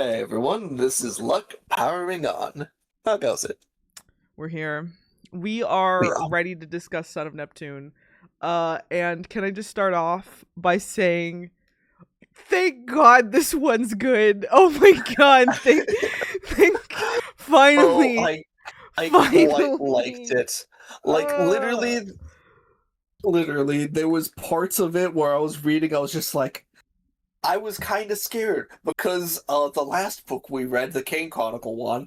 Hey everyone, this is Luck powering on. How goes it? We're here. We We are are. ready to discuss Son of Neptune. And can I just start off by saying, thank God this one's good. Oh my God, thank, Bro, finally, I quite liked finally. it. Like Uh, literally, there was parts of it where I was reading, I was just like, I was kind of scared because the last book we read, the Kane Chronicle one,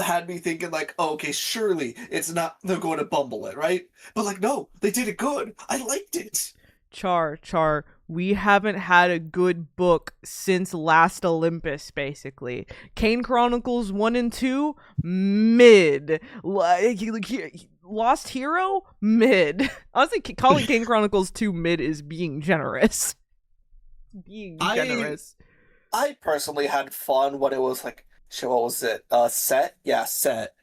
had me thinking like, oh, okay, surely it's not they're going to bumble it, right? But like, no, they did it good. I liked it. Char, we haven't had a good book since Last Olympus, basically. Kane Chronicles 1 and 2, mid. Lost Hero, mid. Honestly, calling Kane Chronicles 2 mid is being generous. Being I generous. I personally had fun when it was like, shit, what was it? Set? Yeah, set.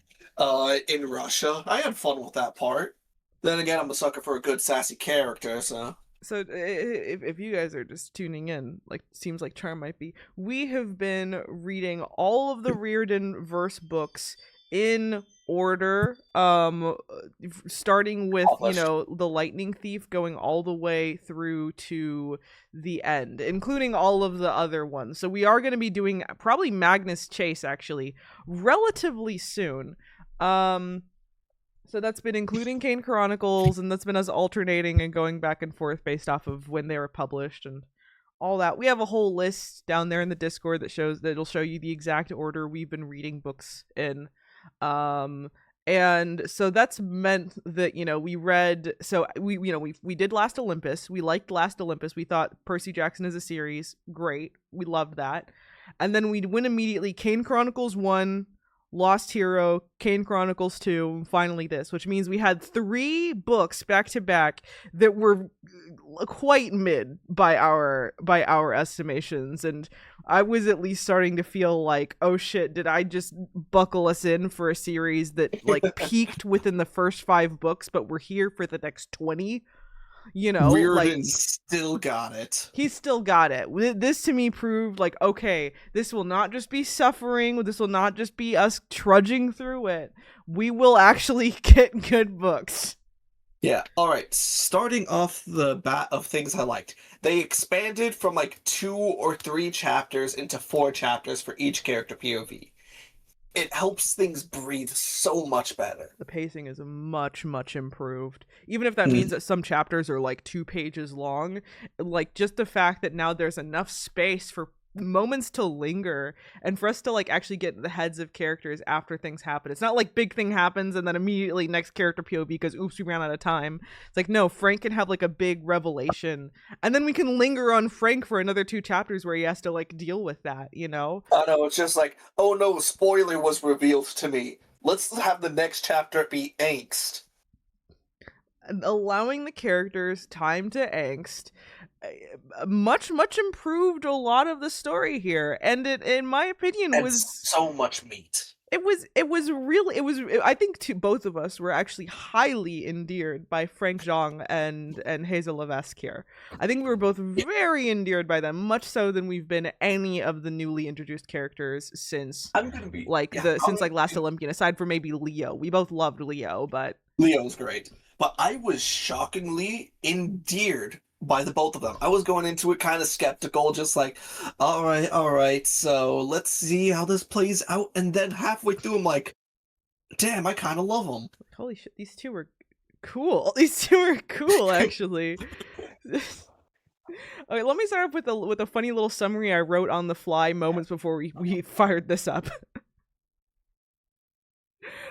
In Russia. I had fun with that part. Then again, I'm a sucker for a good sassy character, so. So if you guys are just tuning in, like seems like Charm might be, we have been reading all of the Reardon verse books in order, starting with Published. the Lightning Thief, going all the way through to the end, including all of the other ones. So we are going to be doing probably Magnus Chase actually relatively soon. um so that's been including Kane Chronicles, and that's been us alternating and going back and forth based off of when they were published and all that. We have a whole list down there in the Discord that'll show you the exact order we've been reading books in. And so that's meant that we read. So we did Last Olympus. We liked Last Olympus. We thought Percy Jackson is a series great. We loved that. And then we went immediately Kane Chronicles 1, Lost Hero, Kane Chronicles 2, and finally this, which means we had 3 books back to back that were quite mid by our estimations. And I was at least starting to feel like, oh shit, did I just buckle us in for a series that like peaked within the first 5 books, but we're here for the next 20? Like Reardon still got it. he still got it. This to me proved like, okay, this will not just be suffering. This will not just be us trudging through it. We will actually get good books. Yeah, alright. Starting off the bat of things I liked. They expanded from like 2 or 3 chapters into 4 chapters for each character POV. It helps things breathe so much better. The pacing is much improved. Even if that means Mm. that some chapters are like 2 pages long, like just the fact that now there's enough space for moments to linger and for us to like actually get in the heads of characters after things happen. It's not like big thing happens and then immediately next character POV because oops, we ran out of time. It's like, no, Frank can have like a big revelation and then we can linger on Frank for another 2 chapters where he has to like deal with that. I know, it's just like, oh no, spoiler was revealed to me. Let's have the next chapter be angst. Allowing the characters time to angst much improved a lot of the story here, and it in my opinion And was so much meat. it was really it was I think both of us were actually highly endeared by Frank Zhang and Hazel Levesque here. I think we were both Yeah, very endeared by them, much so than we've been any of the newly introduced characters since I'm gonna be, like yeah, the I'm since gonna like Last be, Olympian, aside from maybe Leo. We both loved Leo, but Leo's great. But I was shockingly endeared by the both of them. I was going into it kind of skeptical, just like, all right, so let's see how this plays out. And then halfway through, I'm like, damn, I kind of love them. holy shit, these two were cool. These two are cool, actually. Okay, let me start off with a funny little summary I wrote on the fly moments before we fired this up.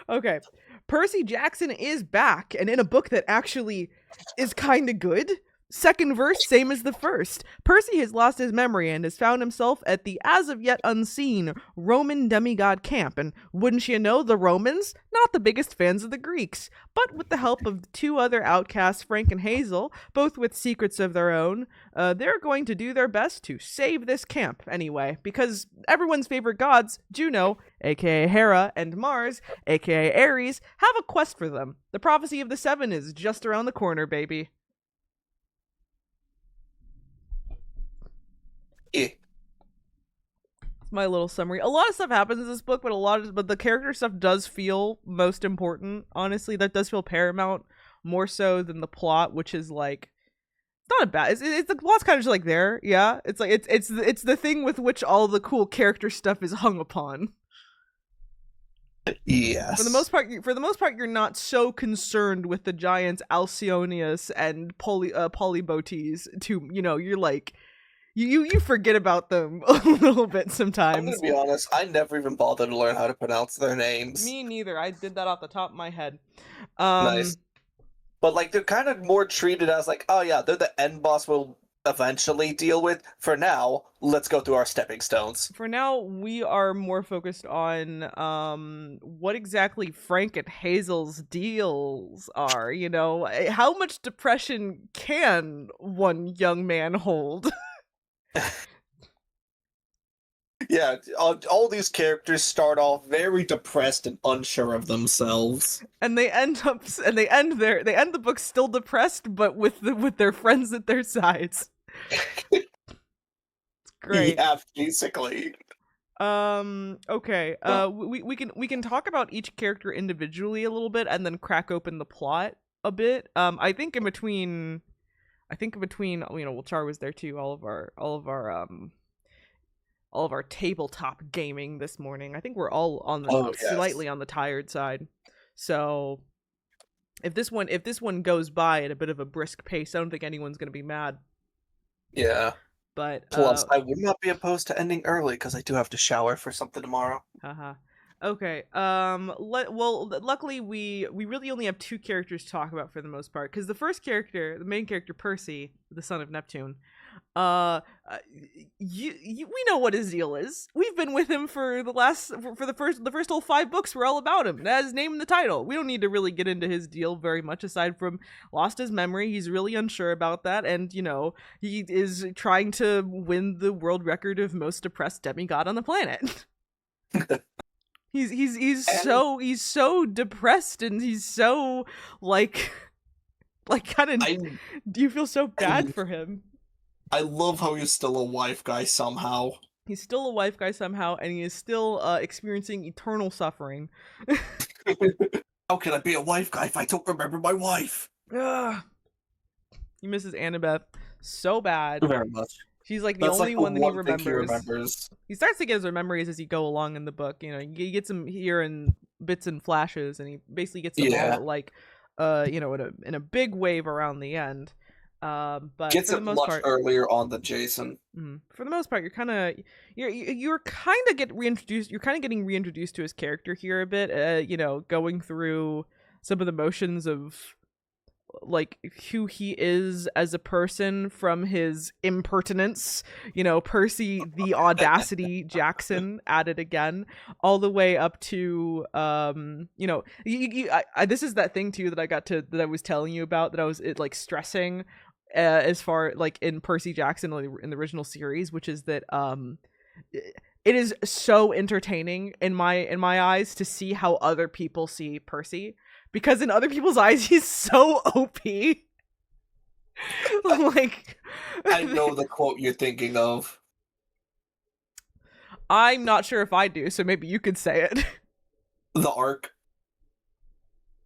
Okay, Percy Jackson is back, and in a book that actually is kind of good. Second verse, same as the first. Percy has lost his memory and has found himself at the as of yet unseen Roman demigod camp. And wouldn't you know, the Romans, not the biggest fans of the Greeks. But with the help of 2 other outcasts, Frank and Hazel, both with secrets of their own, they're going to do their best to save this camp anyway. Because everyone's favorite gods, Juno, aka Hera, and Mars, aka Ares, have a quest for them. The prophecy of the Seven is just around the corner, baby. Eh. my little summary. A lot of stuff happens in this book, but the character stuff does feel most important. Honestly, that does feel paramount more so than the plot, which is like it's not a bad. It's the plot's kind of just like there. Yeah, it's like it's the thing with which all the cool character stuff is hung upon. Yes. For the most part, you're not so concerned with the giants Alcyonius and Polybotes. You're like. You forget about them a little bit sometimes. I'm gonna be honest, I never even bothered to learn how to pronounce their names. Me neither. I did that off the top of my head. Nice. But like they're kind of more treated as like, oh yeah, they're the end boss we'll eventually deal with. For now, let's go through our stepping stones. For now, we are more focused on what exactly Frank and Hazel's deals are, how much depression can one young man hold? Yeah, all these characters start off very depressed and unsure of themselves, and they end the book still depressed, but with their friends at their sides. It's great. Yeah, basically. Okay. We can talk about each character individually a little bit, and then crack open the plot a bit. I think in between, well, Char was there too. All of our tabletop gaming this morning. I think we're all on the slightly on the tired side. So if this one goes by at a bit of a brisk pace, I don't think anyone's gonna be mad. Yeah. But plus, I would not be opposed to ending early because I do have to shower for something tomorrow. Haha. Okay. Luckily we really only have two characters to talk about for the most part, because the main character Percy, the son of Neptune, we know what his deal is. We've been with him for the first whole 5 books. We're all about him. That is name in the title. We don't need to really get into his deal very much, aside from lost his memory. He's really unsure about that, and he is trying to win the world record of most depressed demigod on the planet. He's so depressed, and he's so like kind of. Do you feel so bad for him? I love how he's still a wife guy somehow. He's still a wife guy somehow, and he is still experiencing eternal suffering. How can I be a wife guy if I don't remember my wife? Ugh. He misses Annabeth so bad. Very much. She's like the only one that he remembers. He starts to get his memories as he go along in the book. He gets them here in bits and flashes, and he basically gets them all like, in a big wave around the end. But gets for it the most much part, earlier on than Jason. For the most part, you're getting reintroduced to his character here a bit. Going through some of the motions of like who he is as a person, from his impertinence, Percy the Audacity Jackson at it again, all the way up to this is that thing too that I was telling you about, that I was stressing as far like in Percy Jackson in the original series, which is that it is so entertaining in my eyes to see how other people see Percy. Because in other people's eyes, he's so OP. Like, I know the quote you're thinking of. I'm not sure if I do, so maybe you could say it. The arc.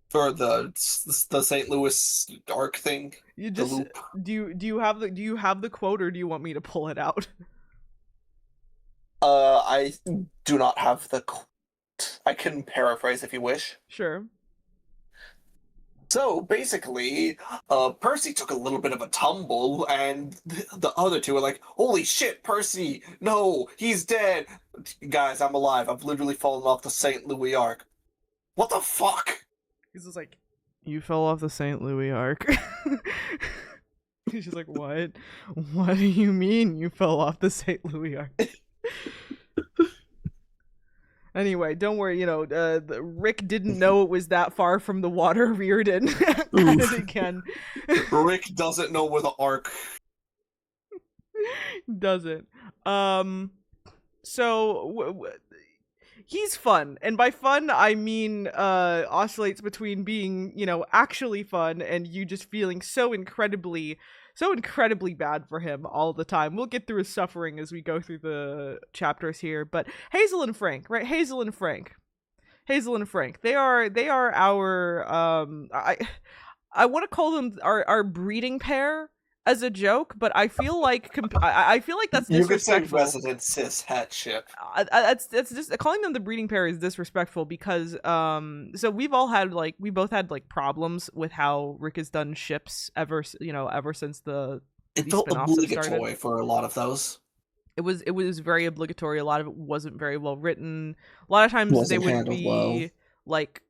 For the St. Louis arc thing. You just do you have the quote, or do you want me to pull it out? I do not have the quote. I can paraphrase if you wish. Sure. So basically, Percy took a little bit of a tumble, and the other two were like, "Holy shit, Percy! No, he's dead! Guys, I'm alive. I've literally fallen off the St. Louis Arc. What the fuck?" He's just like, "You fell off the St. Louis Arc." He's just like, "What? What do you mean you fell off the St. Louis Arc?" Anyway, don't worry, Rick didn't know it was that far from the water Reardon. At it again. Rick doesn't know where the arc... Doesn't. So, he's fun. And by fun, I mean, oscillates between being, actually fun and you just feeling so incredibly so incredibly bad for him all the time. We'll get through his suffering as we go through the chapters here. But Hazel and Frank, right? Hazel and Frank. Hazel and Frank. They are our I want to call them our breeding pair as a joke, but I feel like I feel like that's You could say disrespectful. resident cis hat ship. That's just calling them the breeding pair is disrespectful because so we both had like problems with how Rick has done ships ever since It these felt spin-offs have started. obligatory for a lot of those. It was very obligatory. A lot of it wasn't very well written. A lot of times they Wasn't would handled well. like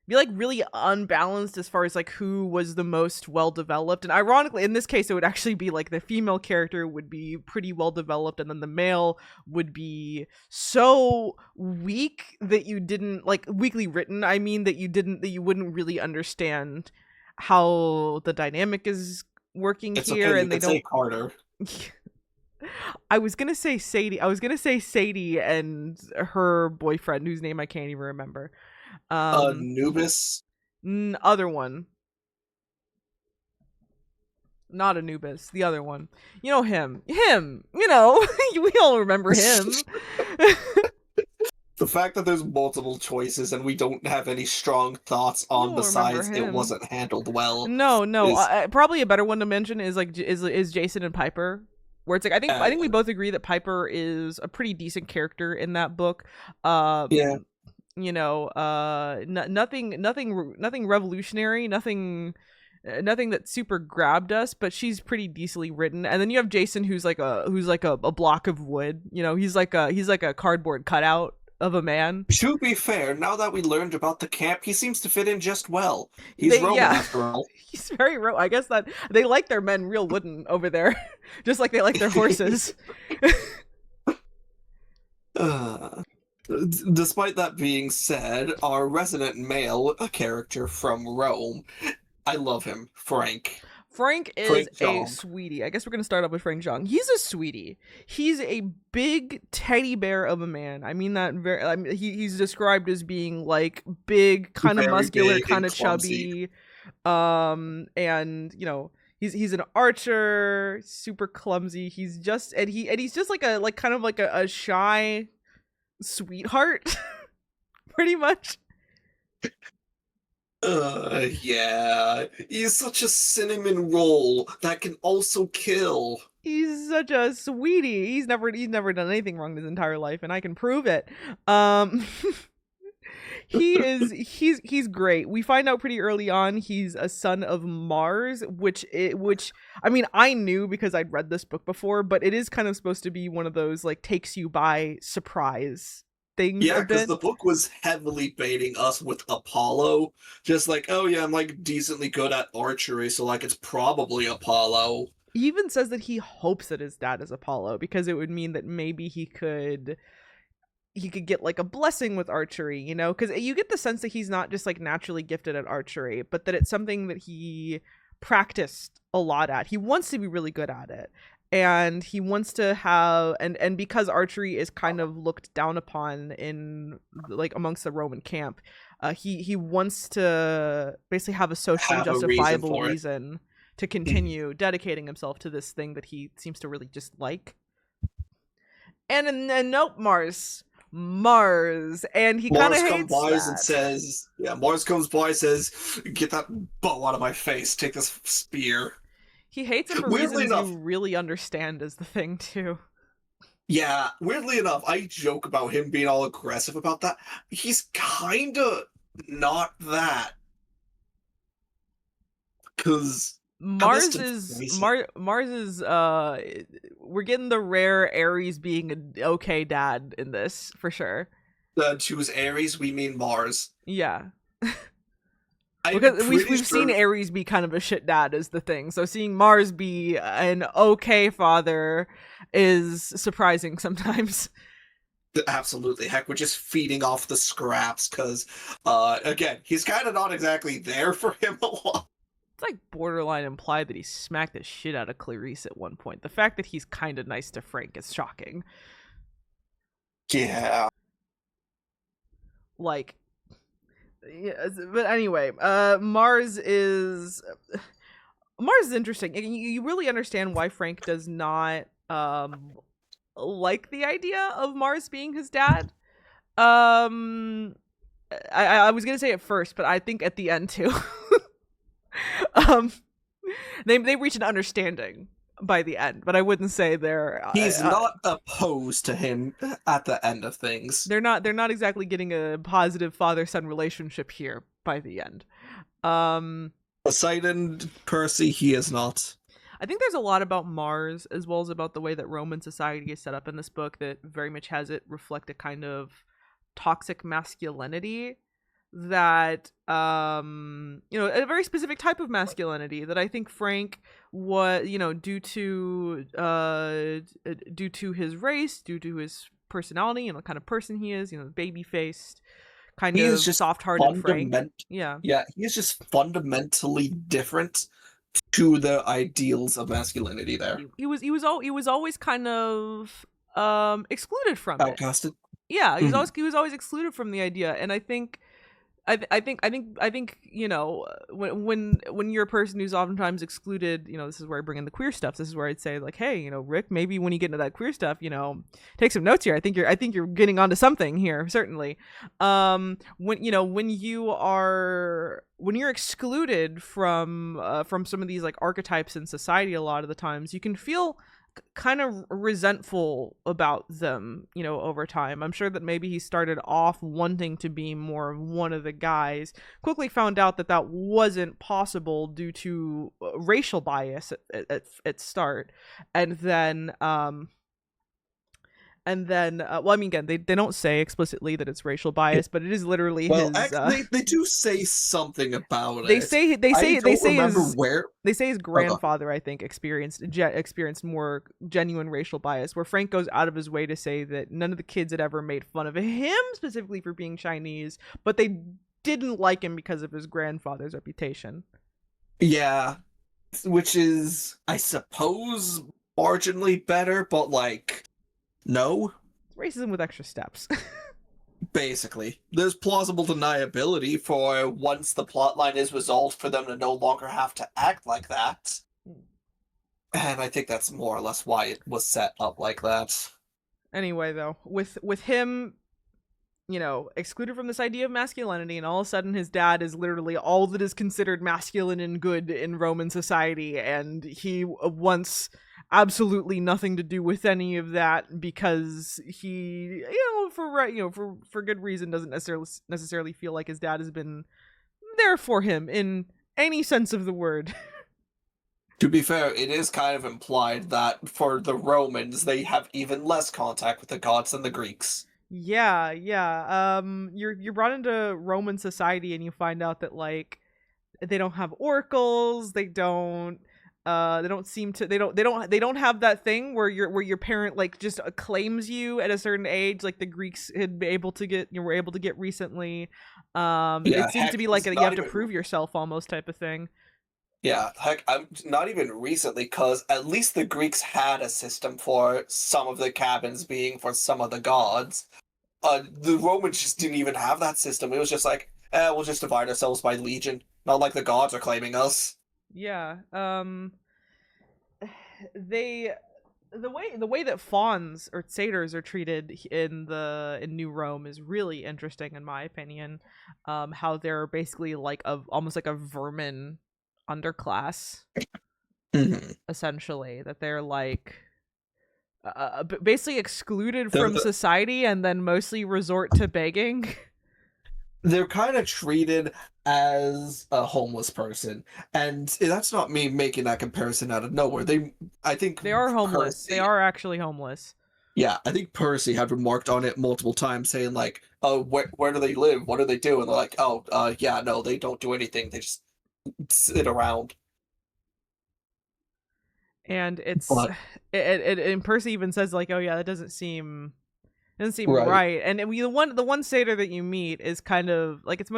really unbalanced as far as like who was the most well developed. And ironically, in this case, it would actually be like the female character would be pretty well developed, and then the male would be so weak that you didn't like weakly written. I mean that you wouldn't really understand how the dynamic is working It's here, okay, you and they could say don't. Carter. I was gonna say Sadie. I was gonna say Sadie and her boyfriend, whose name I can't even remember. Anubis. Other one, not Anubis. The other one. You know him. Him. You know, we all remember him. The fact that there's multiple choices and we don't have any strong thoughts on You'll remember besides it him. wasn't handled well. No. Is- Probably a better one to mention is like is Jason and Piper. Where it's like I think we both agree that Piper is a pretty decent character in that book. Yeah. You know, nothing revolutionary, nothing that super grabbed us, but she's pretty decently written. And then you have Jason, who's like a block of wood. You know, he's like a cardboard cutout of a man. To be fair, now that we learned about the camp, he seems to fit in just well. He's Roman after all. He's very I guess that they like their men real wooden over there, just like they like their horses. Despite that being said, our resident male character from Rome, I love him, Frank. Frank is Frank a Jong. sweetie. I guess we're gonna start off with Frank Jong. He's a sweetie. He's a big teddy bear of a man. I mean that very. I mean, he's described as being like big, kind of Very muscular, big kind and of clumsy. chubby. And you know he's an archer, super clumsy. He's just he's just like kind of like a shy sweetheart, pretty much. Yeah. He's such a cinnamon roll that can also kill. He's such a sweetie. He's never done anything wrong his entire life, and I can prove it. He's great. We find out pretty early on he's a son of Mars, which I mean I knew because I'd read this book before, but it is kind of supposed to be one of those like takes you by surprise things. Yeah, a because bit. the book was heavily baiting us with Apollo. Just like, oh yeah, I'm like decently good at archery, so like it's probably Apollo. He even says that he hopes that his dad is Apollo because it would mean that maybe he could get like a blessing with archery, you know, because you get the sense that he's not just like naturally gifted at archery, but that it's something that he practiced a lot at. He wants to be really good at it, and he wants to have and because archery is kind of looked down upon in like amongst the Roman camp, he wants to basically have a socially Have a reason justifiable for it. reason to continue dedicating himself to this thing that he seems to really just like. And then nope, Mars, and he kind of Mars hates comes by that. and says, yeah, Mars comes by and says, get that bow out of my face, take this spear. He hates him for Weirdly reasons enough- you really understand is the thing too. Yeah, weirdly enough, I joke about him being all aggressive about that. He's kinda not that. Because Mars is we're getting the rare Ares being an okay dad in this for sure. choose Ares, we mean Mars. Yeah. I'm Because we've pretty seen sure- Ares be kind of a shit dad is the thing. So seeing Mars be an okay father is surprising sometimes. Absolutely. Heck, we're just feeding off the scraps because, again, he's kind of not exactly there for him a lot. It's like borderline implied that he smacked the shit out of Clarice at one point. The fact that he's kind of nice to Frank is shocking. Yeah. Like, yeah, but anyway, Mars is Mars is interesting. You really understand why Frank does not like the idea of Mars being his dad. Um, I was gonna say it first, but I think at the end too. um, they reach an understanding by the end, but I wouldn't say He's not opposed to him at the end of things. they're not exactly getting a positive father son relationship here by the end. Um, Poseidon, Percy, he is not. I think there's a lot about Mars as well as about the way that Roman society is set up in this book that very much has it reflect a kind of toxic masculinity that a very specific type of masculinity that I think Frank was, due to his race, due to his personality, the kind of person he is, baby faced, kind He of is just soft hearted Frank. yeah, he is just fundamentally different to the ideals of masculinity there. He was always kind of excluded from it. Outcasted. Yeah, he was always excluded from the idea, and I think when you're a person who's oftentimes excluded, this is where I bring in the queer stuff. This is where I'd say like, hey, Rick, maybe when you get into that queer stuff, take some notes here. I think you're getting onto something here, certainly. When you're excluded from some of these like archetypes in society, a lot of the times you can feel kind of resentful about them, over time. I'm sure that maybe he started off wanting to be more of one of the guys, quickly found out that that wasn't possible due to racial bias at start, and then well, I mean, again, they don't say explicitly that it's racial bias, but it is literally his. Actually, they do say something about they it. Say his grandfather, I think, experienced more genuine racial bias. Where Frank goes out of his way to say that none of the kids had ever made fun of him specifically for being Chinese, but they didn't like him because of his grandfather's reputation. Yeah, which is, I suppose, marginally better, but like. No. It's racism with extra steps. Basically. There's plausible deniability for once the plotline is resolved for them to no longer have to act like that. And I think that's more or less why it was set up like that. Anyway, though, with him, excluded from this idea of masculinity, and all of a sudden his dad is literally all that is considered masculine and good in Roman society, and he wants absolutely nothing to do with any of that because he, for good reason, doesn't necessarily feel like his dad has been there for him in any sense of the word. To be fair, it is kind of implied that for the Romans, they have even less contact with the gods than the Greeks. Yeah. You're brought into Roman society and you find out that like they don't have oracles, they don't seem to they don't have that thing where your parent like just acclaims you at a certain age like the Greeks had been able to get were able to get recently. It seems to be like you have to prove yourself almost type of thing. Yeah, heck, I'm not even recently, because at least the Greeks had a system for some of the cabins being for some of the gods. The Romans just didn't even have that system. It was just like, we'll just divide ourselves by legion. Not like the gods are claiming us. Yeah. The way that fauns or satyrs are treated in New Rome is really interesting in my opinion. How they're basically like almost like a vermin underclass, essentially, that they're like basically excluded from society and then mostly resort to begging. They're kind of treated as a homeless person, and that's not me making that comparison out of nowhere. I think they are homeless. They are actually homeless. Yeah, I think Percy had remarked on it multiple times, saying like, "Oh, where do they live? What do they do?" And they're like, "Oh, yeah, no, they don't do anything. They just sit around." And and Percy even says like, "Oh yeah, that doesn't seem right." And the one satyr that you meet is kind of like he's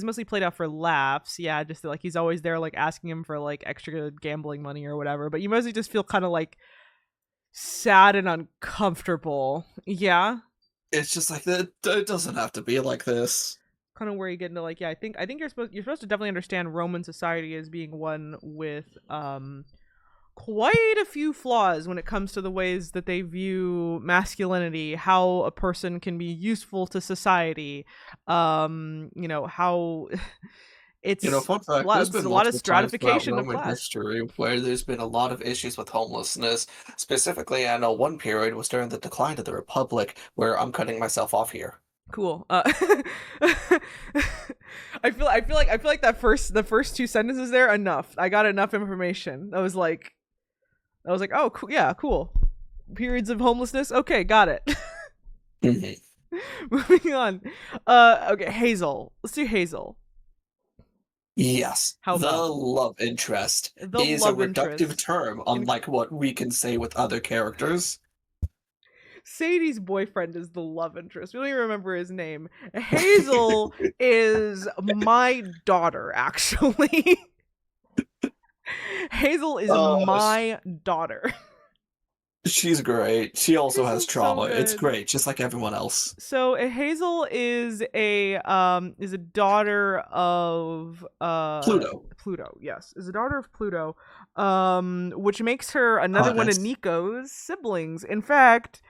mostly played out for laughs. Yeah, just like he's always there like asking him for like extra gambling money or whatever. But you mostly just feel kind of like sad and uncomfortable. Yeah. It's just like that. It doesn't have to be like this. kind of where you get into like, yeah, I think you're supposed to definitely understand Roman society as being one with quite a few flaws when it comes to the ways that they view masculinity, how a person can be useful to society, how it's Fun fact, there's it's been a lot of multiple times throughout stratification of Roman class. history where there's been a lot of issues with homelessness. Specifically, I know one period was during the decline of the Republic, where I'm cutting myself off here. Cool. I feel like the first two sentences there enough. I got enough information. I was like, oh, cool, yeah, cool. Periods of homelessness. Okay, got it. Mhm. Moving on. Okay, Hazel. Let's do Hazel. Yes, How the about love interest the is a love reductive interest? term, In unlike what we can say with other characters. Sadie's boyfriend is the love interest. We don't even remember his name. Hazel is my daughter, actually. Hazel is Sh- my daughter. she's great. She also has Hazel's so trauma. It's good. great, just like everyone else. So Hazel is a daughter of Pluto, Pluto. Yes, is a daughter of Pluto, which makes her another one of goddess, Nico's siblings. In fact,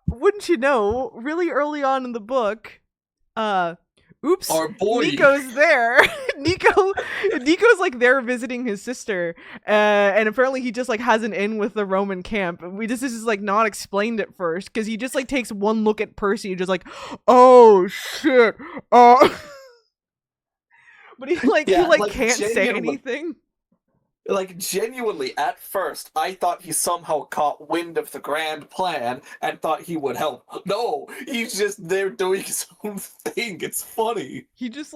wouldn't you know, really early on in the book, uh oops, our boy. Nico's there. Nico Nico's like there visiting his sister, and apparently he just like has an in with the Roman camp. This is like not explained at first because he just like takes one look at Percy and just like, oh shit, but he Yeah, like can't say genuinely. anything. Like, genuinely, at first, I thought he somehow caught wind of the grand plan and thought he would help. No, he's just there doing his own thing. It's funny. He just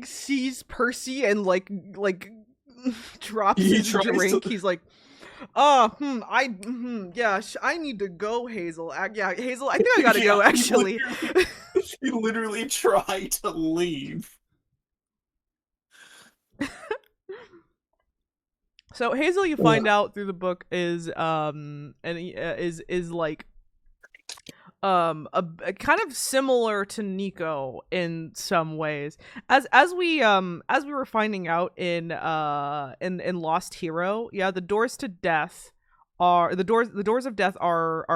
sees Percy and like drops He his tries drink. to. He's like, yeah, I need to go, Hazel. Yeah, Hazel, I think I gotta go, Yeah, actually. he literally tried to leave. So Hazel, you find Ugh. out through the book is is like a kind of similar to Nico in some ways, as we were finding out in Lost Hero. Yeah, the doors of death are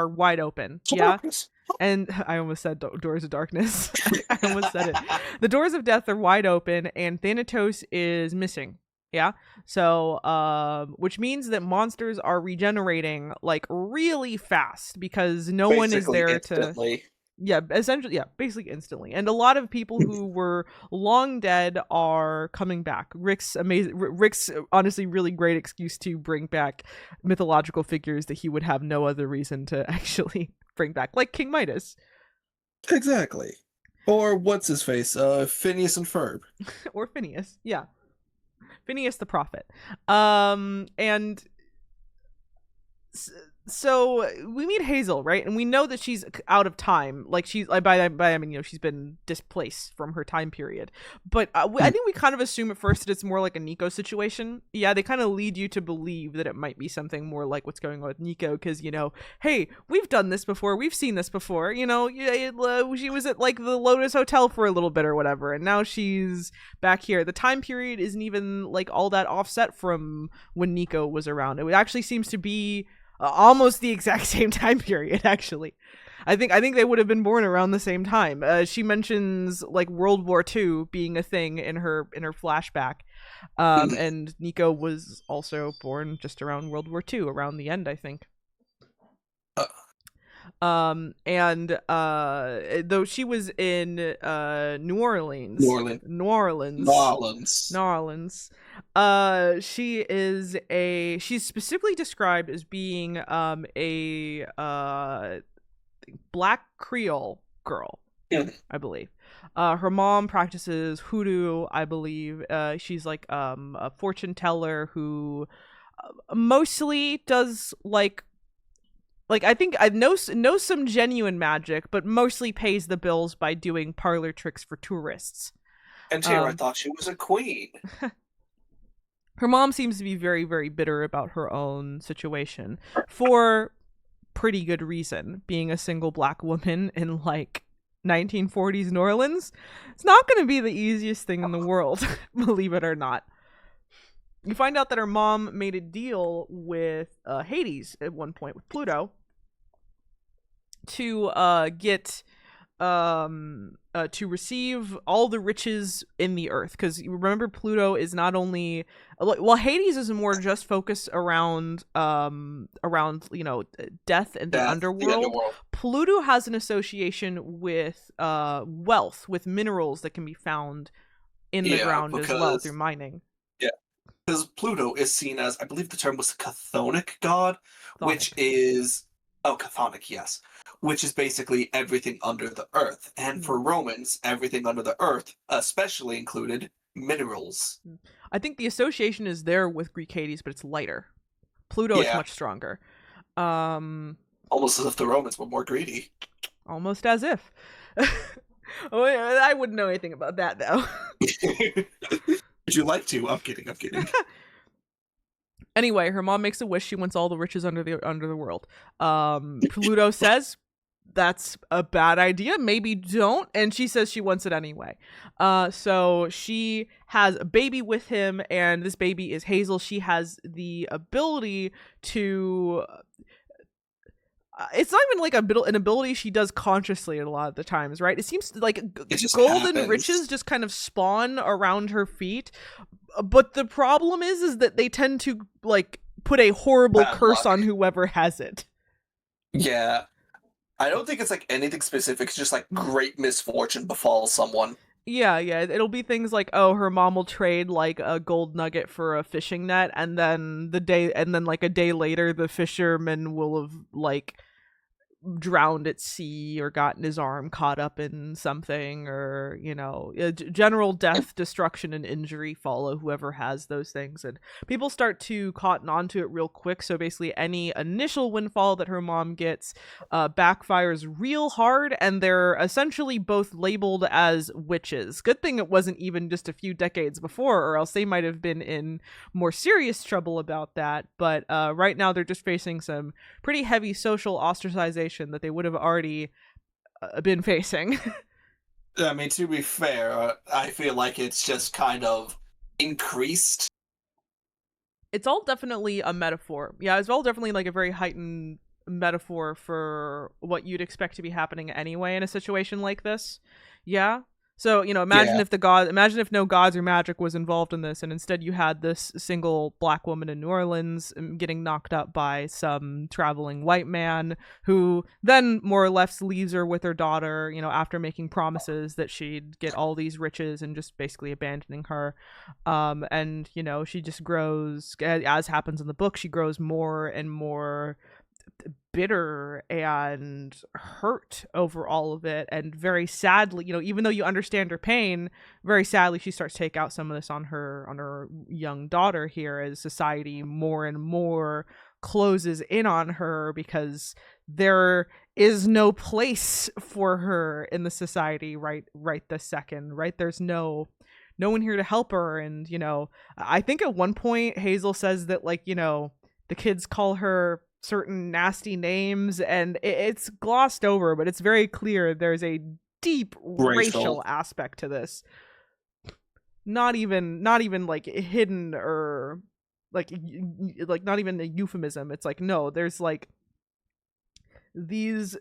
wide open. Yeah, Darkness. and I almost said doors of darkness. I almost said it. The doors of death are wide open, and Thanatos is missing. Yeah. So, which means that monsters are regenerating like really fast because no one is Basically, there to. instantly. Yeah, essentially, yeah, basically instantly. And a lot of people who were long dead are coming back. Rick's honestly really great excuse to bring back mythological figures that he would have no other reason to actually bring back, like King Midas Exactly. Or what's his face? Phineas and Ferb. or Phineas. Yeah, Phineas the Prophet. And so we meet Hazel, right? And we know that she's out of time. Like she's by that I mean, she's been displaced from her time period. But I think we kind of assume at first that it's more like a Nico situation. Yeah, they kind of lead you to believe that it might be something more like what's going on with Nico because hey, we've done this before, we've seen this before. She was at like the Lotus Hotel for a little bit or whatever, and now she's back here. The time period isn't even like all that offset from when Nico was around. It actually seems to be almost the exact same time period. Actually, I think they would have been born around the same time. She mentions like World War II being a thing in her flashback, and Nico was also born just around World War II, around the end, I think. Uh, And though she was in New Orleans, New Orleans. New Orleans, Nolans. New Orleans. She's specifically described as being a black Creole girl, I believe. Her mom practices hoodoo, I believe. She's like a fortune teller who mostly does like I think I know some genuine magic, but mostly pays the bills by doing parlor tricks for tourists. And here I thought she was a queen. Her mom seems to be very, very bitter about her own situation for pretty good reason, being a single black woman in like 1940s New Orleans, it's not going to be the easiest thing in the world, believe it or not. You find out that her mom made a deal with Hades at one point, with Pluto, to get to receive all the riches in the earth, because you remember Pluto is not only, well, Hades is more just focused around death and the underworld. Pluto has an association with wealth, with minerals that can be found in the ground as well through mining. Yeah, because Pluto is seen as, I believe the term was chthonic god, which is chthonic, yes, which is basically everything under the earth. And for Romans, everything under the earth especially included minerals. I think the association is there with Greek Hades, but it's lighter. Pluto is much stronger. Almost as if the Romans were more greedy. Almost as if. I wouldn't know anything about that, though. Would you like to? I'm kidding. Anyway, her mom makes a wish. She wants all the riches under the world. Pluto says that's a bad idea. Maybe don't. And she says she wants it anyway. So she has a baby with him, and this baby is Hazel. She has the ability to... it's not even like an ability she does consciously a lot of the times, right? It seems like golden riches just kind of spawn around her feet. But the problem is that they tend to like put a horrible curse on whoever has it. Yeah. I don't think it's like anything specific. It's just like great misfortune befalls someone. Yeah. It'll be things like, oh, her mom will trade like a gold nugget for a fishing net, and then like a day later, the fisherman will have like drowned at sea or gotten his arm caught up in something, or general death, destruction, and injury follow whoever has those things, and people start to cotton onto it real quick. So basically any initial windfall that her mom gets backfires real hard, and they're essentially both labeled as witches. Good thing it wasn't even just a few decades before, or else they might have been in more serious trouble about that. But right now they're just facing some pretty heavy social ostracization that they would have already been facing. I mean, to be fair, I feel like it's just kind of increased. It's all definitely a metaphor. Yeah, it's all definitely like a very heightened metaphor for what you'd expect to be happening anyway in a situation like this. Yeah. So, imagine if no gods or magic was involved in this, and instead you had this single black woman in New Orleans getting knocked up by some traveling white man, who then more or less leaves her with her daughter, after making promises that she'd get all these riches, and just basically abandoning her. And, she just grows, as happens in the book, she grows more and more bitter and hurt over all of it, and very sadly, even though you understand her pain, very sadly she starts to take out some of this on her young daughter here, as society more and more closes in on her, because there is no place for her in the society right this second, right? There's no one here to help her. And I think at one point Hazel says that, like, the kids call her certain nasty names, and it's glossed over, but it's very clear there's a deep racial aspect to this. Not even like hidden, or like not even a euphemism. It's like, no, there's like these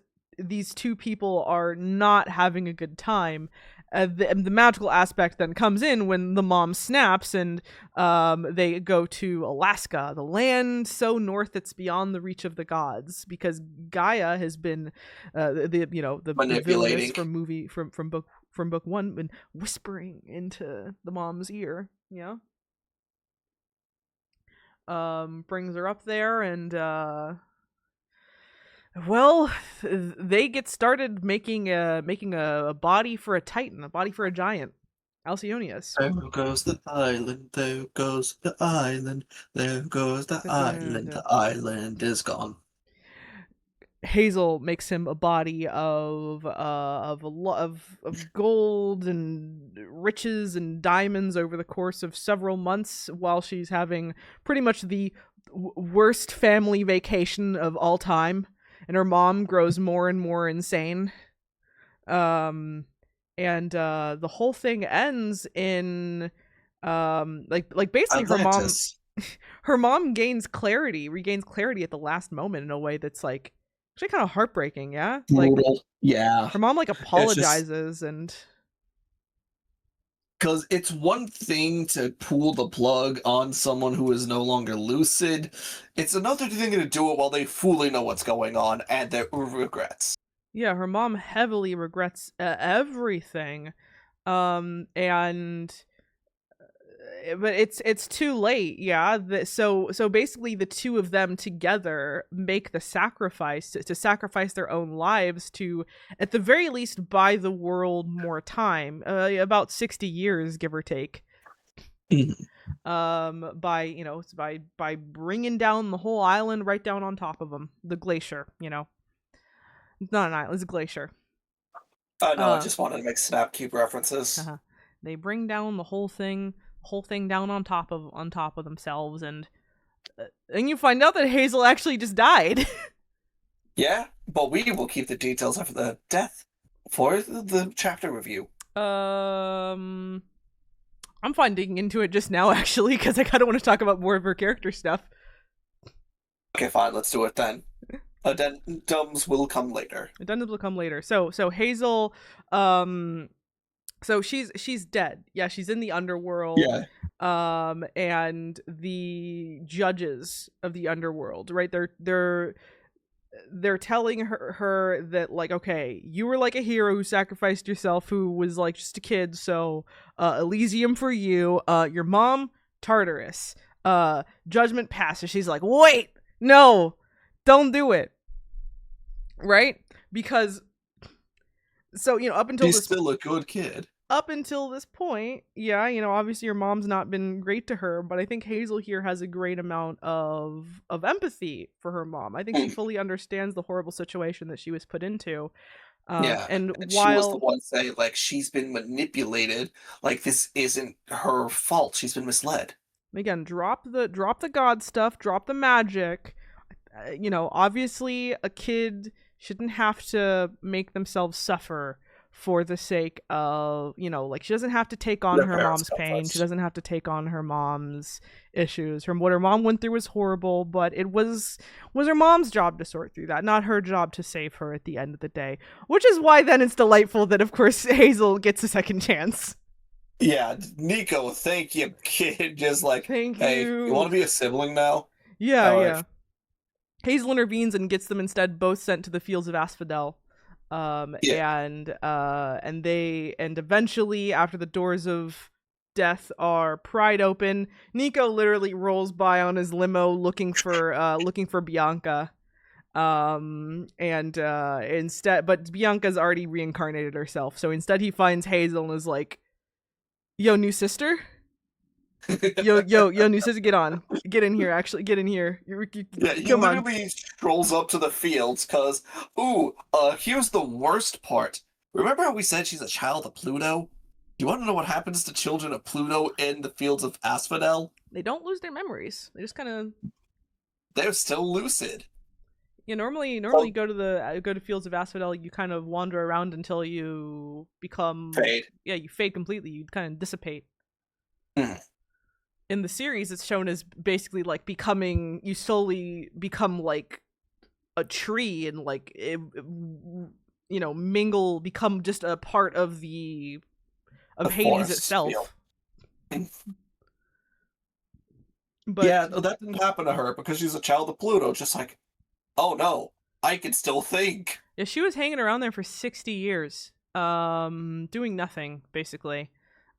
two people are not having a good time. The magical aspect then comes in when the mom snaps, and they go to Alaska, the land so north it's beyond the reach of the gods, because Gaia has been the manipulating from book one, been whispering into the mom's ear. Brings her up there, and well, they get started making a body for a titan, a body for a giant, Alcyonius. There goes the island, there goes the island, there goes the island, the island is gone. Hazel makes him a body of gold and riches and diamonds over the course of several months, while she's having pretty much the worst family vacation of all time. And her mom grows more and more insane. Um, and the whole thing ends in like basically Atlantis. her mom regains clarity at the last moment in a way that's like actually kind of heartbreaking. Yeah, like Brutal. Yeah. her mom like It's just apologizes and because it's one thing to pull the plug on someone who is no longer lucid. It's another thing to do it while they fully know what's going on and their regrets. yeah, her mom heavily regrets everything. And but it's too late. Yeah, so basically the two of them together make the sacrifice to sacrifice their own lives to at the very least buy the world more time, about 60 years give or take, Mhm. by by bringing down the whole island right down on top of them, the glacier. It's not an island, it's a glacier. No, I uh just wanted to make Snapcube references. they bring down the whole thing down on top of themselves, and you find out that Hazel actually just died. Yeah, but we will keep the details of the death for the chapter review. I'm fine digging into it just now, actually, because I kind of want to talk about more of her character stuff. Okay, fine, let's do it then. Addendums will come later. Addendums will come later. So Hazel, um, so she's dead. Yeah, she's in the underworld. Yeah. And the judges of the underworld, right? They're telling her that, like, okay, you were like a hero who sacrificed yourself, who was like just a kid, so Elysium for you. Your mom, Tartarus. Judgment passes. She's like, wait, no, don't do it, right? Because so up until She's still a good kid. up until this point, yeah, obviously your mom's not been great to her, but I think Hazel here has a great amount of empathy for her mom. I think she fully understands the horrible situation that she was put into. Yeah, And and she was the while one saying, like, she's been manipulated, like, this isn't her fault, she's been misled. again, drop the god stuff, drop the magic. Obviously a kid shouldn't have to make themselves suffer for the sake of, like, she doesn't have to take on Their her parents' mom's pain. She comforts. doesn't have to take on her mom's issues. From what her mom went through was horrible, but it was her mom's job to sort through that, not her job to save her at the end of the day. Which is why then it's delightful that, of course, Hazel gets a second chance. Yeah, Nico, thank you, kid. Just like, Thank hey, you want you. to be a sibling now? Yeah, All right. yeah. Hazel intervenes and gets them instead both sent to the fields of Asphodel. Yeah. And eventually, after the doors of death are pried open, Nico literally rolls by on his limo looking for Bianca. But Bianca's already reincarnated herself, so instead he finds Hazel and is like, yo, new sister? Yo, new sister, get in here. Actually, get in here. Yeah, he Come on. literally strolls up to the fields because, here's the worst part. Remember how we said she's a child of Pluto? You want to know what happens to children of Pluto in the fields of Asphodel? They don't lose their memories. They just kind of They're still lucid. normally Well, go to fields of Asphodel. You kind of wander around until you become fade. Yeah, you fade completely. You kind of dissipate. Mm. In the series, it's shown as basically like you slowly become like a tree and like mingle, become just a part of The Hades forest itself. field. But Yeah, no, that didn't happen to her because she's a child of Pluto. Just like, oh no, I can still think. yeah, she was hanging around there for 60 years, doing nothing basically,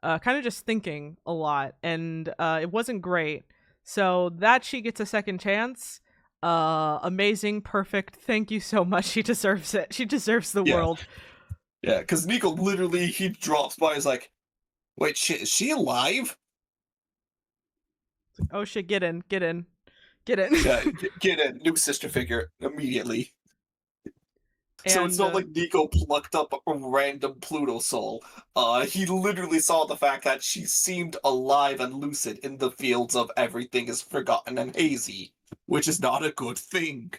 kind of just thinking a lot, and it wasn't great. So that she gets a second chance, amazing, perfect. Thank you so much. She deserves it. She deserves the Yeah, world. yeah, because Nico literally, he drops by, is like, wait, is she alive? Oh shit! Get in. Yeah, get in, new sister figure immediately. So And it's not like Nico plucked up a random Pluto soul. He literally saw the fact that she seemed alive and lucid in the fields of everything is forgotten and hazy, which is not a good thing.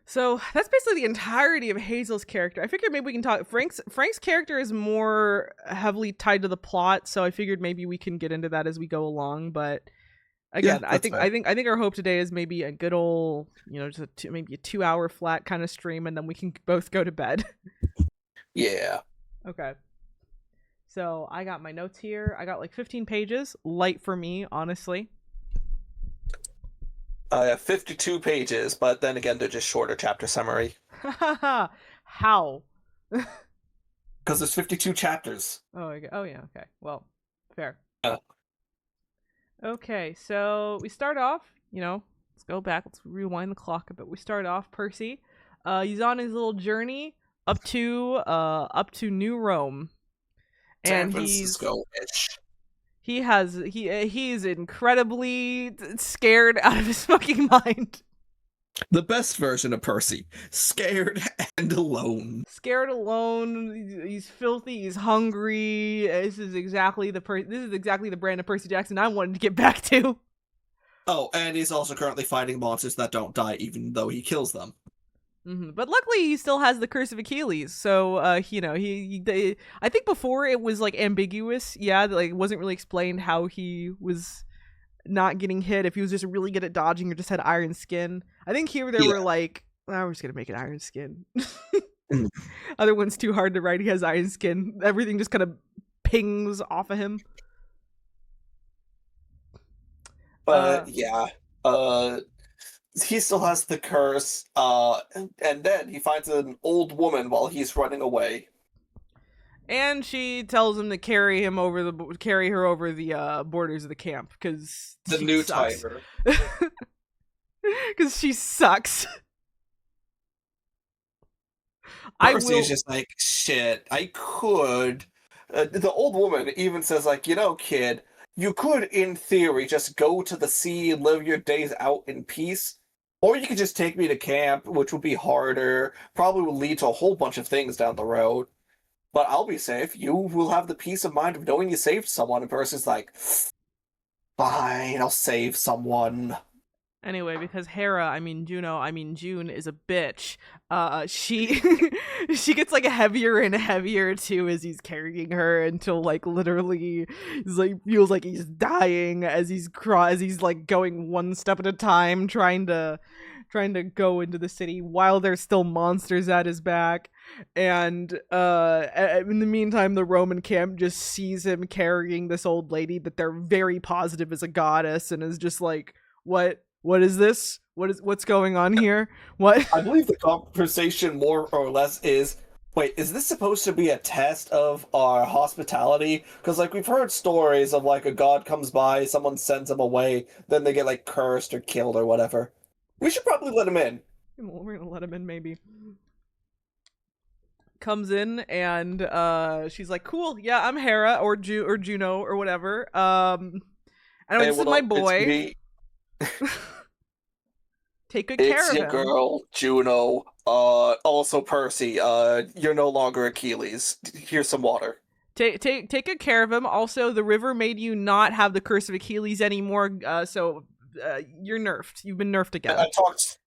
So that's basically the entirety of Hazel's character. I figured maybe we can talk. Frank's character is more heavily tied to the plot, so I figured maybe we can get into that as we go along. But Yeah, again, I that's think fair. I think our hope today is maybe a good old, just maybe a 2 hour flat kind of stream, and then we can both go to bed. Yeah. Okay. So I got my notes here. I got like 15 pages, light for me, honestly. I have 52 pages, but then again, they're just shorter chapter summary. How? Because there's 52 chapters. Oh, oh yeah. Okay. Well, fair. Uh, Okay, so we start off. Let's go back. Let's rewind the clock a bit. We start off. Percy, he's on his little journey up to New Rome, San and Francisco-ish. he's incredibly scared out of his fucking mind. The best version of Percy. Scared and alone. Scared alone. He's filthy. He's hungry. This is exactly the brand of Percy Jackson I wanted to get back to. Oh, and he's also currently fighting monsters that don't die, even though he kills them. Mm-hmm. But luckily, he still has the Curse of Achilles. So, I think before it was like ambiguous. Yeah, like it wasn't really explained how he was not getting hit, if he was just really good at dodging or just had iron skin. I think here they were like, we're just gonna make it iron skin. Other one's too hard to write. He has iron skin. Everything just kind of pings off of him. But he still has the curse. And then he finds an old woman while he's running away. And she tells him to carry her over the borders of the camp because The new timer. Because she sucks. Percy's just like, shit, I could. The old woman even says, like, kid, you could, in theory, just go to the sea and live your days out in peace. Or you could just take me to camp, which would be harder, probably will lead to a whole bunch of things down the road. But I'll be safe. You will have the peace of mind of knowing you saved someone. And Percy's like, fine, I'll save someone. Anyway, because June is a bitch. She she gets like heavier and heavier too as he's carrying her until like literally he's like feels like he's dying as he's like going one step at a time trying to go into the city while there's still monsters at his back. And in the meantime, the Roman camp just sees him carrying this old lady that they're very positive is a goddess and is just like, what is this? What's going on here? What? I believe the conversation more or less is, wait, is this supposed to be a test of our hospitality? Because, like, we've heard stories of, like, a god comes by, someone sends him away, then they get, like, cursed or killed or whatever. We should probably let him in. We're gonna let him in, maybe. Comes in, and she's like, cool, yeah, I'm Hera, or Juno, or whatever. Anyway, this is my boy. Take good care of him. It's your girl, Juno. Also Percy. You're no longer Achilles. Here's some water. Take good care of him. Also, the river made you not have the Curse of Achilles anymore. So you're nerfed. You've been nerfed again.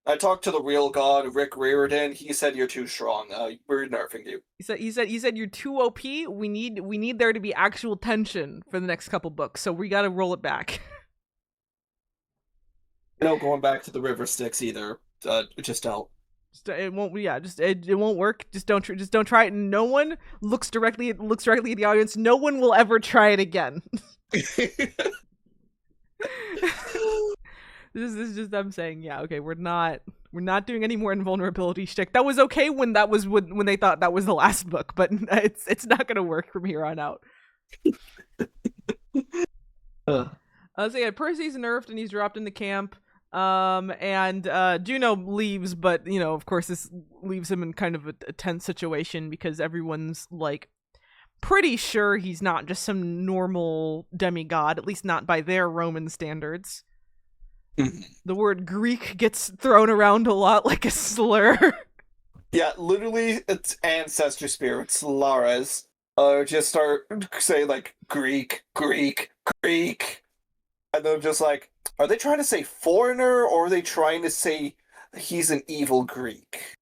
I talked to the real god, Rick Riordan. He said you're too strong. We're nerfing you. He said you're too OP. We need there to be actual tension for the next couple books. So we got to roll it back. Going back to the river sticks either. Just don't. It won't. Yeah, it won't work. Just don't try it. No one looks directly at the audience. No one will ever try it again. This is just them saying, yeah, okay, we're not doing any more invulnerability shtick. That was okay when they thought that was the last book, but it's not gonna work from here on out. So yeah, Percy's nerfed and he's dropped into camp. And Juno leaves, but of course this leaves him in kind of a tense situation because everyone's like pretty sure he's not just some normal demigod, at least not by their Roman standards. The word Greek gets thrown around a lot like a slur. Yeah, literally it's ancestor spirits, Laras, just start saying like Greek, and they're just like, are they trying to say foreigner, or are they trying to say he's an evil Greek.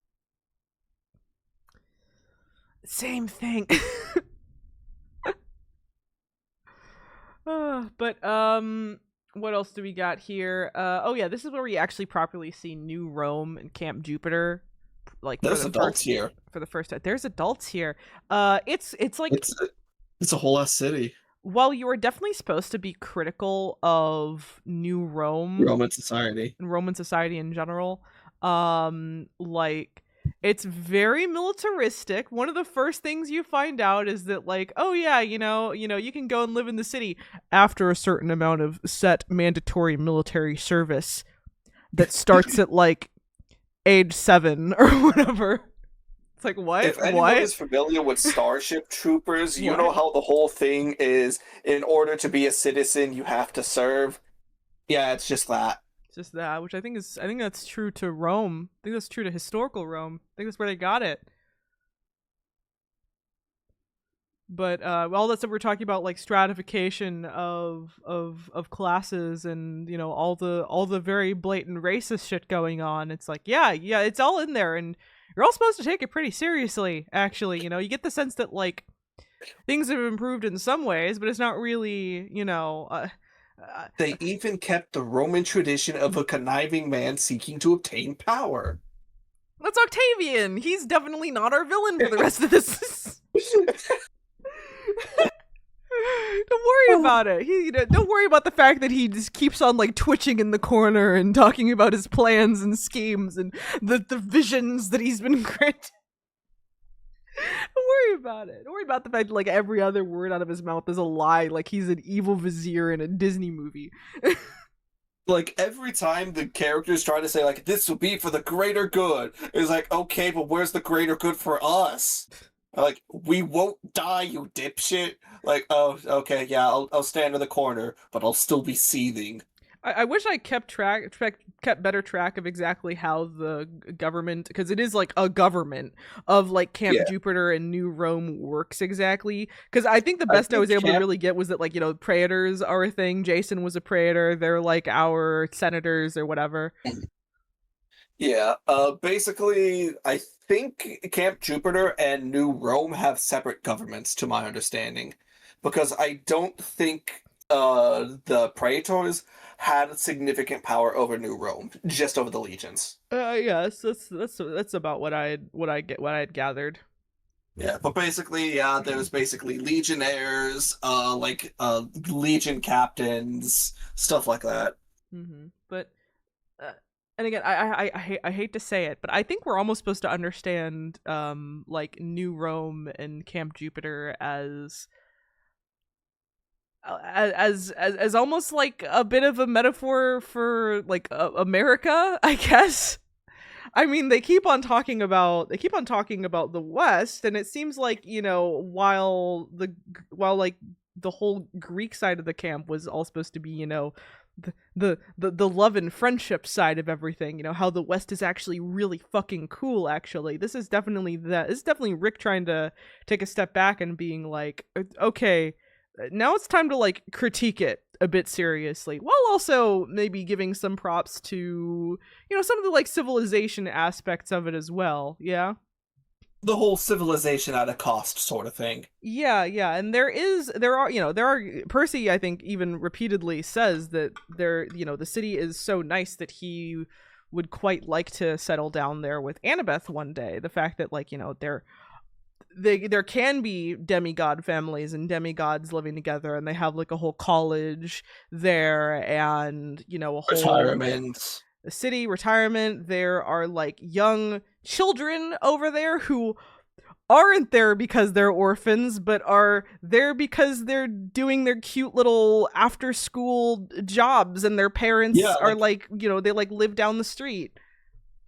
Same thing. But what else do we got here? Oh yeah, this is where we actually properly see New Rome and Camp Jupiter, like There's adults here. for the first time. There's adults here. It's like It's a whole ass city. while you are definitely supposed to be critical of New Rome Roman society. and Roman society in general, like it's very militaristic. One of the first things you find out is that, like, oh yeah, you can go and live in the city after a certain amount of set mandatory military service that starts at like age 7 or whatever. It's like, what? If anyone is familiar with Starship Troopers, you know how the whole thing is, in order to be a citizen, you have to serve. Yeah, it's just that. Just that, which I think that's true to Rome. I think that's true to historical Rome. I think that's where they got it. But all that stuff we're talking about, like stratification of classes, and all the very blatant racist shit going on. It's like, yeah, it's all in there, and you're all supposed to take it pretty seriously. Actually, you get the sense that like things have improved in some ways, but it's not really, They even kept the Roman tradition of a conniving man seeking to obtain power. That's Octavian. He's definitely not our villain for the rest of this. Don't worry about it. Don't worry about the fact that he just keeps on like twitching in the corner and talking about his plans and schemes and the visions that he's been granted. Don't worry about it. Don't worry about the fact that like every other word out of his mouth is a lie, like he's an evil vizier in a Disney movie. Like, every time the characters try to say, like, this will be for the greater good, it's like, okay, but where's the greater good for us? Like, we won't die, you dipshit. Like, oh, okay, yeah, I'll stand in the corner, but I'll still be seething. I wish I kept better track of exactly how the government, because it is like a government of like Camp Jupiter and New Rome works exactly. Because I think the best I was able to really get was that, like, praetors are a thing. Jason was a praetor. They're like our senators or whatever. Yeah, basically, I think Camp Jupiter and New Rome have separate governments, to my understanding, because I don't think the praetors had significant power over New Rome, just over the legions. Yes, that's about what I had gathered. Yeah, but basically, yeah, there's basically legionnaires, legion captains, stuff like that. Mm-hmm. But, and again, I hate to say it, but I think we're almost supposed to understand, like New Rome and Camp Jupiter as almost like a bit of a metaphor for like America, I guess. I mean, they keep on talking about the West, and it seems like, while like the whole Greek side of the camp was all supposed to be, the love and friendship side of everything, how the West is actually really fucking cool. Actually, this is definitely Rick trying to take a step back and being like, okay, now it's time to like critique it a bit seriously, while also maybe giving some props to, some of the like civilization aspects of it as well. Yeah. The whole civilization at a cost sort of thing. Yeah, and there are Percy, I think, even repeatedly says that the city is so nice that he would quite like to settle down there with Annabeth one day. The fact that, like, there can be demigod families and demigods living together, and they have like a whole college there, and a whole retirement. A city retirement. There are like young children over there who aren't there because they're orphans, but are there because they're doing their cute little after school jobs, and their parents are like, they like live down the street.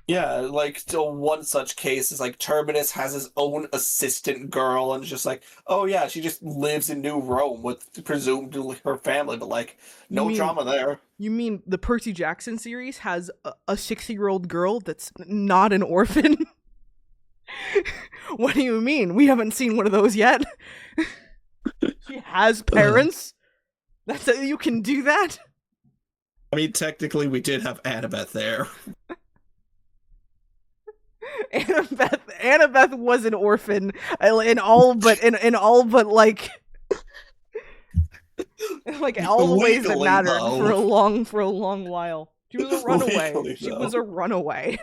Yeah, like, one such case is like Terminus has his own assistant girl, and it's just like, oh yeah, she just lives in New Rome with presumably her family, but like, no drama there. You mean the Percy Jackson series has a 6-year-old girl that's not an orphan? What do you mean? We haven't seen one of those yet. She has parents? You can do that? I mean, technically we did have Annabeth there. Annabeth was an orphan in all but like like all the ways that Legally, mattered for though. a long while. She was a runaway. Legally, She was though. a runaway.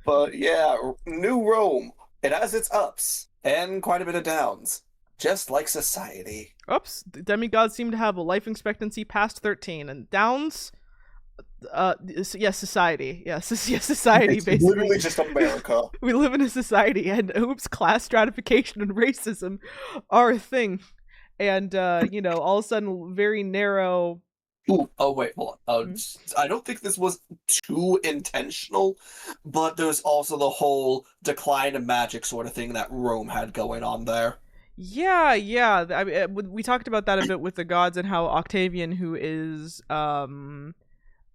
But yeah, New Rome. It has its ups and quite a bit of downs, just like society. Oops, the demigods seem to have a life expectancy past 13, and downs. Yes, society. Yes, yes, society. It's Basically, literally just America. we live in a society, and oops, class stratification and racism are a thing, and all of a sudden, very narrow. Ooh, oh wait, hold on. Hmm? I don't think this was too intentional, but there's also the whole decline of magic sort of thing that Rome had going on there. Yeah, yeah. I mean, we talked about that a bit with the gods and how Octavian, who is uh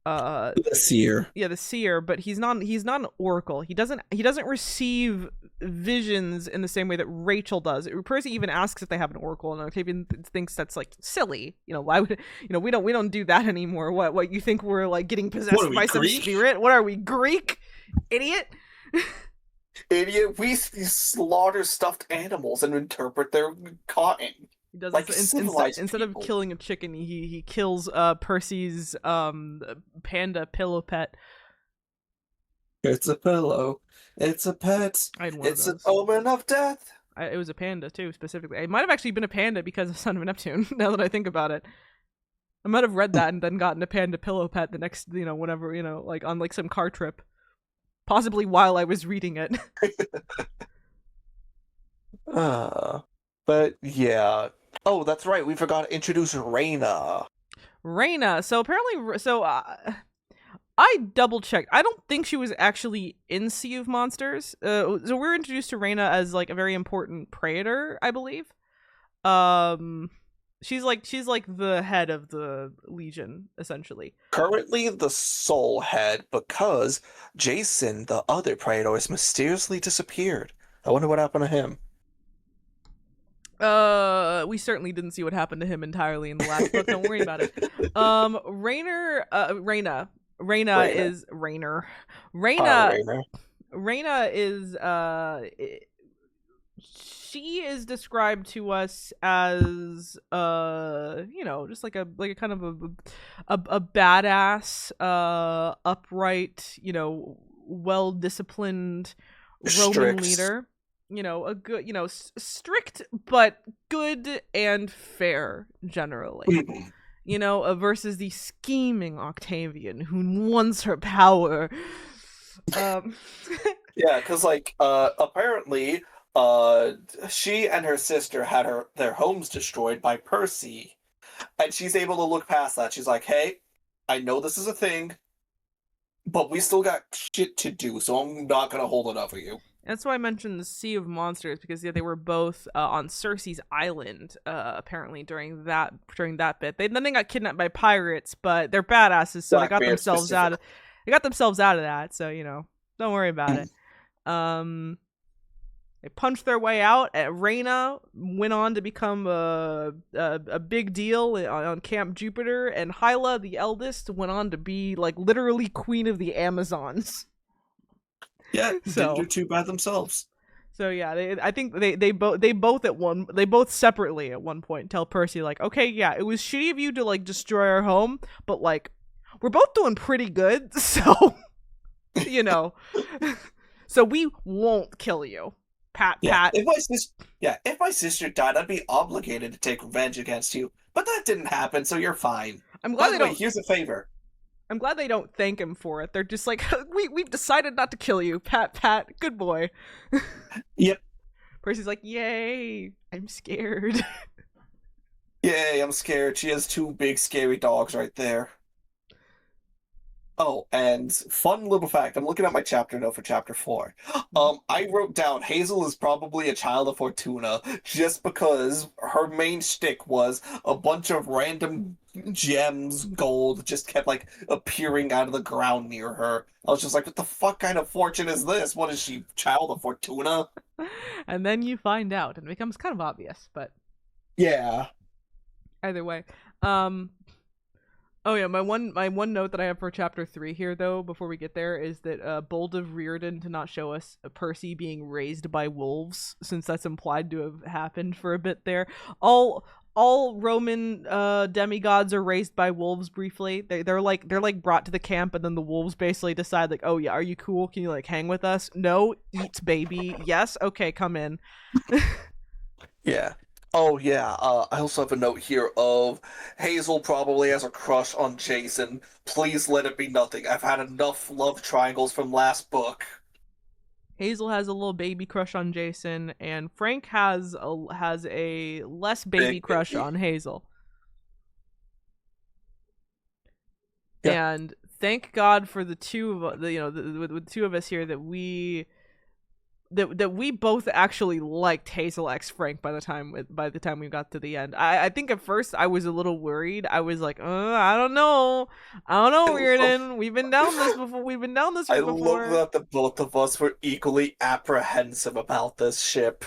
The seer. yeah, the seer, but he's not an oracle. He doesn't receive visions in the same way that Rachel does. Percy even asks if they have an oracle, and Octavian thinks that's like silly. Why would we don't do that anymore? What you think we're like getting What possessed are we, by some Greek? spirit? What are we, Greek? Idiot. Idiot, we slaughter stuffed animals and interpret their cotton. He does Like this civilized instead of people. killing a chicken, he kills Percy's panda pillow pet. It's a pillow. It's a pet. I had one of It's an those. omen of death. It was a panda too, specifically. It might have actually been a panda because of Son of Neptune. Now that I think about it, I might have read that and then gotten a panda pillow pet the next, whenever, like on like some car trip, possibly while I was reading it. But yeah. Oh, that's right. We forgot to introduce Reina. Reina. So apparently, I double checked. I don't think she was actually in Sea of Monsters. So we're introduced to Reina as like a very important praetor, I believe. She's like the head of the Legion, essentially. Currently the sole head because Jason, the other Praetor, has mysteriously disappeared. I wonder what happened to him. We certainly didn't see what happened to him entirely in the last book. Don't worry about it. Reina. Reina Reina. is Rainer. Hi, Reina. Reina. Reina is she is described to us as just like a kind of a badass, upright, well disciplined Roman Strix. leader. A good, strict but good and fair generally. Mhm. Versus the scheming Octavian who wants her power. Yeah, because apparently she and her sister had their homes destroyed by Percy, and she's able to look past that. She's like, "Hey, I know this is a thing, but we still got shit to do, so I'm not gonna hold it over you." That's why I mentioned the Sea of Monsters, because they were both on Cersei's island, apparently during that bit. Then they got kidnapped by pirates, but they're badasses, so they got Blackbeard themselves out of that. So don't worry about it. They punched their way out. Reyna went on to become a big deal on Camp Jupiter, and Hyla, the eldest, went on to be like literally queen of the Amazons. Yeah, So didn't do too bad themselves. So yeah, I think they both separately at one point tell Percy like, okay, yeah, it was shitty of you to like destroy our home, but like we're both doing pretty good, so so we won't kill you. Pat. If my sister died, I'd be obligated to take revenge against you. But that didn't happen, so you're fine. I'm By glad the they way, don't. here's a favor. I'm glad they don't thank him for it. They're just like, we've decided not to kill you, Pat. Good boy. Yep. Percy's like, yay! I'm scared. Yay, I'm scared. She has two big scary dogs right there. Oh, and fun little fact. I'm looking at my chapter note for chapter 4. I wrote down Hazel is probably a child of Fortuna just because her main shtick was a bunch of random gems, gold, just kept like appearing out of the ground near her. I was just like, what the fuck kind of fortune is this? What is she, child of Fortuna? And then you find out, and it becomes kind of obvious, but Yeah. either way. Oh yeah, my one note that I have for chapter 3 here though, before we get there, is that bold of Reardon to not show us Percy being raised by wolves, since that's implied to have happened for a bit there. All Roman demigods are raised by wolves briefly. They're like brought to the camp, and then the wolves basically decide like, oh yeah, are you cool? Can you like hang with us? No, eat baby. Yes, okay, come in. Yeah. Oh yeah. I also have a note here of Hazel probably has a crush on Jason. Please let it be nothing. I've had enough love triangles from last book. Hazel has a little baby crush on Jason, and Frank has a less baby Big crush baby. on Hazel. Yeah. And thank God for the two of the two of us here that we both actually liked Hazel X Frank by the time we got to the end. I think at first I was a little worried. I was like, I don't know, I love Reardon. We've been down this before. We've been down this I love before. that the both of us were equally apprehensive about this ship.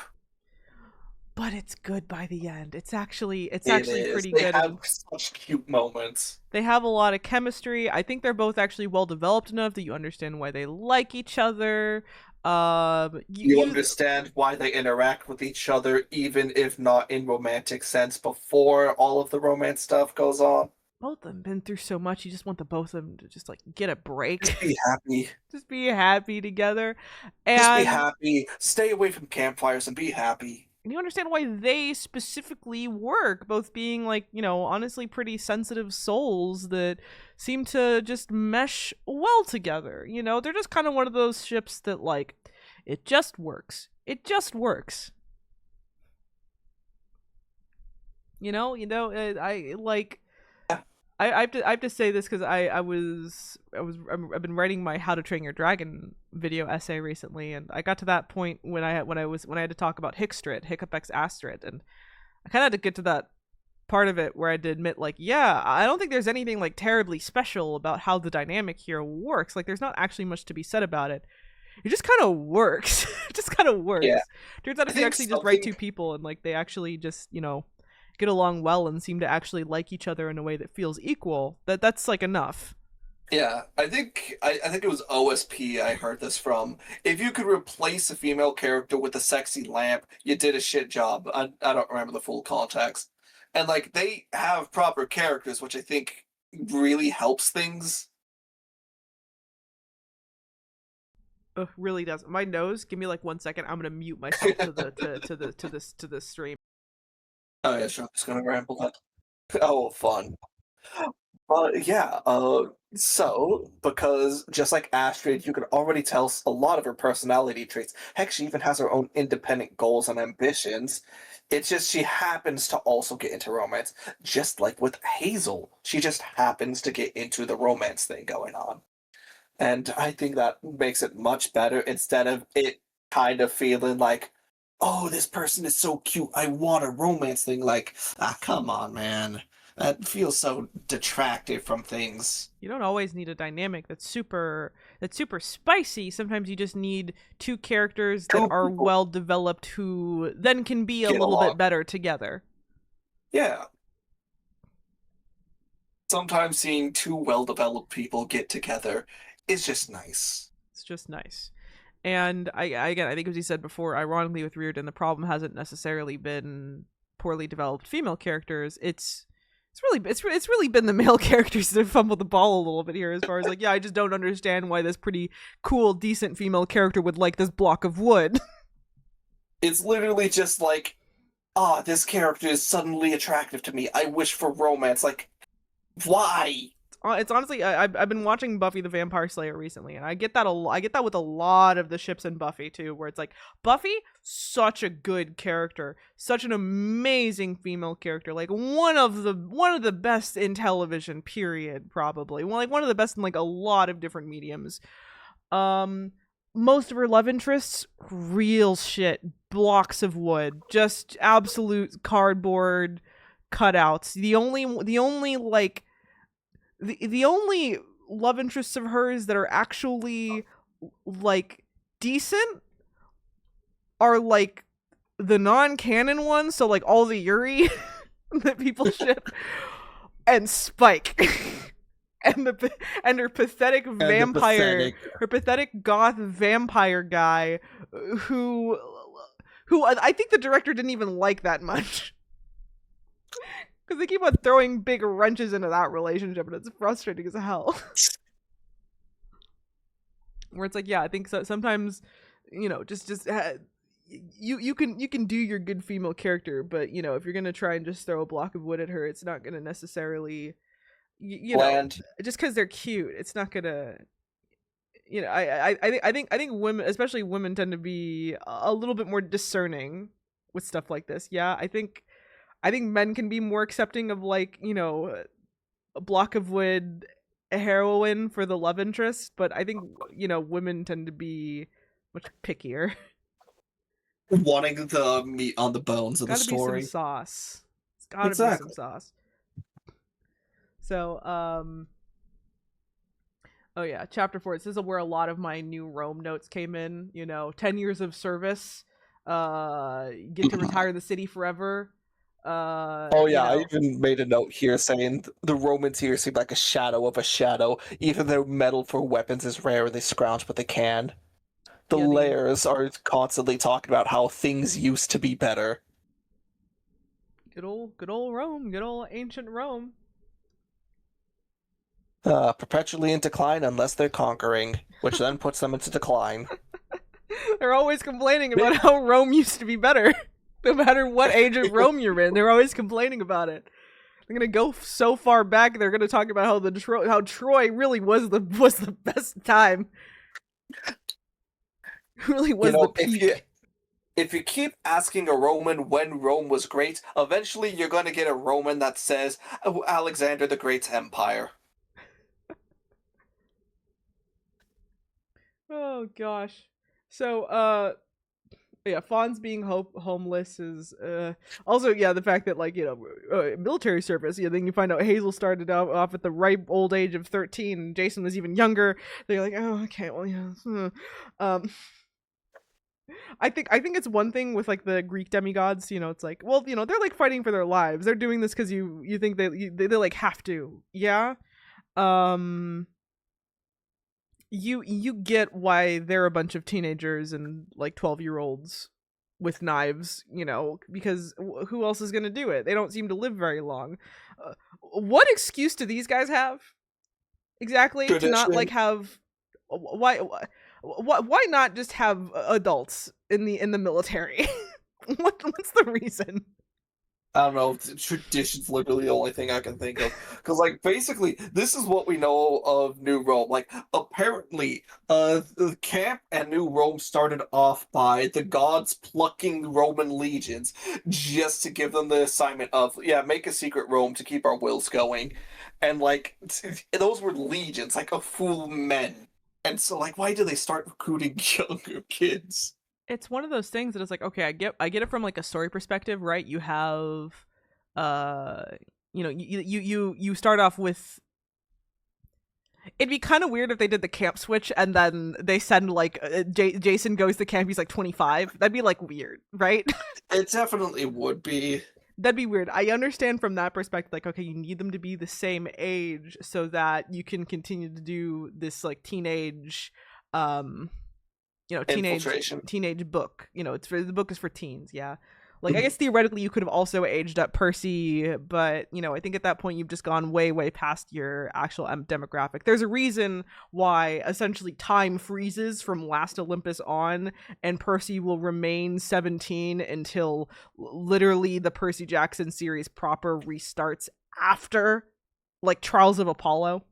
But it's good by the end. It's It actually is. pretty They good, have and such cute moments. they have a lot of chemistry. I think they're both actually well developed enough that you understand why they like each other. You You understand why they interact with each other, even if not in romantic sense, before all of the romance stuff goes on. both of them been through so much. You just want the both of them to just like get a break, Just be happy. just be happy together, Just be and happy. Stay away from campfires and be happy. you understand why they specifically work, both being like, honestly pretty sensitive souls that seem to just mesh well together. They're just kind of one of those ships that like it just works. It just works. I like I have to say this because I've been writing my How to Train Your Dragon video essay recently, and I got to that point when I had to talk about Hickstrid, Hiccup X Astrid, and I kind of had to get to that part of it where I had to admit, like, yeah, I don't think there's anything like terribly special about how the dynamic here works. Like, there's not actually much to be said about it. It just kind of works. It just kind of Yeah, works. Turns out I if you think actually just write something. two people and like they actually just get along well and seem to actually like each other in a way that feels equal, that's like enough. Yeah, I think it was OSP I heard this from. If you could replace a female character with a sexy lamp, you did a shit job. I don't remember the full context. And like they have proper characters, which I think really helps things. Ugh, really does. My nose. Give me like 1 second. I'm gonna mute myself to the stream. Oh yeah, sure. I'm just gonna ramble that. Oh, fun. Yeah, so, because just like Astrid, you can already tell a lot of her personality traits. Heck, she even has her own independent goals and ambitions. It's just she happens to also get into romance, just like with Hazel. She just happens to get into the romance thing going on. And I think that makes it much better instead of it kind of feeling like, oh, this person is so cute, I want a romance thing. Like, come on, man. That feels so detractive from things. You don't always need a dynamic that's super spicy. Sometimes you just need two characters that Two are people well developed who then can be a get little bit along. better together. Yeah. Sometimes seeing two well developed people get together is just nice. It's just nice. And again, I think as you said before, ironically with Reardon, the problem hasn't necessarily been poorly developed female characters. It's really been the male characters that have fumbled the ball a little bit here, as far as like, yeah, I just don't understand why this pretty cool, decent female character would like this block of wood. It's literally just like, this character is suddenly attractive to me. I wish for romance. Like, why? It's honestly, I've been watching Buffy the Vampire Slayer recently, and I get that I get that with a lot of the ships in Buffy too, where it's like Buffy, such a good character, such an amazing female character, like one of the best in television, period, probably. Well, like one of the best in like a lot of different mediums. Um, most of her love interests, real shit, blocks of wood, just absolute cardboard cutouts. The only love interests of hers that are actually like decent are like the non-canon ones, so like all the Yuri that people ship, and Spike. And her pathetic And the vampire, pathetic. her pathetic goth vampire guy, who who I think the director didn't even like that much. Because they keep on throwing big wrenches into that relationship, and it's frustrating as hell. Where it's like, yeah, I think so, sometimes, you can do your good female character, but if you're gonna try and just throw a block of wood at her, it's not gonna necessarily, you know, Bland. just because they're cute, it's not gonna. I think women, especially women, tend to be a little bit more discerning with stuff like this. Yeah, I think men can be more accepting of, like, a block of wood, a heroine for the love interest, but I think women tend to be much pickier. Wanting the meat on the bones It's of the got to be some story. sauce. It's got to be some Exactly. sauce. So, oh yeah, chapter 4. This is where a lot of my new Rome notes came in. 10 years of service. Get to retire the city forever. Oh yeah, I even made a note here saying the Romans here seem like a shadow of a shadow. Even their metal for weapons is rare, they scrounge what they can. The Yeah, the layers are constantly talking about how things used to be better. good old Rome, good old ancient Rome. Perpetually in decline unless they're conquering, which then puts them into decline. They're always complaining about how Rome used to be better. No matter what age of Rome you're in, they're always complaining about it. They're gonna go so far back. They're gonna talk about how Troy really was the best time. Really was the peak. If you keep asking a Roman when Rome was great, eventually you're going to get a Roman that says Alexander the Great's empire. Oh gosh. So yeah, Fawn's being homeless is also, yeah, the fact that, like, military service. Then you find out Hazel started off at the ripe old age of 13, and Jason was even younger. They're like, oh, okay, well, yeah. Um, I think it's one thing with, like, the Greek demigods. It's like, well, they're like fighting for their lives. They're doing this because you think they like have to. Yeah. Um. You get why they're a bunch of teenagers and, like, 12-year-olds with knives, because who else is gonna do it? They don't seem to live very long. What excuse do these guys have exactly to not, like, Tradition. have why not just have adults in the military? What's the reason? I don't know. Tradition's literally the only thing I can think of. Because, like, basically, this is what we know of New Rome. Like, apparently, the camp and New Rome started off by the gods plucking Roman legions just to give them the assignment of, yeah, make a secret Rome to keep our wills going. And, like, those were legions, like, of full men. And so, like, why do they start recruiting younger kids? It's one of those things that is like, okay, I get it from, like, a story perspective, right? You have uh you start off with, it'd be kind of weird if they did the camp switch and then they send, like, Jason goes to camp, he's like 25. That'd be, like, weird, right? It definitely would be. That'd be weird. I understand from that perspective, like, okay, you need them to be the same age so that you can continue to do this, like, teenage um Infiltration. teenage book. The book is for teens. Yeah, like, I guess theoretically you could have also aged up Percy, but I think at that point you've just gone way, way past your actual demographic. There's a reason why essentially time freezes from Last Olympus on, and Percy will remain 17 until literally the Percy Jackson series proper restarts after, like, Trials of Apollo.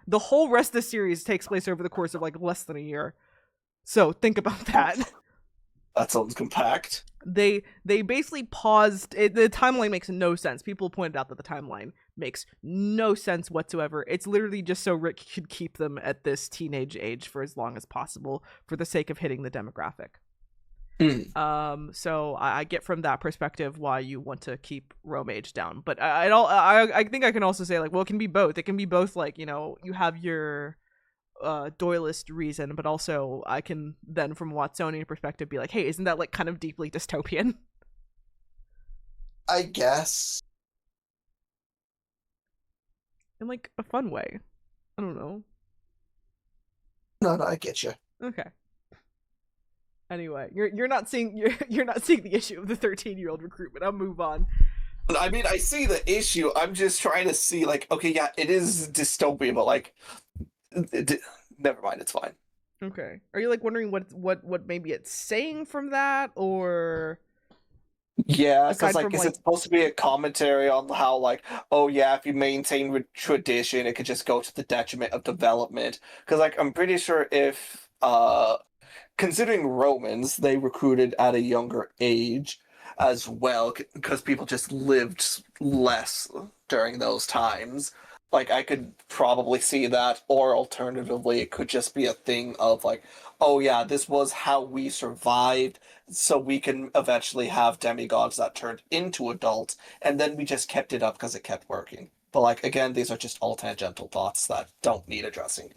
The whole rest of the series takes place over the course of, like, less than a year. So think about that. That sounds compact. They basically paused it. The timeline makes no sense. People pointed out that the timeline makes no sense whatsoever. It's literally just so Rick could keep them at this teenage age for as long as possible for the sake of hitting the demographic. So I get from that perspective why you want to keep Rome age down. But I think I can also say, like, well, it can be both. It can be both, like, you have your Doyleist reason, but also I can then, from Watsonian perspective, be like, hey, isn't that, like, kind of deeply dystopian? I guess. in like a fun way. I don't know. No, no, I get you. Okay. Anyway, you're not seeing you're not seeing the issue of the 13-year-old recruitment. I'll move on. I mean, I see the issue. I'm just trying to see, like, okay, yeah, it is dystopia, but like, never mind, it's fine. Okay. Are you like wondering what maybe it's saying from that, or Yeah, because aside like, from is like it supposed to be a commentary on how like, oh yeah, if you maintain tradition, it could just go to the detriment of development? Because like, I'm pretty sure if considering Romans, they recruited at a younger age as well, because people just lived less during those times. Like, I could probably see that, or alternatively, it could just be a thing of like, oh yeah, this was how we survived, so we can eventually have demigods that turned into adults, and then we just kept it up because it kept working. But like, again, these are just all tangential thoughts that don't need addressing.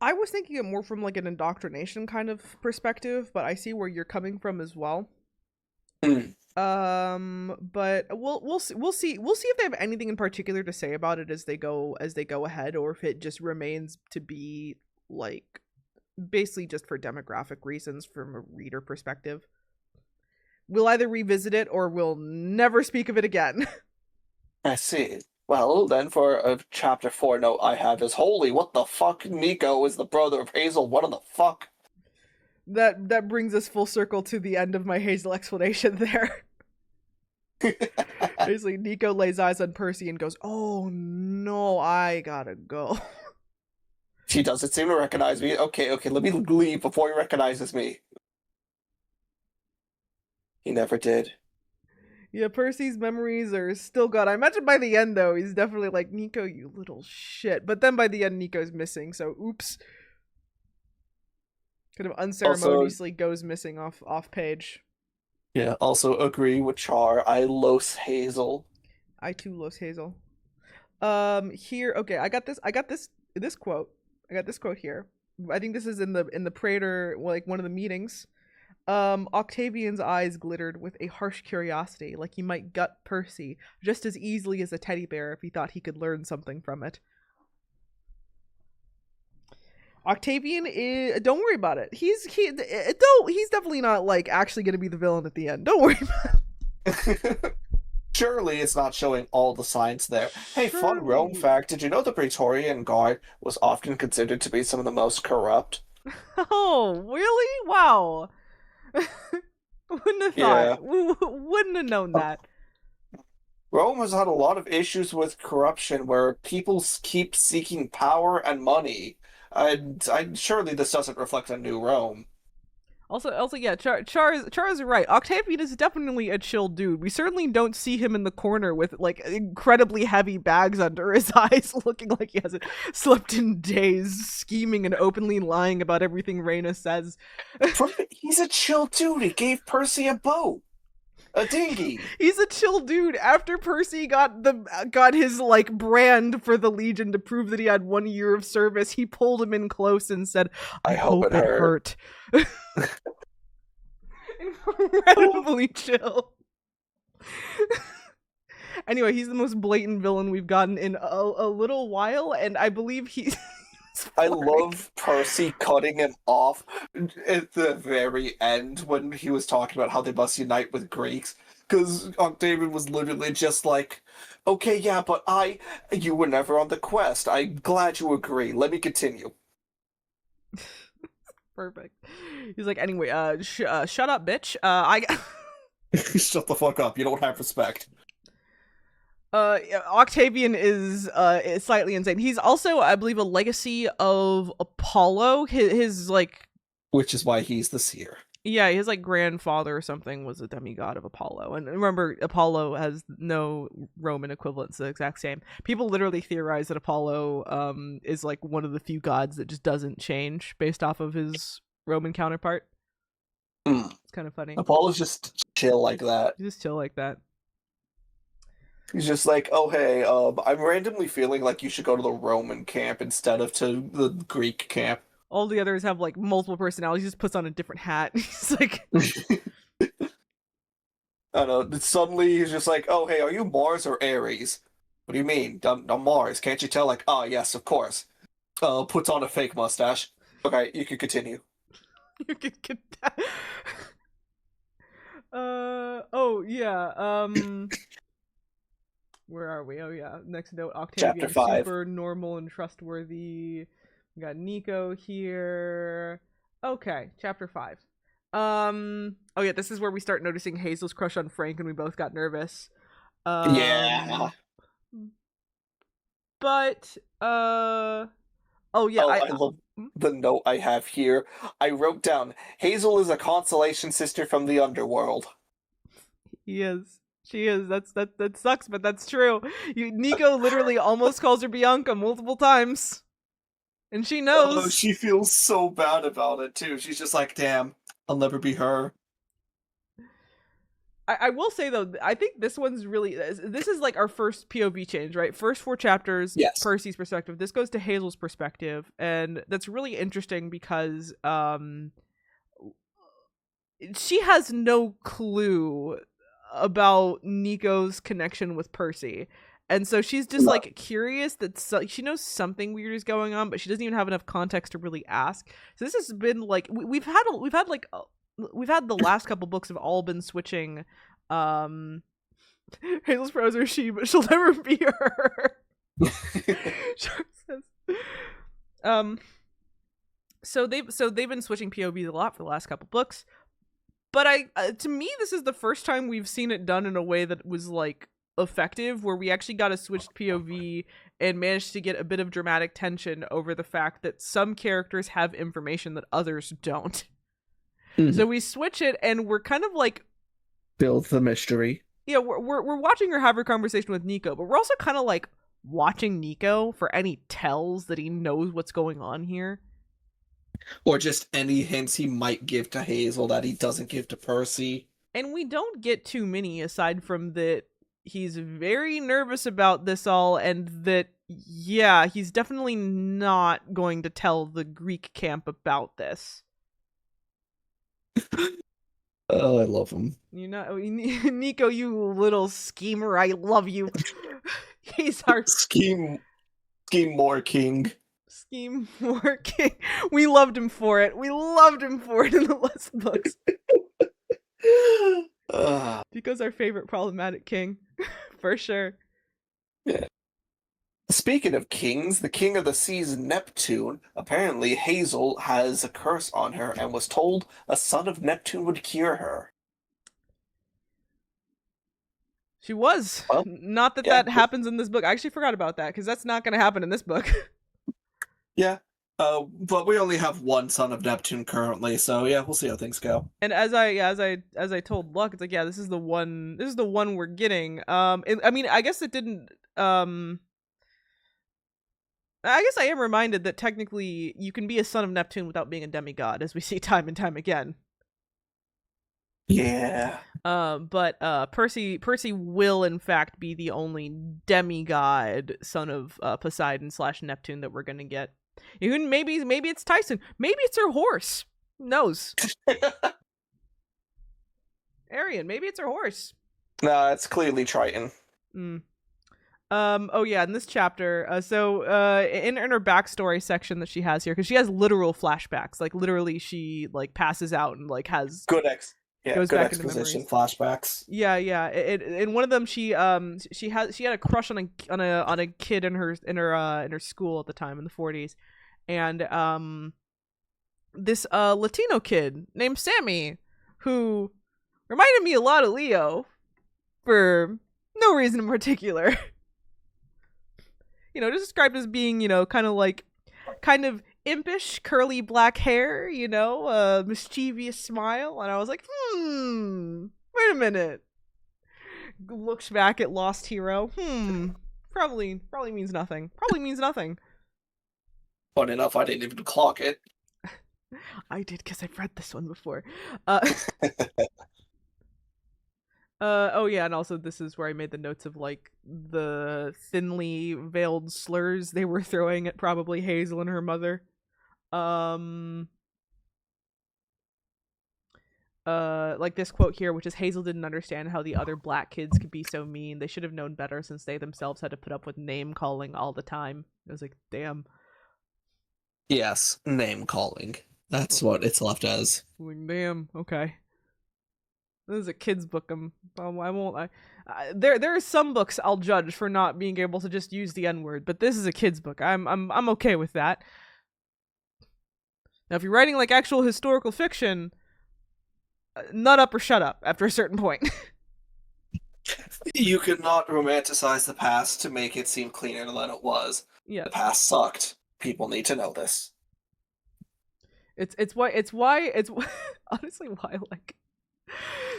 I was thinking it more from like an indoctrination kind of perspective, but I see where you're coming from as well. Mm. But we'll see if they have anything in particular to say about it as they go ahead, or if it just remains to be like basically just for demographic reasons from a reader perspective. We'll either revisit it or we'll never speak of it again. I see. Well, then for a chapter 4 note I have is, holy, what the fuck? Nico is the brother of Hazel, what the fuck? That brings us full circle to the end of my Hazel explanation there. Basically, Nico lays eyes on Percy and goes, "Oh no, I gotta go." She doesn't seem to recognize me. Okay, let me leave before he recognizes me. He never did. Yeah, Percy's memories are still gone. I imagine by the end, though, he's definitely like, "Nico, you little shit." But then by the end, Nico's missing, so oops. Kind of unceremoniously goes missing off page. Yeah, also agree with Char. I los Hazel. I too los Hazel. Here, okay, I got this quote. I got this quote here. I think this is in the Praetor, like one of the meetings. Octavian's eyes glittered with a harsh curiosity, like he might gut Percy just as easily as a teddy bear if he thought he could learn something from it. Octavian is, don't worry about it. He's definitely not like actually going to be the villain at the end. Don't worry about it. Surely it's not showing all the signs there. Hey, Surely. Fun Rome fact, did you know the Praetorian Guard was often considered to be some of the most corrupt? Oh, really? Wow. Wouldn't have thought. Yeah. Wouldn't have known that. Rome has had a lot of issues with corruption where people keep seeking power and money. Surely this doesn't reflect a new Rome. Also, yeah, Char is right. Octavian is definitely a chill dude. We certainly don't see him in the corner with like incredibly heavy bags under his eyes, looking like he hasn't slept in days, scheming and openly lying about everything Reyna says. He's a chill dude. He gave Percy a boat. A dinghy. He's a chill dude. After Percy got his like brand for the Legion to prove that he had 1 year of service, he pulled him in close and said, "I hope it hurt." Incredibly chill. Anyway, he's the most blatant villain we've gotten in a little while, and I believe he's. I love Percy cutting him off at the very end when he was talking about how they must unite with Greeks. Because Octavian was literally just like, okay, yeah, but you were never on the quest. I'm glad you agree. Let me continue. Perfect. He's like, anyway, shut up, bitch. Shut the fuck up. You don't have respect. Octavian is slightly insane. He's also, I believe, a legacy of Apollo. His like, which is why he's the seer. Yeah, his like grandfather or something was a demigod of Apollo. And remember, Apollo has no Roman equivalents, the exact same. People literally theorize that Apollo is like one of the few gods that just doesn't change based off of his Roman counterpart. It's kind of funny. Apollo's just chill like that. He's just chill like that. He's just like, oh hey, I'm randomly feeling like you should go to the Roman camp instead of to the Greek camp. All the others have like multiple personalities. He just puts on a different hat. He's like, I don't know. Suddenly he's just like, oh hey, are you Mars or Ares? What do you mean? On Mars? Can't you tell? Like, oh, yes, of course. Puts on a fake mustache. Okay, you can continue. You can get that. Oh yeah. Where are we? Oh yeah. Next note: Chapter Octavian, 5. super normal and trustworthy. We got Nico here. Okay, chapter 5. Oh yeah, this is where we start noticing Hazel's crush on Frank, and we both got nervous. Yeah. But oh yeah, Oh, I love the note I have here. I wrote down, Hazel is a consolation sister from the underworld. he is. She is. That sucks, but that's true. Nico literally almost calls her Bianca multiple times. And she knows. Oh, she feels so bad about it, too. She's just like, damn, I'll never be her. I will say though, I think this one's really, this is like our first POV change, right? First 4 chapters, Yes. Percy's perspective. This goes to Hazel's perspective, and that's really interesting because she has no clue about Nico's connection with Percy. And so she's just like curious that she knows something weird is going on, but she doesn't even have enough context to really ask. So this has been like we've had the last couple books have all been switching. Hazel's pros are she, but she'll never be her. So they've been switching POVs a lot for the last couple books. But to me, this is the first time we've seen it done in a way that was like effective, where we actually got a switched POV and managed to get a bit of dramatic tension over the fact that some characters have information that others don't. Mm-hmm. So we switch it, and we're kind of like build the mystery. Yeah, we're watching her have her conversation with Nico, but we're also kind of like watching Nico for any tells that he knows what's going on here. Or just any hints he might give to Hazel that he doesn't give to Percy. And we don't get too many, aside from that he's very nervous about this all, and that, yeah, he's definitely not going to tell the Greek camp about this. Oh, I love him. You know, Nico, you little schemer, I love you. He's our scheme more king. Scheme more king. We loved him for it. We loved him for it in the last books. Because our favorite problematic king, for sure. Yeah. Speaking of kings, the king of the seas, Neptune, apparently Hazel has a curse on her and was told a son of Neptune would cure her. She was. Well, not that that happens in this book. I actually forgot about that, because that's not going to happen in this book. Yeah. But we only have one son of Neptune currently, so yeah, we'll see how things go. And as I told Luck, it's like, yeah, this is the one we're getting. I mean, I guess it didn't I guess I am reminded that technically you can be a son of Neptune without being a demigod, as we see time and time again. Yeah. But Percy will in fact be the only demigod son of Poseidon / Neptune that we're gonna get. Even maybe it's Tyson. Maybe it's her horse. Who knows? Arian, maybe it's her horse. No, it's clearly Triton. Oh yeah, in this chapter, in her backstory section that she has here, because she has literal flashbacks, like literally she like passes out and like has goes back exposition flashbacks. Yeah. In one of them, she had a crush on a kid in her school at the time in the 40s, and this Latino kid named Sammy, who reminded me a lot of Leo, for no reason in particular. You know, just described as being, you know, kind of impish, curly black hair, you know, a mischievous smile. And I was like, wait a minute. Looks back at Lost Hero. Probably means nothing. Probably means nothing. Fun enough, I didn't even clock it. I did, because I've read this one before. Oh yeah, and also this is where I made the notes of like the thinly veiled slurs they were throwing at probably Hazel and her mother. like this quote here, which is Hazel didn't understand how the other black kids could be so mean. They should have known better since they themselves had to put up with name calling all the time. I was like, damn. Yes, name calling. That's what it's left as. Like, damn. Okay. This is a kid's book. I won't. There are some books I'll judge for not being able to just use the N-word, but this is a kid's book. I'm okay with that. Now, if you're writing like actual historical fiction, nut up or shut up after a certain point. You could not romanticize the past to make it seem cleaner than it was. Yes. The past sucked. People need to know this. It's why honestly why like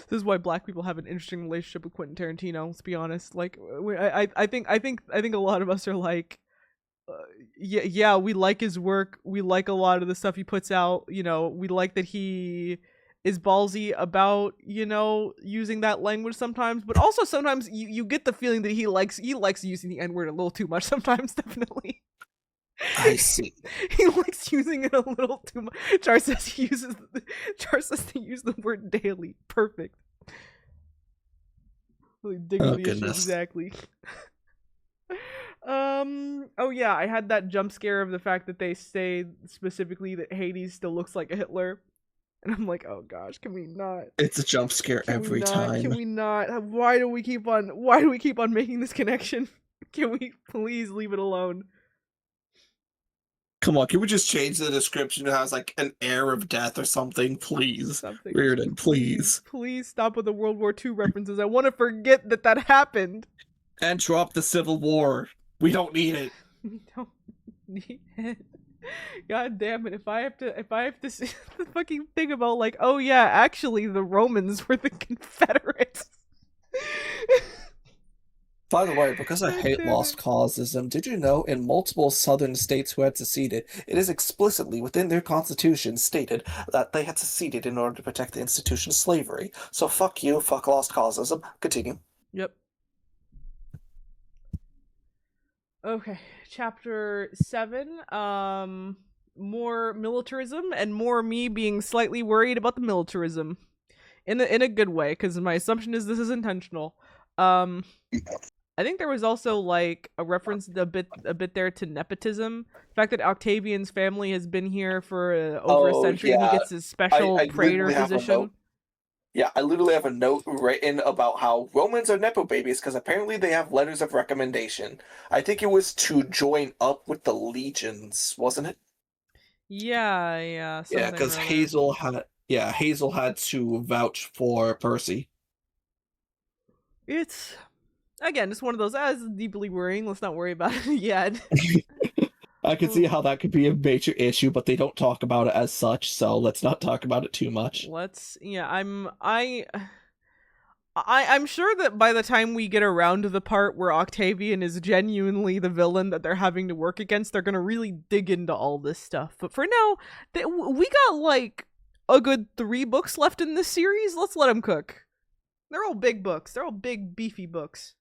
this is why black people have an interesting relationship with Quentin Tarantino. Let's be honest. Like I think a lot of us are like, yeah, we like his work. We like a lot of the stuff he puts out. You know, we like that he is ballsy about, you know, using that language sometimes, but also sometimes you get the feeling that he likes using the N-word a little too much sometimes, definitely. I see. He likes using it a little too much. Char says he use the word daily. Perfect. Really digging the issue exactly. Oh yeah, I had that jump scare of the fact that they say specifically that Hades still looks like a Hitler. And I'm like, oh gosh, can we not? It's a jump scare every time. Can we not? Why do we keep on making this connection? Can we please leave it alone? Come on, can we just change the description to have like an air of death or something, please? Reardon, please. Please stop with the World War II references. I want to forget that happened. And drop the Civil War. We don't need it. We don't need it. God damn it! If I have to see the fucking thing about like, oh yeah, actually the Romans were the Confederates. By the way, because I hate lost causism, did you know in multiple southern states who had seceded, it is explicitly within their constitution stated that they had seceded in order to protect the institution of slavery. So fuck you, fuck lost causism. Continue. Yep. Okay, chapter 7. More militarism and more me being slightly worried about the militarism, in a good way, because my assumption is this is intentional. I think there was also like a reference a bit there to nepotism. The fact that Octavian's family has been here for over a century, and he gets his special praetor position. Yeah, I literally have a note written about how Romans are nepo babies because apparently they have letters of recommendation. I think it was to join up with the legions, wasn't it? Yeah. Yeah, because Hazel had to vouch for Percy. It's again, it's one of those as deeply worrying. Let's not worry about it yet. I can see how that could be a major issue, but they don't talk about it as such, so let's not talk about it too much. I'm sure that by the time we get around to the part where Octavian is genuinely the villain that they're having to work against, they're gonna really dig into all this stuff. But for now, we got like a good 3 books left in this series. Let's let them cook. They're all big books. They're all big, beefy books.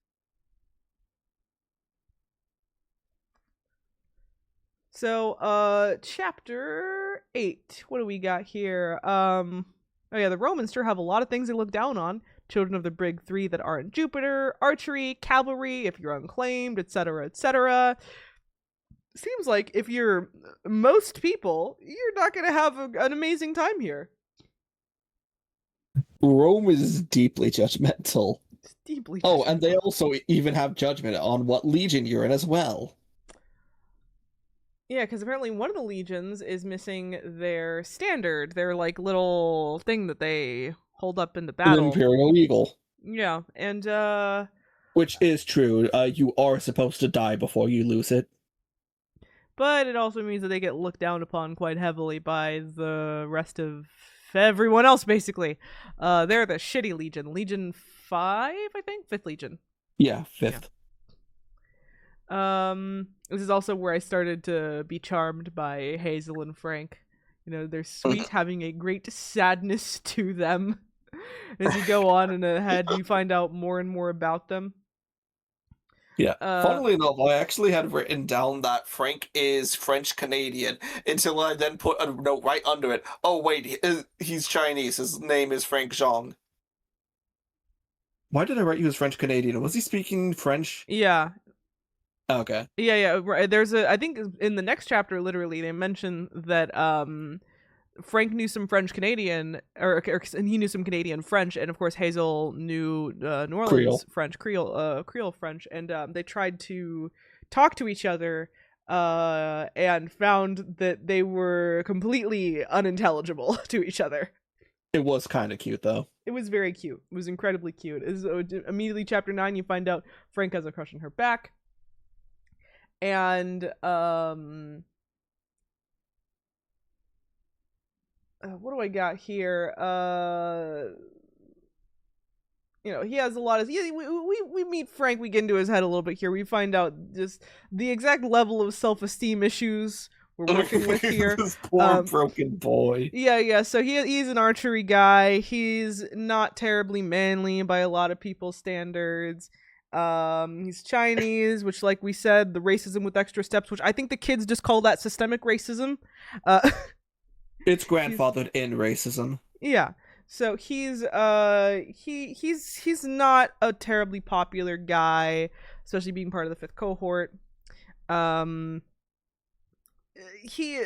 So, chapter 8. What do we got here? Oh yeah, the Romans sure have a lot of things they look down on. Children of the Brig 3 that aren't Jupiter, archery, cavalry, if you're unclaimed, etc., etc. Seems like if you're most people, you're not going to have an amazing time here. Rome is deeply judgmental. It's deeply judgmental. Oh, and they also even have judgment on what legion you're in as well. Yeah, because apparently one of the legions is missing their standard, their like little thing that they hold up in the battle. An Imperial Eagle. Yeah, and which is true. You are supposed to die before you lose it. But it also means that they get looked down upon quite heavily by the rest of everyone else, basically. They're the shitty legion. Legion 5, I think? 5th Legion. Yeah, 5th. Yeah. This is also where I started to be charmed by Hazel and Frank. You know, they're sweet, having a great sadness to them. As you go on and ahead, you find out more and more about them. Yeah. Uh, Funnily enough, I actually had written down that Frank is French Canadian until I then put a note right under it. Oh wait, he's Chinese. His name is Frank Zhang. Why did I write you as French Canadian? Was he speaking French? yeah, Okay. yeah. Right. There's a. I think in the next chapter, literally, they mention that Frank knew some French Canadian, or he knew some Canadian French, and of course Hazel knew New Creole. Orleans French, Creole French, and they tried to talk to each other, and found that they were completely unintelligible to each other. It was kind of cute though. It was very cute. It was incredibly cute. Immediately, chapter 9, you find out Frank has a crush on her back, and what do I got here? He has a lot of. Yeah, we meet Frank. We get into his head a little bit here. We find out just the exact level of self-esteem issues we're working with here. This poor broken boy. Yeah. So he's an archery guy. He's not terribly manly by a lot of people's standards. He's Chinese, which, like we said, the racism with extra steps, which I think the kids just call that systemic racism. It's grandfathered in racism. Yeah. So he's not a terribly popular guy, especially being part of the 5th cohort. He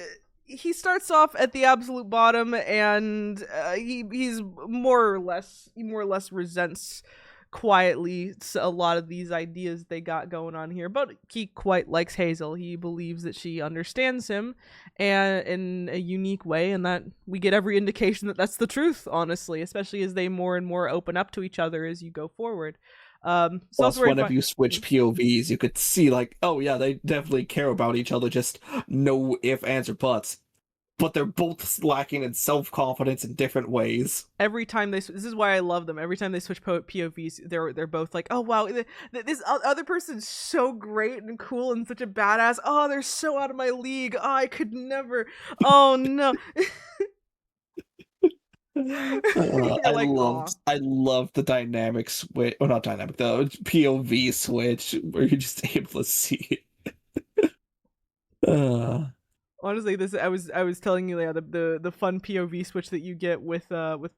starts off at the absolute bottom, and he's more or less resents quietly a lot of these ideas they got going on here, but he quite likes Hazel. He believes that she understands him and in a unique way, and that we get every indication that that's the truth, honestly, especially as they more and more open up to each other as you go forward. Plus, whenever you switch POVs, you could see, like, oh yeah, they definitely care about each other, just no if, ands, or buts. But they're both lacking in self-confidence in different ways. Every time this is why I love them. Every time they switch POVs, they're both like, oh wow, this other person's so great and cool and such a badass. Oh, they're so out of my league. Oh, I could never. Oh no. I loved the dynamic switch, or not dynamic, the POV switch where you're just able to see it. Honestly, I was telling you, Leah, the fun POV switch that you get with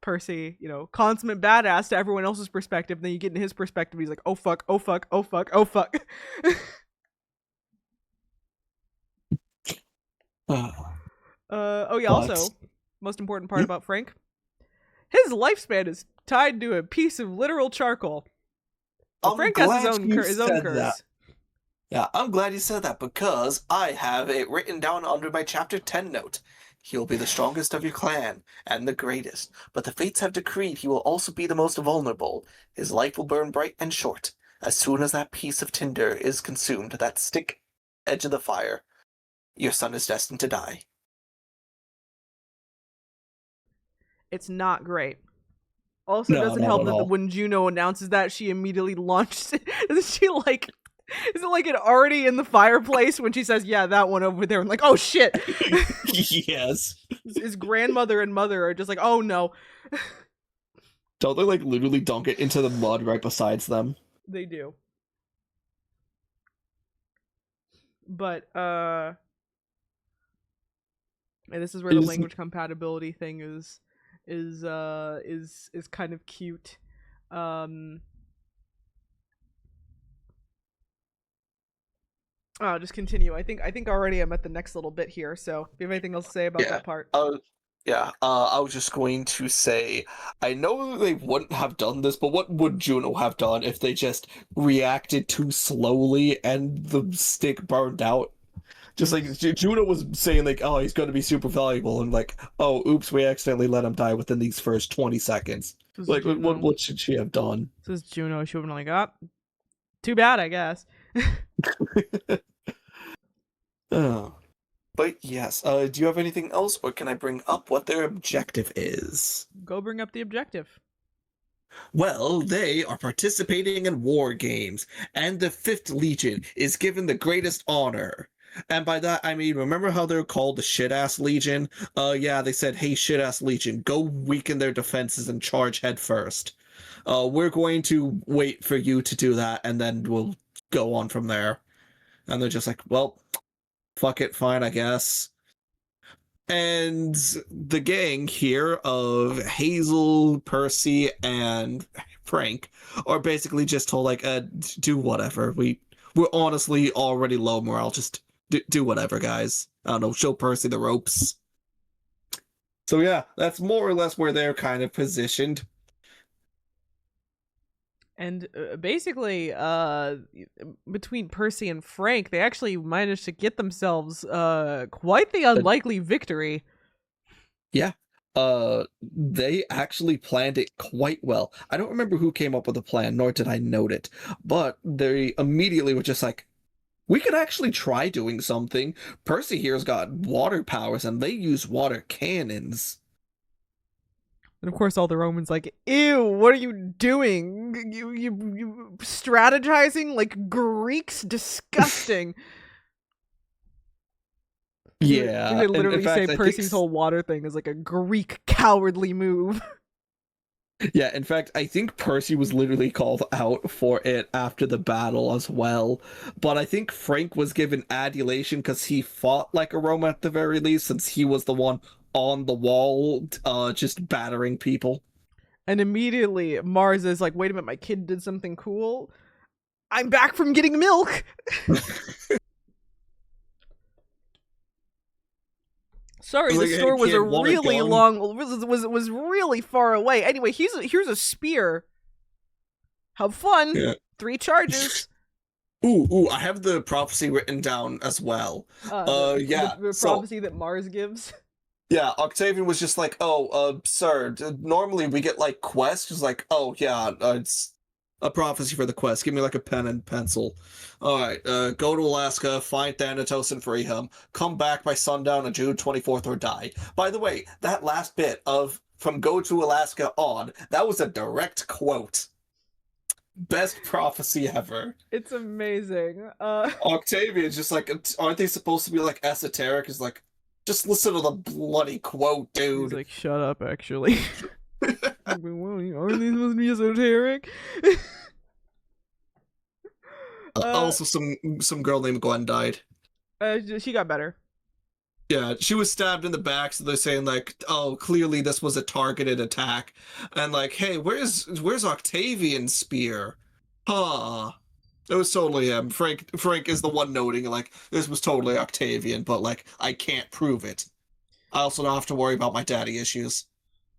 Percy, consummate badass to everyone else's perspective. Then you get in his perspective, he's like, oh fuck, oh fuck, oh fuck, oh fuck. Also, most important part about Frank, his lifespan is tied to a piece of literal charcoal. Frank has his own curse. That. Yeah, I'm glad you said that, because I have it written down under my chapter 10 note. He'll be the strongest of your clan, and the greatest, but the fates have decreed he will also be the most vulnerable. His life will burn bright and short. As soon as that piece of tinder is consumed, that stick edge of the fire, your son is destined to die. It's not great. Also, doesn't help that when Juno announces that, she immediately launched it. Is it like it already in the fireplace when she says, yeah, that one over there? I'm like, oh shit. Yes. His grandmother and mother are just like, oh no. Don't they like literally dunk it into the mud right besides them? They do. But and this is where the language compatibility thing is kind of cute. I'll just continue. I think already I'm at the next little bit here. So, do you have anything else to say about that part? I was just going to say, I know they wouldn't have done this, but what would Juno have done if they just reacted too slowly and the stick burned out? Just like Juno was saying, like, oh, he's going to be super valuable, and like, oh, oops, we accidentally let him die within these first 20 seconds. Like, what should she have done? This is Juno. She would have been like, oh, too bad, I guess. Oh. But yes, do you have anything else, or can I bring up what their objective is? Go bring up the objective. Well, they are participating in war games, and the 5th Legion is given the greatest honor. And by that, I mean, remember how they're called the Shit-Ass Legion? Yeah, they said, hey, Shit-Ass Legion, go weaken their defenses and charge head first. We're going to wait for you to do that, and then we'll go on from there. And they're just like, well, fuck it, fine, I guess. And the gang here of Hazel, Percy, and Frank are basically just told, like, do whatever. We're honestly already low morale. Just do whatever, guys. I don't know, show Percy the ropes. So yeah, that's more or less where they're kind of positioned. And basically, between Percy and Frank, they actually managed to get themselves quite the unlikely victory. Yeah. They actually planned it quite well. I don't remember who came up with the plan, nor did I note it, but they immediately were just like, we could actually try doing something. Percy here's got water powers, and they use water cannons. And of course, all the Romans like, ew, what are you doing? You strategizing like Greeks? Disgusting. Yeah, They literally in fact, say Percy's whole water thing is like a Greek cowardly move. Yeah, in fact, I think Percy was literally called out for it after the battle as well. But I think Frank was given adulation because he fought like a Roman at the very least, since he was the one on the wall, just battering people. And immediately Mars is like, wait a minute, my kid did something cool. I'm back from getting milk. Sorry, Like, the hey, store was kid, a want a really gun? long was really far away. Anyway, here's a spear. Have fun. Yeah. 3 charges. Ooh, I have the prophecy written down as well. Yeah. The So, prophecy that Mars gives. yeah, Octavian was just like, oh, sir, normally we get like quests. He's like, oh yeah, it's a prophecy for the quest. Give me like a pen and pencil. All right, go to Alaska, find Thanatos and free him. Come back by sundown on June 24th or die. By the way, that last bit of from go to Alaska on, that was a direct quote. Best prophecy ever. It's amazing. Octavian's just like, aren't they supposed to be like esoteric? He's like, just listen to the bloody quote, dude. He's like, shut up, actually. Aren't they supposed to be esoteric? Also, some girl named Gwen died. She got better. Yeah, she was stabbed in the back, so they're saying like, oh, clearly this was a targeted attack. And like, hey, where's Octavian's spear? Huh. It was totally him. Frank is the one noting like this was totally Octavian, but like I can't prove it. I also don't have to worry about my daddy issues.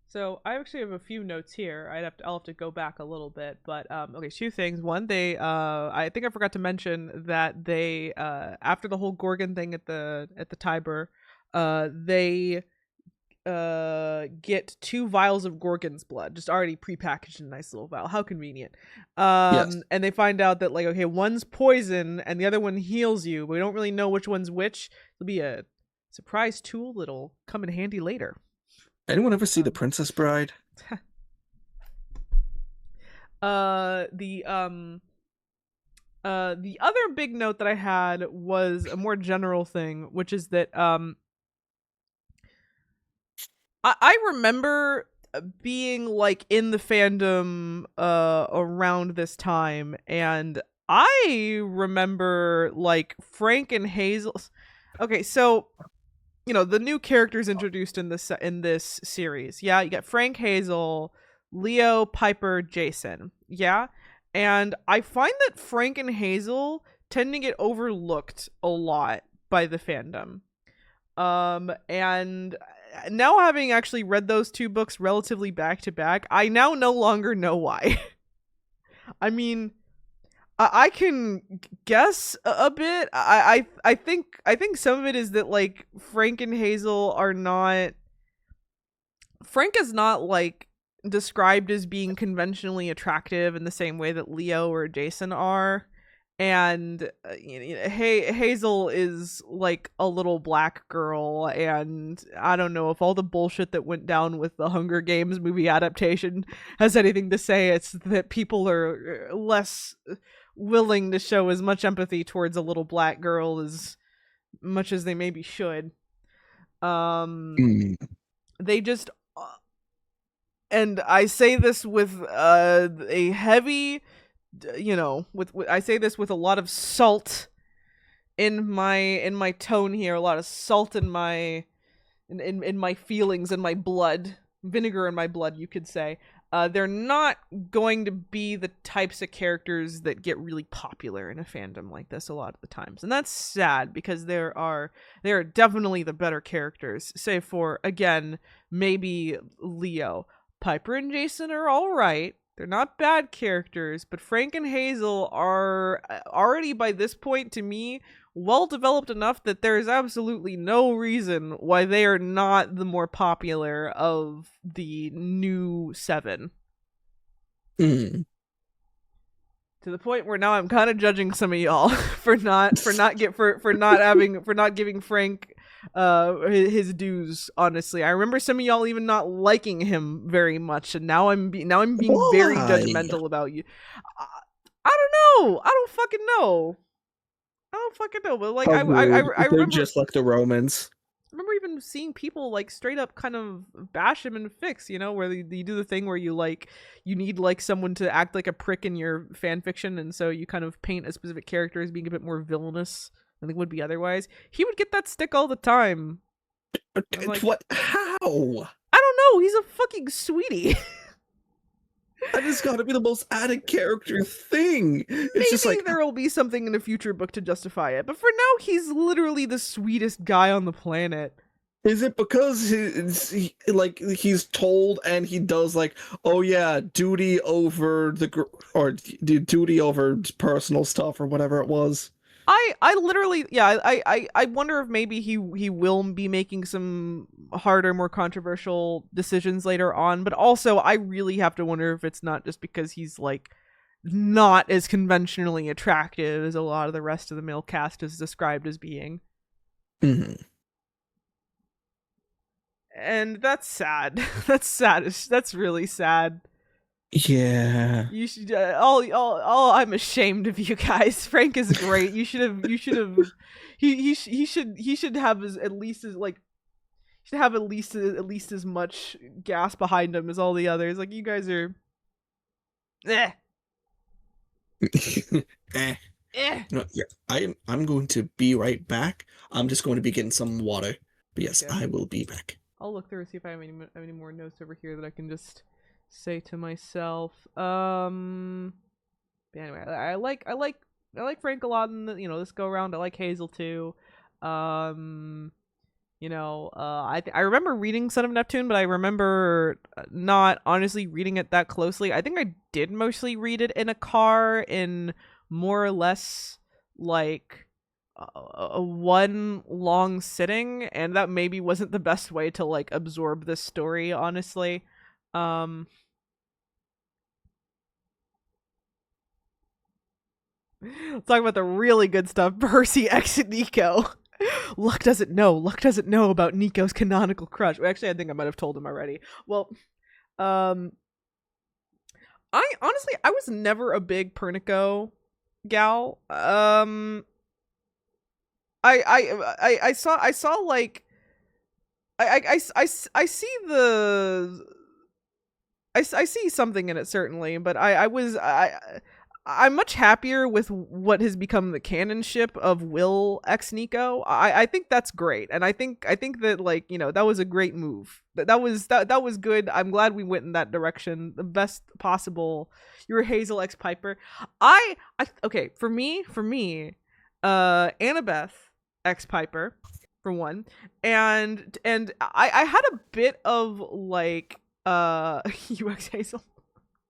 So I actually have a few notes here. I'll have to go back a little bit, but okay, 2 things. One, they I think I forgot to mention that they after the whole Gorgon thing at the Tiber, they get 2 vials of Gorgon's blood, just already prepackaged in a nice little vial. How convenient. Yes. And they find out that like, okay, one's poison and the other one heals you, but we don't really know which one's which. It'll be a surprise tool that'll come in handy later. Anyone ever see The Princess Bride? The other big note that I had was a more general thing, which is that I remember being like in the fandom around this time, and I remember like Frank and Hazel. Okay, so you know, the new characters introduced in this series. Yeah, you got Frank, Hazel, Leo, Piper, Jason. Yeah. And I find that Frank and Hazel tend to get overlooked a lot by the fandom. And now having actually read those 2 books relatively back to back, I now no longer know why. I mean, I can guess a bit. I think some of it is that like Frank and Hazel are not. Frank is not like described as being conventionally attractive in the same way that Leo or Jason are, and Hazel is like a little black girl, and I don't know if all the bullshit that went down with the Hunger Games movie adaptation has anything to say. It's that people are less willing to show as much empathy towards a little black girl as much as they maybe should. They just and I say this with a heavy with I say this with a lot of salt in my tone here, a lot of salt in my in my feelings, in my blood, vinegar in my blood, you could say. They're not going to be the types of characters that get really popular in a fandom like this a lot of the times, and that's sad because they are definitely the better characters. Say for again, maybe Leo, Piper, and Jason are all right. They're not bad characters, but Frank and Hazel are already by this point to me well developed enough that there is absolutely no reason why they are not the more popular of the new seven. Mm. To the point where now I'm kind of judging some of y'all for not giving Frank his dues. Honestly, I remember some of y'all even not liking him very much, and now I'm being very Why? judgmental about you. I don't know. I don't fucking know. But like How rude. I They're remember just like the Romans. even seeing people like straight up kind of bash him and fix, where they do the thing where you need like someone to act like a prick in your fan fiction, and so you kind of paint a specific character as being a bit more villainous than they would be otherwise. He would get that stick all the time. Like, What? How? I don't know. He's a fucking sweetie. That has got to be the most added character thing. It's Maybe just like, there will be something in a future book to justify it, but for now, he's literally the sweetest guy on the planet. is it because he's told and he does like, oh yeah, duty over duty over personal stuff or whatever it was? I literally, yeah, I wonder if maybe he will be making some harder, more controversial decisions later on, but also I really have to wonder if it's not just because he's like not as conventionally attractive as a lot of the rest of the male cast is described as being. Mm-hmm. And that's sad. That's sad. That's really sad. Yeah. You should all I'm ashamed of you guys. Frank is great. You should have he should have at least as much gas behind him as all the others. Like, you guys are eh. Eh. Eh. No, yeah, I'm going to be right back. I'm just going to be getting some water. But yes, Okay. I will be back. I'll look through and see if I have any more notes over here that I can just say to myself. Anyway, I like Frank a lot in this go around. I like Hazel too. I remember reading Son of Neptune, but I remember not honestly reading it that closely. I think I did mostly read it in a car in more or less like a one long sitting, and that maybe wasn't the best way to like absorb this story, honestly. Talking about the really good stuff. Percy X and Nico. Luck doesn't know about Nico's canonical crush. Well, actually, I think I might have told him already. Well, I honestly was never a big Pernico gal. I saw like I see I see something in it, certainly, but I'm much happier with what has become the canonship of Will X Nico. I think that's great, and I think that, like, that was a great move. That was good. I'm glad we went in that direction. The best possible. You're Hazel X Piper. Okay, for me, Annabeth X Piper, for one, and I had a bit of like UX Hazel.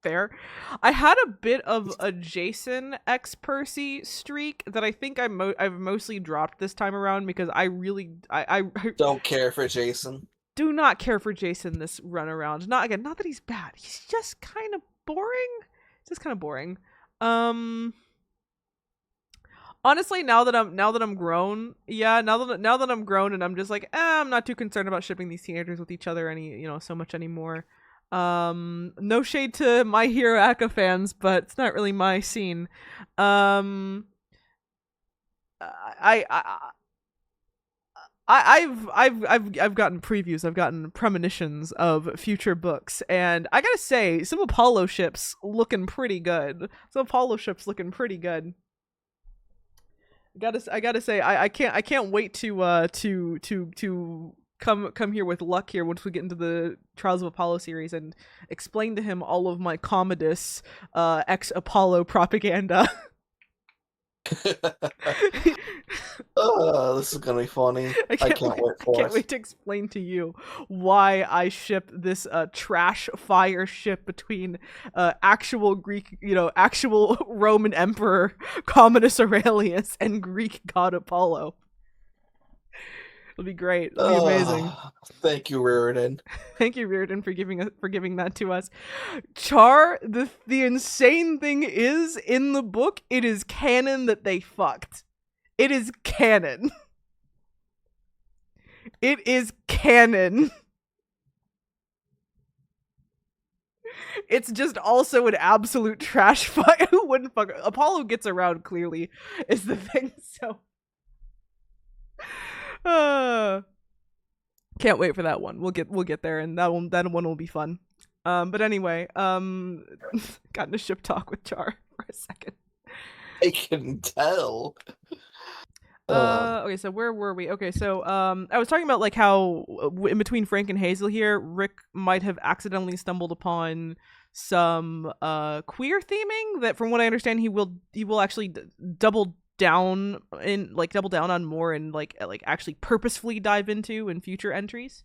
Fair. I had a bit of a Jason X Percy streak that I think I've mostly dropped this time around because I don't care for Jason. Do not care for Jason this run around. Not that he's bad. He's just kind of boring. Honestly, now that I'm grown, now that I'm grown and I'm just like, I'm not too concerned about shipping these teenagers with each other so much anymore. No shade to My Hero Aka fans, but it's not really my scene. I I've gotten previews, I've gotten premonitions of future books, and I gotta say, some Apollo ships looking pretty good. I gotta say, I can't wait to come here with luck here once we get into the Trials of Apollo series and explain to him all of my Commodus ex Apollo propaganda. Oh, this is gonna be funny. I can't wait for can't it. wait to explain to you why I ship this trash fire ship between actual Greek, actual Roman Emperor Commodus Aurelius and Greek god Apollo. It'll be great. It'll be amazing. Thank you, Riordan. Thank you, Reardon, for giving that to us. Char, the insane thing is, in the book, it is canon that they fucked. It is canon. It is canon. It's just also an absolute trash fire. Who wouldn't fuck? Apollo gets around, clearly, is the thing, so. Can't wait for that one. We'll get there, and that one will be fun. But anyway, got into ship talk with Char for a second. I can tell. Okay, so where were we? Okay, so I was talking about like how in between Frank and Hazel here, Rick might have accidentally stumbled upon some queer theming that, from what I understand, he will actually double down on more and like actually purposefully dive into in future entries.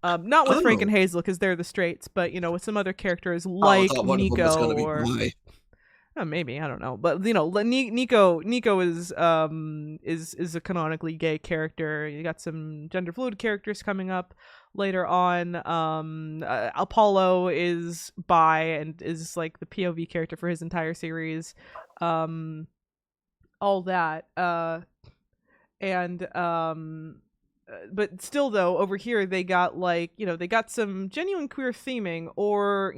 Not with Frank and Hazel because they're the straights, but with some other characters like Nico or maybe, I don't know, but Nico is a canonically gay character. You got some gender fluid characters coming up later on. Apollo is bi and is like the POV character for his entire series. All that but still though, over here they got they got some genuine queer theming, or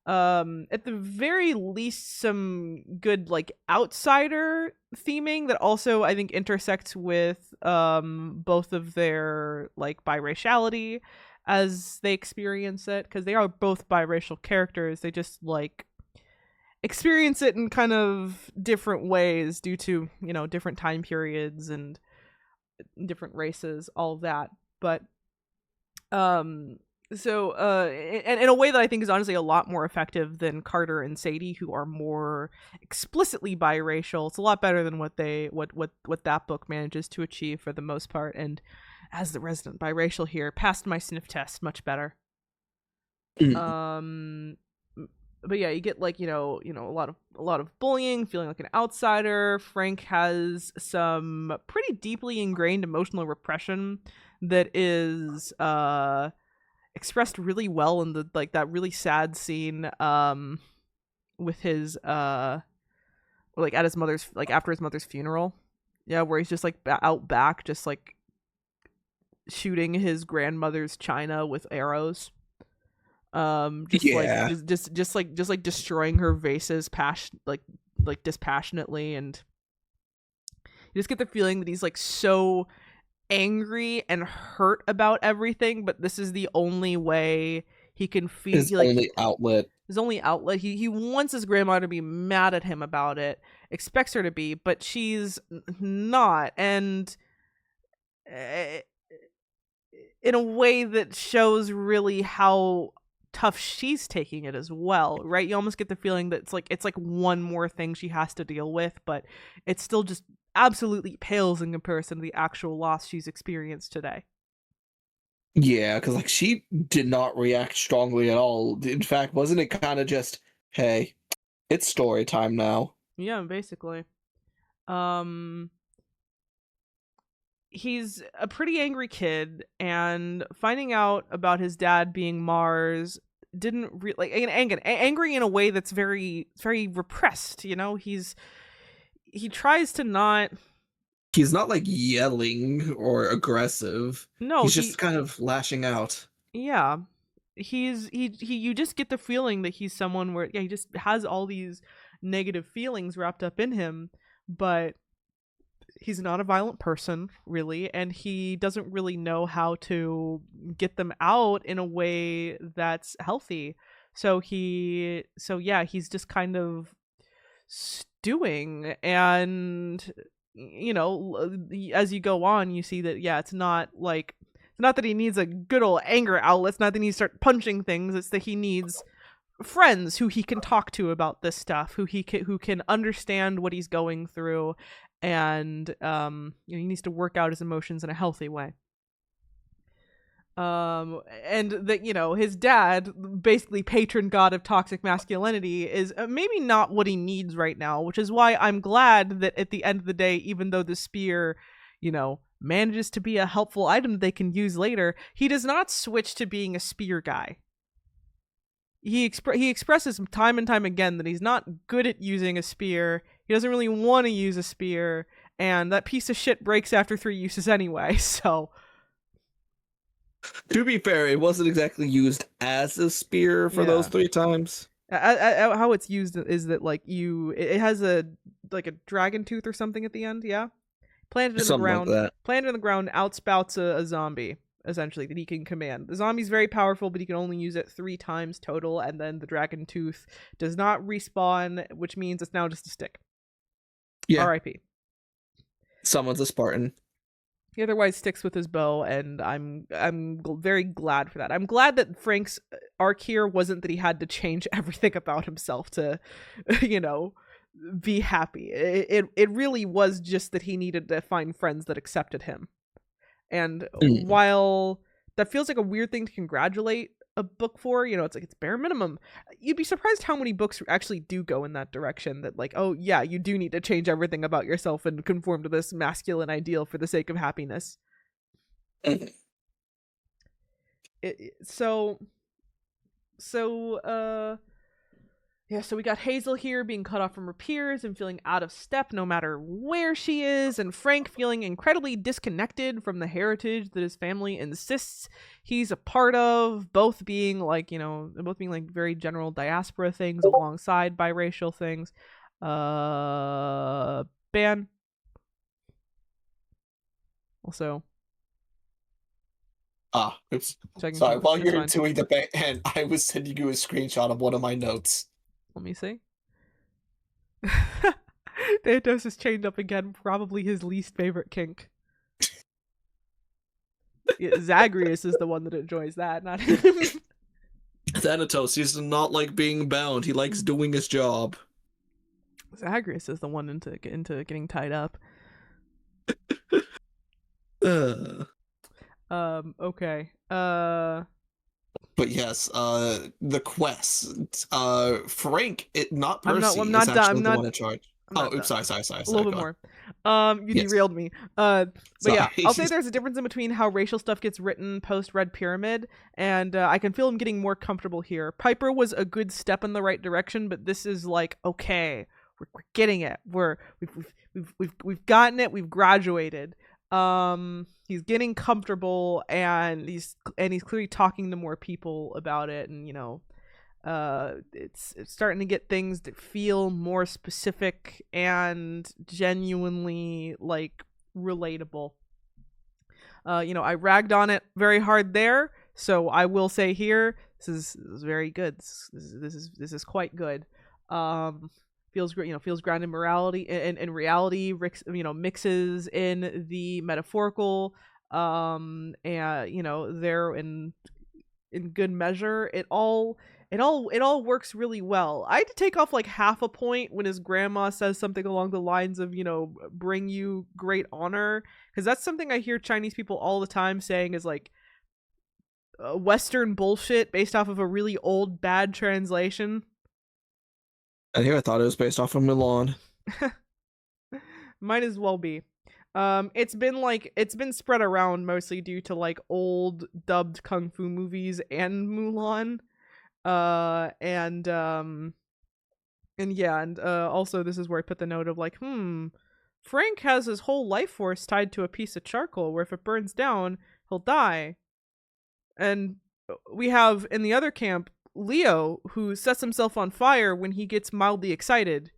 at the very least some good like outsider theming that also I think intersects with both of their like biraciality as they experience it, because they are both biracial characters. They just like experience it in kind of different ways due to different time periods and different races, all of that. But and in a way that I think is honestly a lot more effective than Carter and Sadie, who are more explicitly biracial. It's a lot better than what that book manages to achieve for the most part. And as the resident biracial here, passed my sniff test much better. But yeah, you get like a lot of bullying, feeling like an outsider. Frank has some pretty deeply ingrained emotional repression that is expressed really well in the like that really sad scene with his like at his mother's, like after his mother's funeral. Yeah, where he's just like out back, just like shooting his grandmother's china with arrows. Just destroying her vases dispassionately, and you just get the feeling that he's like so angry and hurt about everything, but this is the only way he can feel. His only outlet. He wants his grandma to be mad at him about it, expects her to be, but she's not, and in a way that shows really how tough she's taking it as well, right? You almost get the feeling that it's like one more thing she has to deal with, but it still just absolutely pales in comparison to the actual loss she's experienced today. Yeah, because like she did not react strongly at all. In fact, wasn't it kind of just, hey, it's story time now? Yeah, basically. He's a pretty angry kid, and finding out about his dad being Mars didn't angry in a way that's very, very repressed. He tries to not. He's not like yelling or aggressive. No, he's just kind of lashing out. Yeah, you just get the feeling that he's someone where he just has all these negative feelings wrapped up in him, but he's not a violent person, really, and he doesn't really know how to get them out in a way that's healthy. So he's just kind of stewing, and as you go on, you see that it's not that he needs a good old anger outlet. It's not that he needs to start punching things. It's that he needs friends who he can talk to about this stuff, who can understand what he's going through, and he needs to work out his emotions in a healthy way. And that his dad, basically patron god of toxic masculinity, is maybe not what he needs right now, which is why I'm glad that at the end of the day, even though the spear manages to be a helpful item that they can use later, he does not switch to being a spear guy. He expresses time and time again that he's not good at using a spear. He doesn't really want to use a spear, and that piece of shit breaks after 3 uses anyway. So, to be fair, it wasn't exactly used as a spear for those 3 times. How it's used is that it has a dragon tooth or something at the end. Yeah, planted in the ground. Like that. Planted in the ground, outspouts a zombie. Essentially, that he can command. The zombie's very powerful, but he can only use it 3 times total, and then the dragon tooth does not respawn, which means it's now just a stick. Yeah. R.I.P. Someone's a Spartan. He otherwise sticks with his bow, and I'm very glad for that. I'm glad that Frank's arc here wasn't that he had to change everything about himself to, be happy. It really was just that he needed to find friends that accepted him. And while that feels like a weird thing to congratulate a book for, it's bare minimum, you'd be surprised how many books actually do go in that direction, that oh yeah, you do need to change everything about yourself and conform to this masculine ideal for the sake of happiness. So we got Hazel here being cut off from her peers and feeling out of step no matter where she is, and Frank feeling incredibly disconnected from the heritage that his family insists he's a part of, both being very general diaspora things alongside biracial things. Ban. Also. Oops. Sorry, while you're doing the ban, I was sending you a screenshot of one of my notes. Let me see. Thanatos is chained up again, probably his least favorite kink. Zagreus is the one that enjoys that, not him. Thanatos, he does not like being bound. He likes doing his job. Zagreus is the one into getting tied up. Okay. But yes, the quest. Frank, not Percy, I'm not is actually the one in charge. Sorry. A little bit more. You derailed me. But yeah, I'll say there's a difference in between how racial stuff gets written post Red Pyramid, and I can feel him getting more comfortable here. Piper was a good step in the right direction, but this is okay, we're getting it. We've gotten it. We've graduated. He's getting comfortable, and he's clearly talking to more people about it, and it's starting to get things that feel more specific and genuinely relatable. I ragged on it very hard there, so I will say here, this is very good. This is quite good. Feels great, feels grounded in morality and reality, mixes in the metaphorical, and they're in good measure. It all works really well. I had to take off half a point when his grandma says something along the lines of, bring you great honor, because that's something I hear Chinese people all the time saying is Western bullshit based off of a really old bad translation. And here I thought it was based off of Mulan. Might as well be. It's been spread around mostly due to old dubbed kung fu movies and Mulan. Also this is where I put the note of Frank has his whole life force tied to a piece of charcoal where if it burns down, he'll die. And we have in the other camp Leo, who sets himself on fire when he gets mildly excited.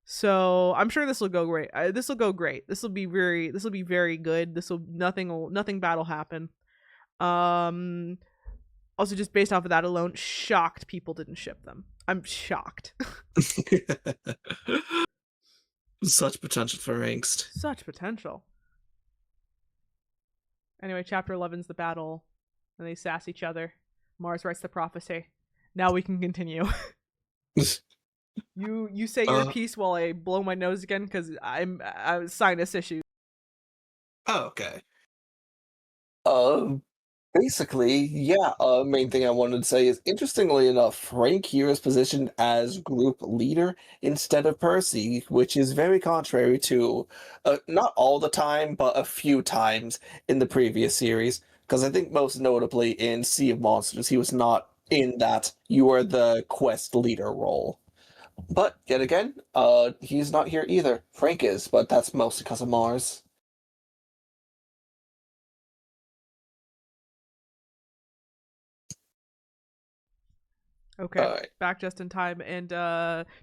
So I'm sure this will go great. This will go great. This will be very good. Nothing bad will happen. Um, Also, just based off of that alone, shocked people didn't ship them. I'm shocked. Such potential for angst. Such potential. Anyway, chapter 11's the battle, and they sass each other. Mars writes the prophecy. Now we can continue. You say your piece while I blow my nose again because I'm sinus issues. Oh, okay. Basically, yeah, main thing I wanted to say is, interestingly enough, Frank here is positioned as group leader instead of Percy, which is very contrary to, not all the time, but a few times in the previous series. Because I think most notably in Sea of Monsters, he was not in that you are the quest leader role. But yet again, he's not here either. Frank is, but that's mostly because of Mars. Okay, Alright. back just in time. And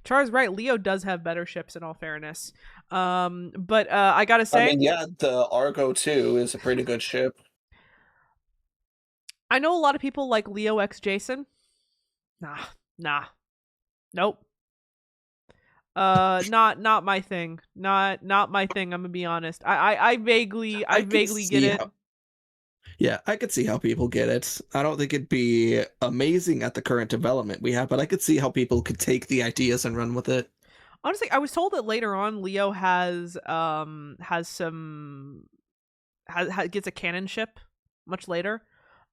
Char's right. Leo does have better ships, in all fairness. But I gotta say, I mean, yeah, the Argo 2 is a pretty good ship. I know a lot of people like Leo X Jason. Nah, nope. Not my thing. Not my thing. I'm gonna be honest. I vaguely get it. Yeah, I could see how people get it. I don't think it'd be amazing at the current development we have, but I could see how people could take the ideas and run with it. Honestly, I was told that later on Leo has gets a cannon ship much later.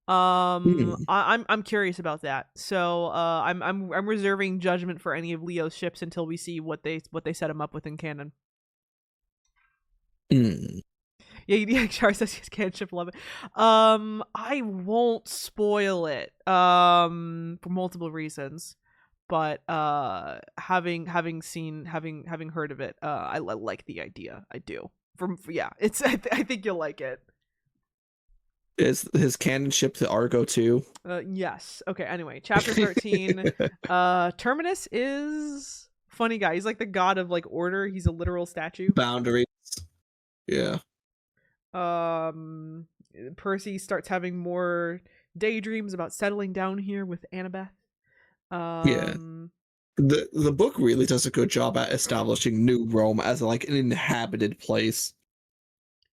I'm curious about that. So I'm reserving judgment for any of Leo's ships until we see what they set him up with in canon. Yeah, Char says he has cannon ship 11. I won't spoil it. For multiple reasons. But having heard of it, I like the idea. I do. Yeah, it's I think you'll like it. Is his cannon ship the Argo 2? Yes. Okay, anyway, chapter 13. Terminus is funny guy. He's like the god of like order. He's a literal statue. Boundaries. Yeah. Percy starts having more daydreams about settling down here with Annabeth. Yeah. The book really does a good job at establishing New Rome as like an inhabited place.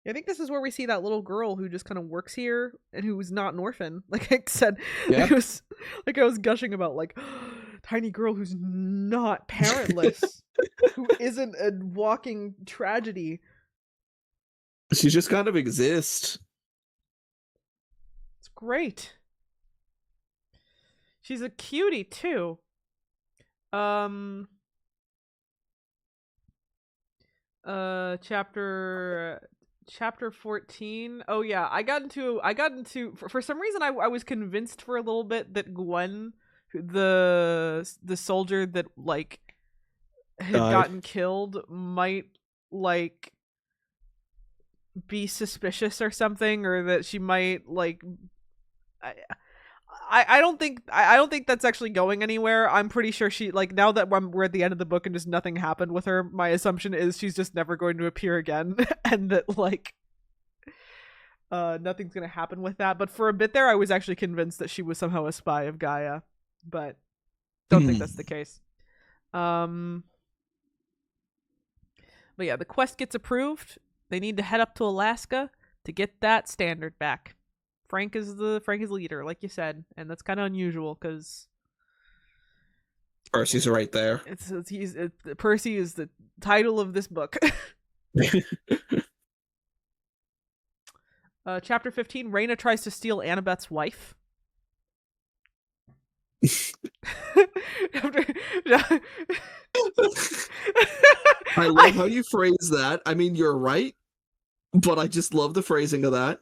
I think this is where we see that little girl who just kind of works here and who's not an orphan. Like I said, Yeah. I was gushing about like tiny girl who's not parentless, who isn't a walking tragedy. She just kind of exists. It's great. She's a cutie too. Chapter 14. Oh yeah, I got into for some reason I was convinced for a little bit that Gwen, the soldier that like had gotten killed, might like be suspicious or something, or that she might like I don't think that's actually going anywhere. I'm pretty sure she like, now that we're at the end of the book and just nothing happened with her, my assumption is she's just never going to appear again and that like nothing's gonna happen with that. But for a bit there I was actually convinced that she was somehow a spy of Gaia, but don't think that's the case. But yeah, the quest gets approved. They need to head up to Alaska to get that standard back. Frank is leader, like you said, and that's kind of unusual because Percy's right there. Percy is the title of this book. Chapter 15. Raina tries to steal Annabeth's wife. I love how you phrase that. I mean, you're right, but I just love the phrasing of that.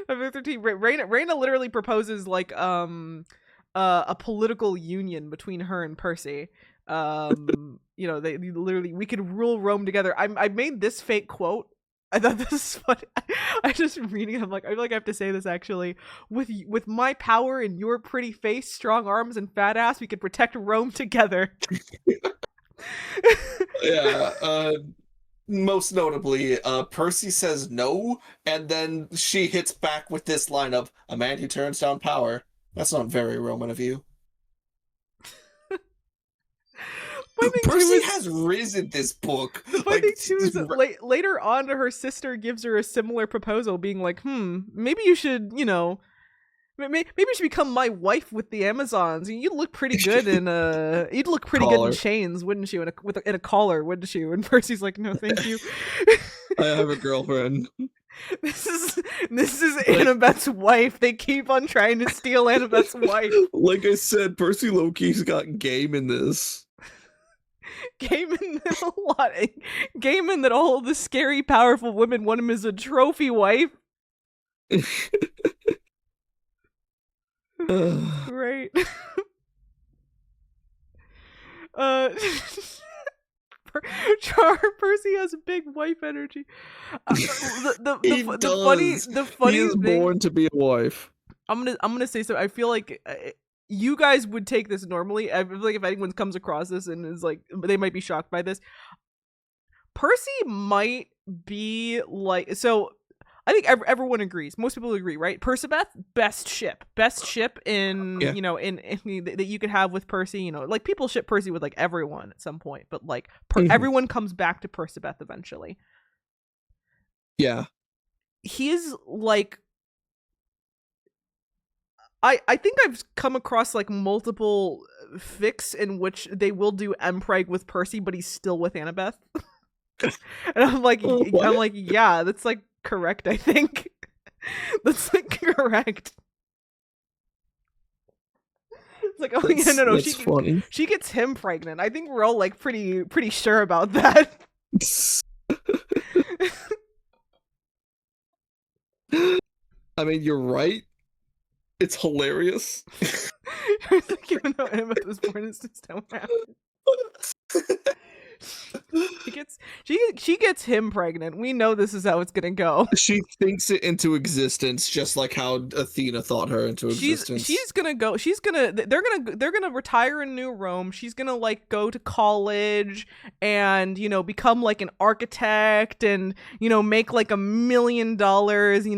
Chapter 13. Raina literally proposes like a political union between her and Percy. You know, they literally, we could rule Rome together. I made this fake quote. I thought this is funny. I just reading it, I'm like, I feel like I have to say this actually. With my power and your pretty face, strong arms, and fat ass, we could protect Rome together. Yeah, most notably, Percy says no, and then she hits back with this line of, "A man who turns down power. That's not very Roman of you." My thing too Percy is has risen this book. the funny Like, thing too is that later on, her sister gives her a similar proposal, being like, maybe you should, maybe you should become my wife with the Amazons. You'd look pretty good in you'd look pretty good in Collar. chains, wouldn't you? In a collar, wouldn't you? And Percy's like, no, thank you. I have a girlfriend. This is Annabeth's wife. They keep on trying to steal Annabeth's wife. Like I said, Percy Loki's got game in this. Gaiman a lot. Gaiman that all the scary, powerful women want him as a trophy wife. Right. Percy has big wife energy. The funny he is thing, born to be a wife. I'm gonna say so. I feel like you guys would take this normally. I feel like if anyone comes across this and is like, they might be shocked by this. Percy might be like, so I think everyone agrees. Most people agree, right? Persebeth, best ship in in that you could have with Percy. Like people ship Percy with like everyone at some point, but like everyone comes back to Persebeth eventually. Yeah, he is like, I think I've come across like multiple fics in which they will do Mpreg with Percy, but he's still with Annabeth. And I'm like, yeah, that's like correct. I think that's like correct. It's like, oh yeah, no, she gets him pregnant. I think we're all like pretty sure about that. I mean, you're right. It's hilarious. Even though Annabeth was born, it's just how it happened. She gets him pregnant. We know this is how it's gonna go. She thinks it into existence, just like how Athena thought her into existence. They're gonna retire in New Rome. She's gonna like go to college and become like an architect and make like $1 million.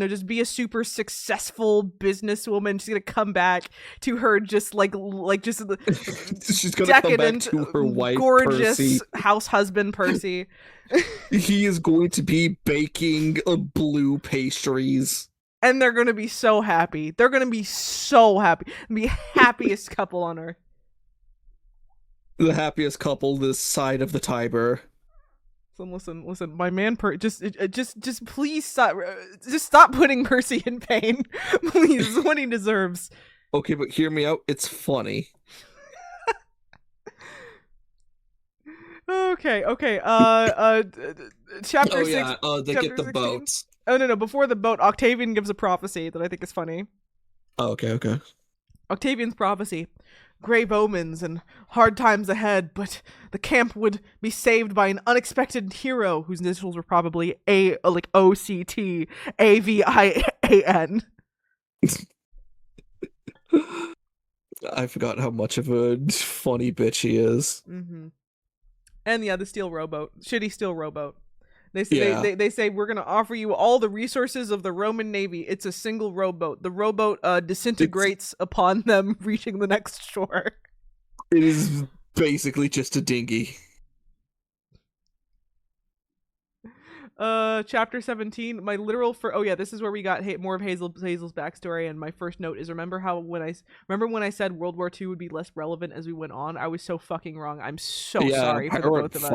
Just be a super successful businesswoman. She's gonna come back to her just she's gonna decadent, come back to her wife, gorgeous Percy. House husband Percy. He is going to be baking blue pastries. And they're going to be so happy. They're going to be so happy. The happiest couple on earth. The happiest couple this side of the Tiber. So listen, my man, just please stop. Just stop putting Percy in pain. Please, this is what he deserves. Okay, but hear me out. It's funny. Okay. Chapter 6. Yeah, they get the 16? boats. Oh, no. Before the boat, Octavian gives a prophecy that I think is funny. Oh, okay. Octavian's prophecy. Grave omens and hard times ahead, but the camp would be saved by an unexpected hero whose initials were probably OCTAVIAN. I forgot how much of a funny bitch he is. Mm-hmm. And yeah, the steel rowboat. Shitty steel rowboat. They say, they say, we're going to offer you all the resources of the Roman Navy. It's a single rowboat. The rowboat disintegrates upon them reaching the next shore. It is basically just a dinghy. Chapter 17. My literal this is where we got more of Hazel's backstory. And my first note is, remember when I said World War II would be less relevant as we went on? I was so fucking wrong. I'm so sorry for the both of us.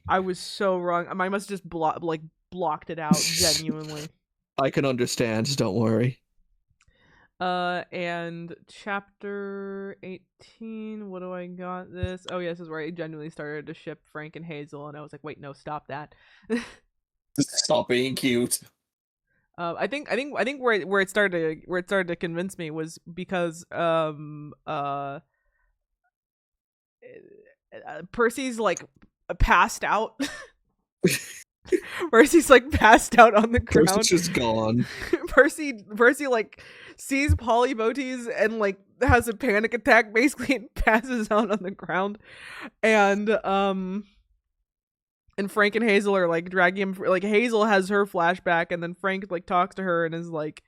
I was so wrong. I must have just blocked it out genuinely. I can understand. Don't worry. And chapter 18. What do I got? This. Oh yeah, this is where I genuinely started to ship Frank and Hazel, and I was like, wait, no, stop that. Stop being cute. I think where it started to convince me was because Percy's like passed out. Percy's like passed out on the Percy's ground. just gone. Percy like sees Polybotes and like has a panic attack basically and passes out on the ground. And Frank and Hazel are like dragging him. Like Hazel has her flashback, and then Frank like talks to her and is like,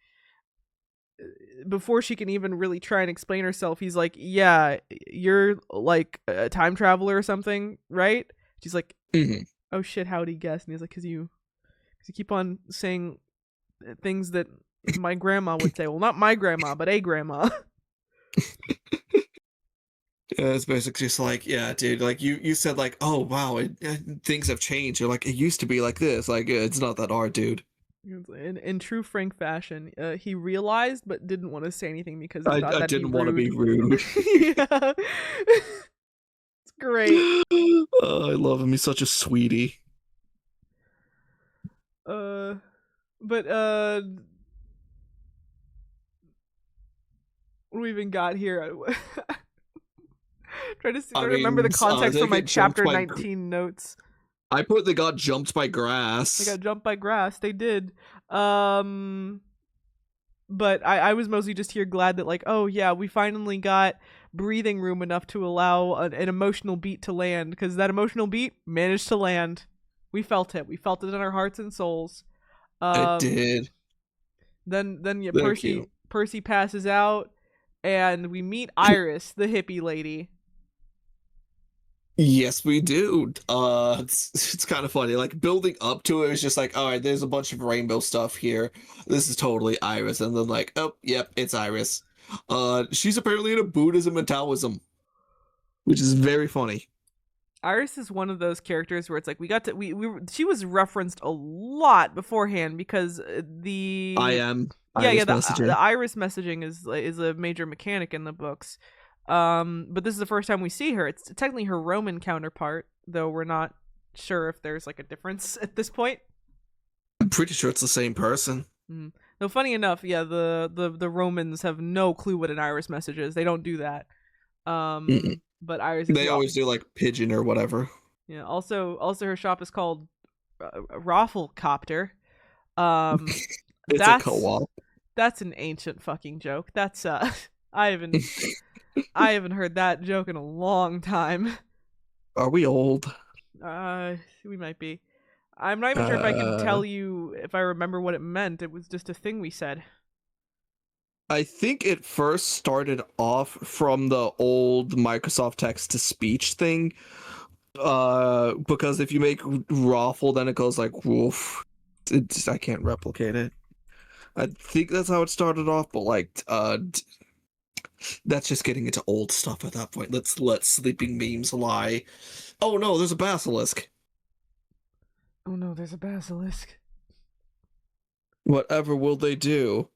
before she can even really try and explain herself, he's like, "Yeah, you're like a time traveler or something, right?" She's like, "Oh shit, how'd he guess?" And he's like, "Cause you keep on saying things that my grandma would say. Well, not my grandma, but a grandma." Yeah, it's basically just like, yeah, dude, like you said, like, oh wow, things have changed. You're like, it used to be like this. Like, it's not that hard, dude. In true Frank fashion, he realized but didn't want to say anything because he I thought that'd be didn't want to be rude. rude. Yeah, it's great. Oh, I love him. He's such a sweetie. But what do we even got here? Try to remember the context from my chapter 19 notes. I put they got jumped by They grass. got jumped by grass. They did. But I was mostly just here glad that like, oh yeah, we finally got breathing room enough to allow an emotional beat to land, because that emotional beat managed to land. We felt it. We felt it in our hearts and souls. It did. Then yeah, Thank you. Percy passes out, and we meet Iris, the hippie lady. Yes, we do. It's kind of funny. Like building up to it is just like, all right, there's a bunch of rainbow stuff here. This is totally Iris, and then like, oh, yep, it's Iris. She's apparently into Buddhism and Taoism, which is very funny. Iris is one of those characters where it's like she was referenced a lot beforehand because the the Iris messaging is a major mechanic in the books. But this is the first time we see her. It's technically her Roman counterpart, though we're not sure if there's like a difference at this point. I'm pretty sure it's the same person. Though funny enough, yeah, the Romans have no clue what an Iris message is. They don't do that. But Iris, they always do like pigeon or whatever. Yeah. Also her shop is called Rafflecopter. It's a co-op. That's an ancient fucking joke. That's I haven't heard that joke in a long time. Are we old? We might be. I'm not even sure if I can tell you if I remember what it meant. It was just a thing we said. I think it first started off from the old Microsoft text-to-speech thing. Because if you make raffle, then it goes like woof. I can't replicate it. I think that's how it started off, but like, that's just getting into old stuff at that point. Let's let sleeping memes lie. Oh no, there's a basilisk. Oh no, there's a basilisk. Whatever will they do?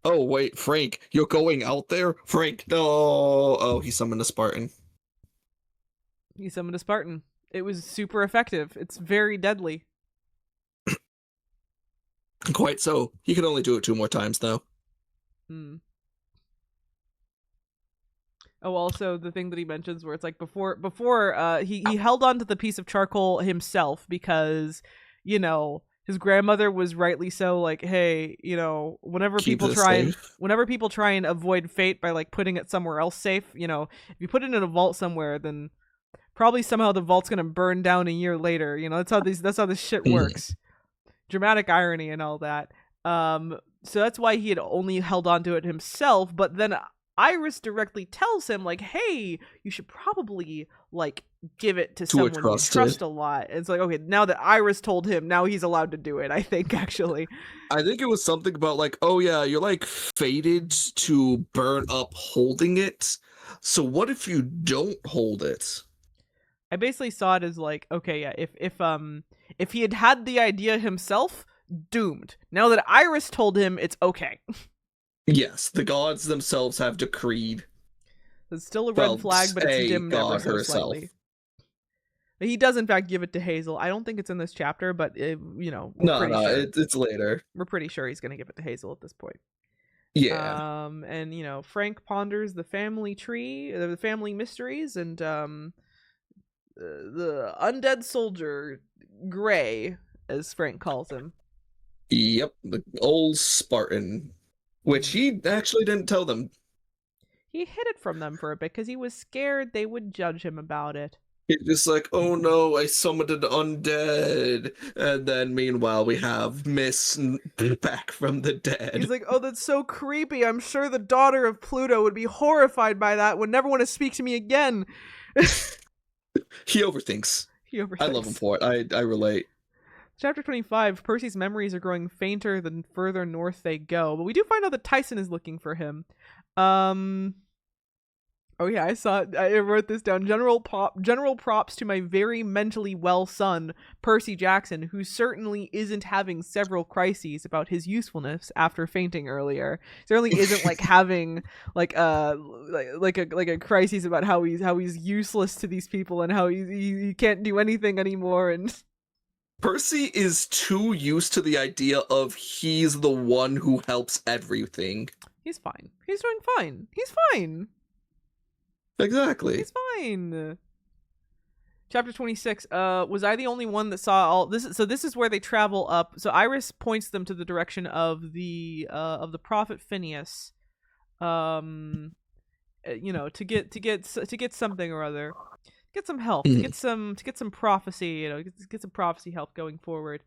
Oh wait, Frank, you're going out there? Frank, no! Oh, he summoned a Spartan. He summoned a Spartan. It was super effective. It's very deadly. Quite so. He can only do it 2 more times, though. Oh, also the thing that he mentions where it's like before he held on to the piece of charcoal himself because, you know, his grandmother was rightly so like, hey, you know, whenever people try and avoid fate by like putting it somewhere else safe, you know, if you put it in a vault somewhere, then probably somehow the vault's gonna burn down a year later. You know, that's how this shit works. Dramatic irony and all that. So that's why he had only held on to it himself, but then Iris directly tells him like, hey, you should probably like give it to someone you trust a lot. And it's like, okay, now that Iris told him, now he's allowed to do it, I think, actually. I think it was something about like, oh yeah, you're like fated to burn up holding it. So what if you don't hold it? I basically saw it as like, okay, yeah, if he had the idea himself, doomed. Now that Iris told him, it's okay. Yes, the gods themselves have decreed. It's still a red flag, but it's dimmed ever so slightly. He does, in fact, give it to Hazel. I don't think it's in this chapter, but you know, it's later. We're pretty sure he's going to give it to Hazel at this point. Yeah. And you know, Frank ponders the family tree, the family mysteries, and the undead soldier Gray as Frank calls him. Yep, the old Spartan, which Mhm. he actually didn't tell them. He hid it from them for a bit because he was scared they would judge him about it. He's just like, oh no, I summoned an undead. And then meanwhile, we have Miss back from the He's dead. like, oh, that's so creepy. I'm sure the daughter of Pluto would be horrified by that, would never want to speak to me again. He overthinks. He I love him overthinks. for it. I relate. Chapter 25, Percy's memories are growing fainter the further north they go, but we do find out that Tyson is looking for him. Oh yeah, I wrote this down. General props to my very mentally well son, Percy Jackson, who certainly isn't having several crises about his usefulness after fainting earlier. Certainly isn't like having like a crisis about how he's useless to these people and how he can't do anything anymore. And Percy is too used to the idea of he's the one who helps everything. he's fine. He's doing fine. He's fine. Exactly. He's fine. Chapter 26. Was I the only one that saw all this? So this is where they travel up. So Iris points them to the direction of the prophet Phineas. To get something or other, get some help, to get some prophecy. Get some prophecy help going forward.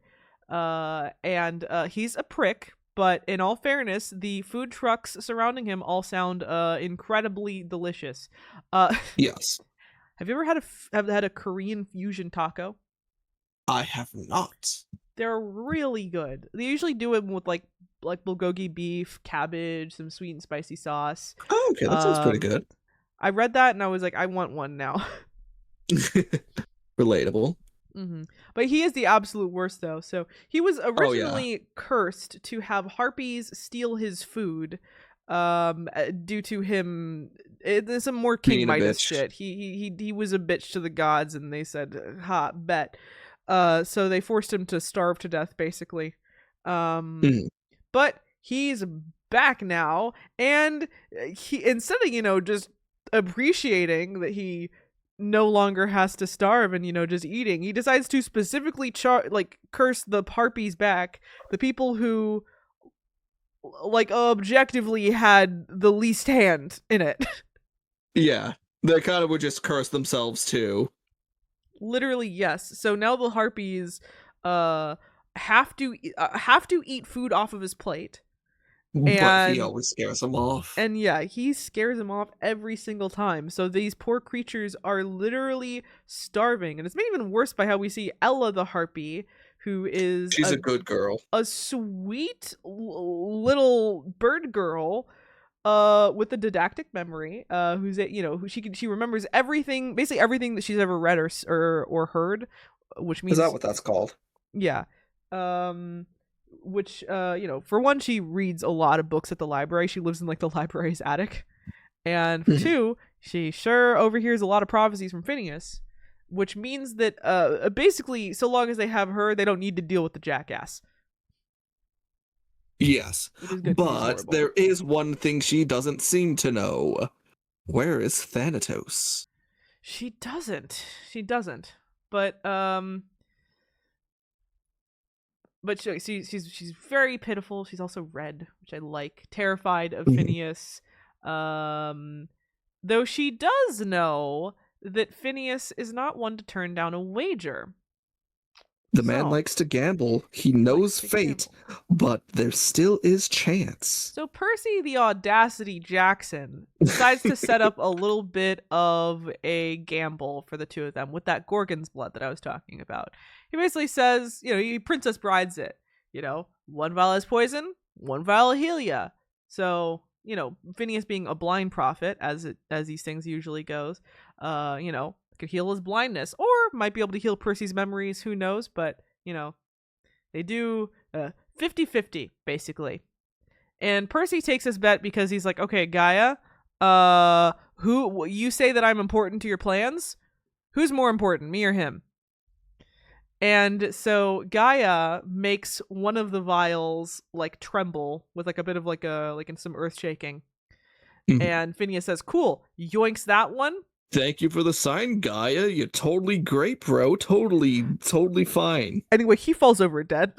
And he's a prick. But in all fairness, the food trucks surrounding him all sound incredibly delicious. Yes. Have you ever had a Korean fusion taco? I have not. They're really good. They usually do it with like bulgogi beef, cabbage, some sweet and spicy sauce. Oh, okay, that sounds pretty good. I read that and I was like, I want one now. Relatable. Mm-hmm. But he is the absolute worst, though. So he was originally cursed to have harpies steal his food, due to him. There's some more King Midas shit. He was a bitch to the gods, and they said, "Ha, bet." So they forced him to starve to death, basically. But he's back now, and he, instead of just appreciating that he no longer has to starve and just eating, he decides to specifically curse the harpies back, the people who objectively had the least hand in it. Yeah, they kind of would just curse themselves too. Literally, yes. So now the harpies have to eat food off of his plate. But he always scares them off. And yeah, he scares them off every single time. So these poor creatures are literally starving. And it's made even worse by how we see Ella the harpy, who is... She's a good girl. A sweet little bird girl with a didactic memory, who she remembers everything, basically everything that she's ever read or heard, which means... Is that what that's called? Yeah. Which for one, she reads a lot of books at the library. She lives in the library's attic. And for two, she sure overhears a lot of prophecies from Phineas, which means that basically, so long as they have her, they don't need to deal with the jackass. Yes, but there is one thing she doesn't seem to know. Where is Thanatos? She doesn't. But she's very pitiful. She's also red, which I like. Terrified of Phineas. Though she does know that Phineas is not one to turn down a wager. The man likes to gamble. He knows fate, but there still is chance. So Percy the Audacity Jackson decides to set up a little bit of a gamble for the two of them with that Gorgon's blood that I was talking about. He basically says, he Princess Brides it. 1 vial is poison, 1 vial of Helia. So, Phineas being a blind prophet, as these things usually goes, could heal his blindness, or might be able to heal Percy's memories, who knows, but, they do 50-50, basically. And Percy takes his bet because he's like, okay, Gaia, who, you say that I'm important to your plans? Who's more important, me or him? And so Gaia makes one of the vials tremble with a bit of in some earth shaking. And Phineas says, cool, yoinks that one. Thank you for the sign, Gaia. You're totally great, bro. Totally fine. Anyway, he falls over dead.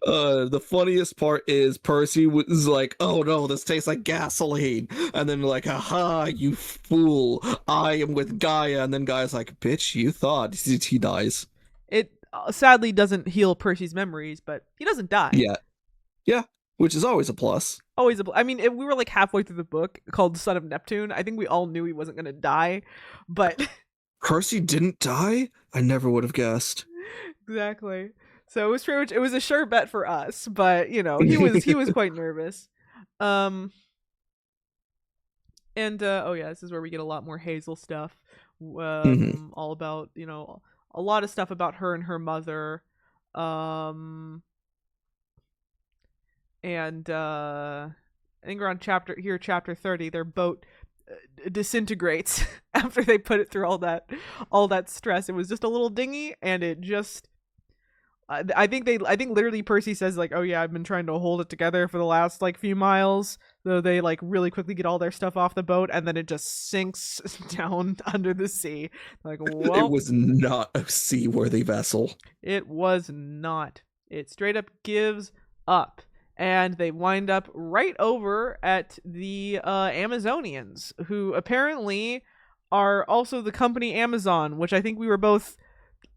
The funniest part is Percy was like, "Oh no, this tastes like gasoline," and then like, "Aha, you fool! I am with Gaia." And then Gaia's like, "Bitch, you thought." He dies. It sadly doesn't heal Percy's memories, but he doesn't die. Yeah, yeah, which is always a plus. Always I mean, we were like halfway through the book called Son of Neptune. I think we all knew he wasn't going to die, but Percy didn't die? I never would have guessed. exactly. So it was pretty much, it was a sure bet for us, but he was quite nervous. And oh yeah, this is where we get a lot more Hazel stuff. All about, a lot of stuff about her and her mother. And I think around chapter 30, their boat disintegrates after they put it through all that stress. It was just a little dinghy, and it just I think literally Percy says like, "Oh yeah, I've been trying to hold it together for the last like few miles." Though they like really quickly get all their stuff off the boat, and then it just sinks down under the sea. Like, well, it was not a seaworthy vessel. It was not. It straight up gives up. And they wind up right over at the Amazonians, who apparently are also the company Amazon, which I think we were both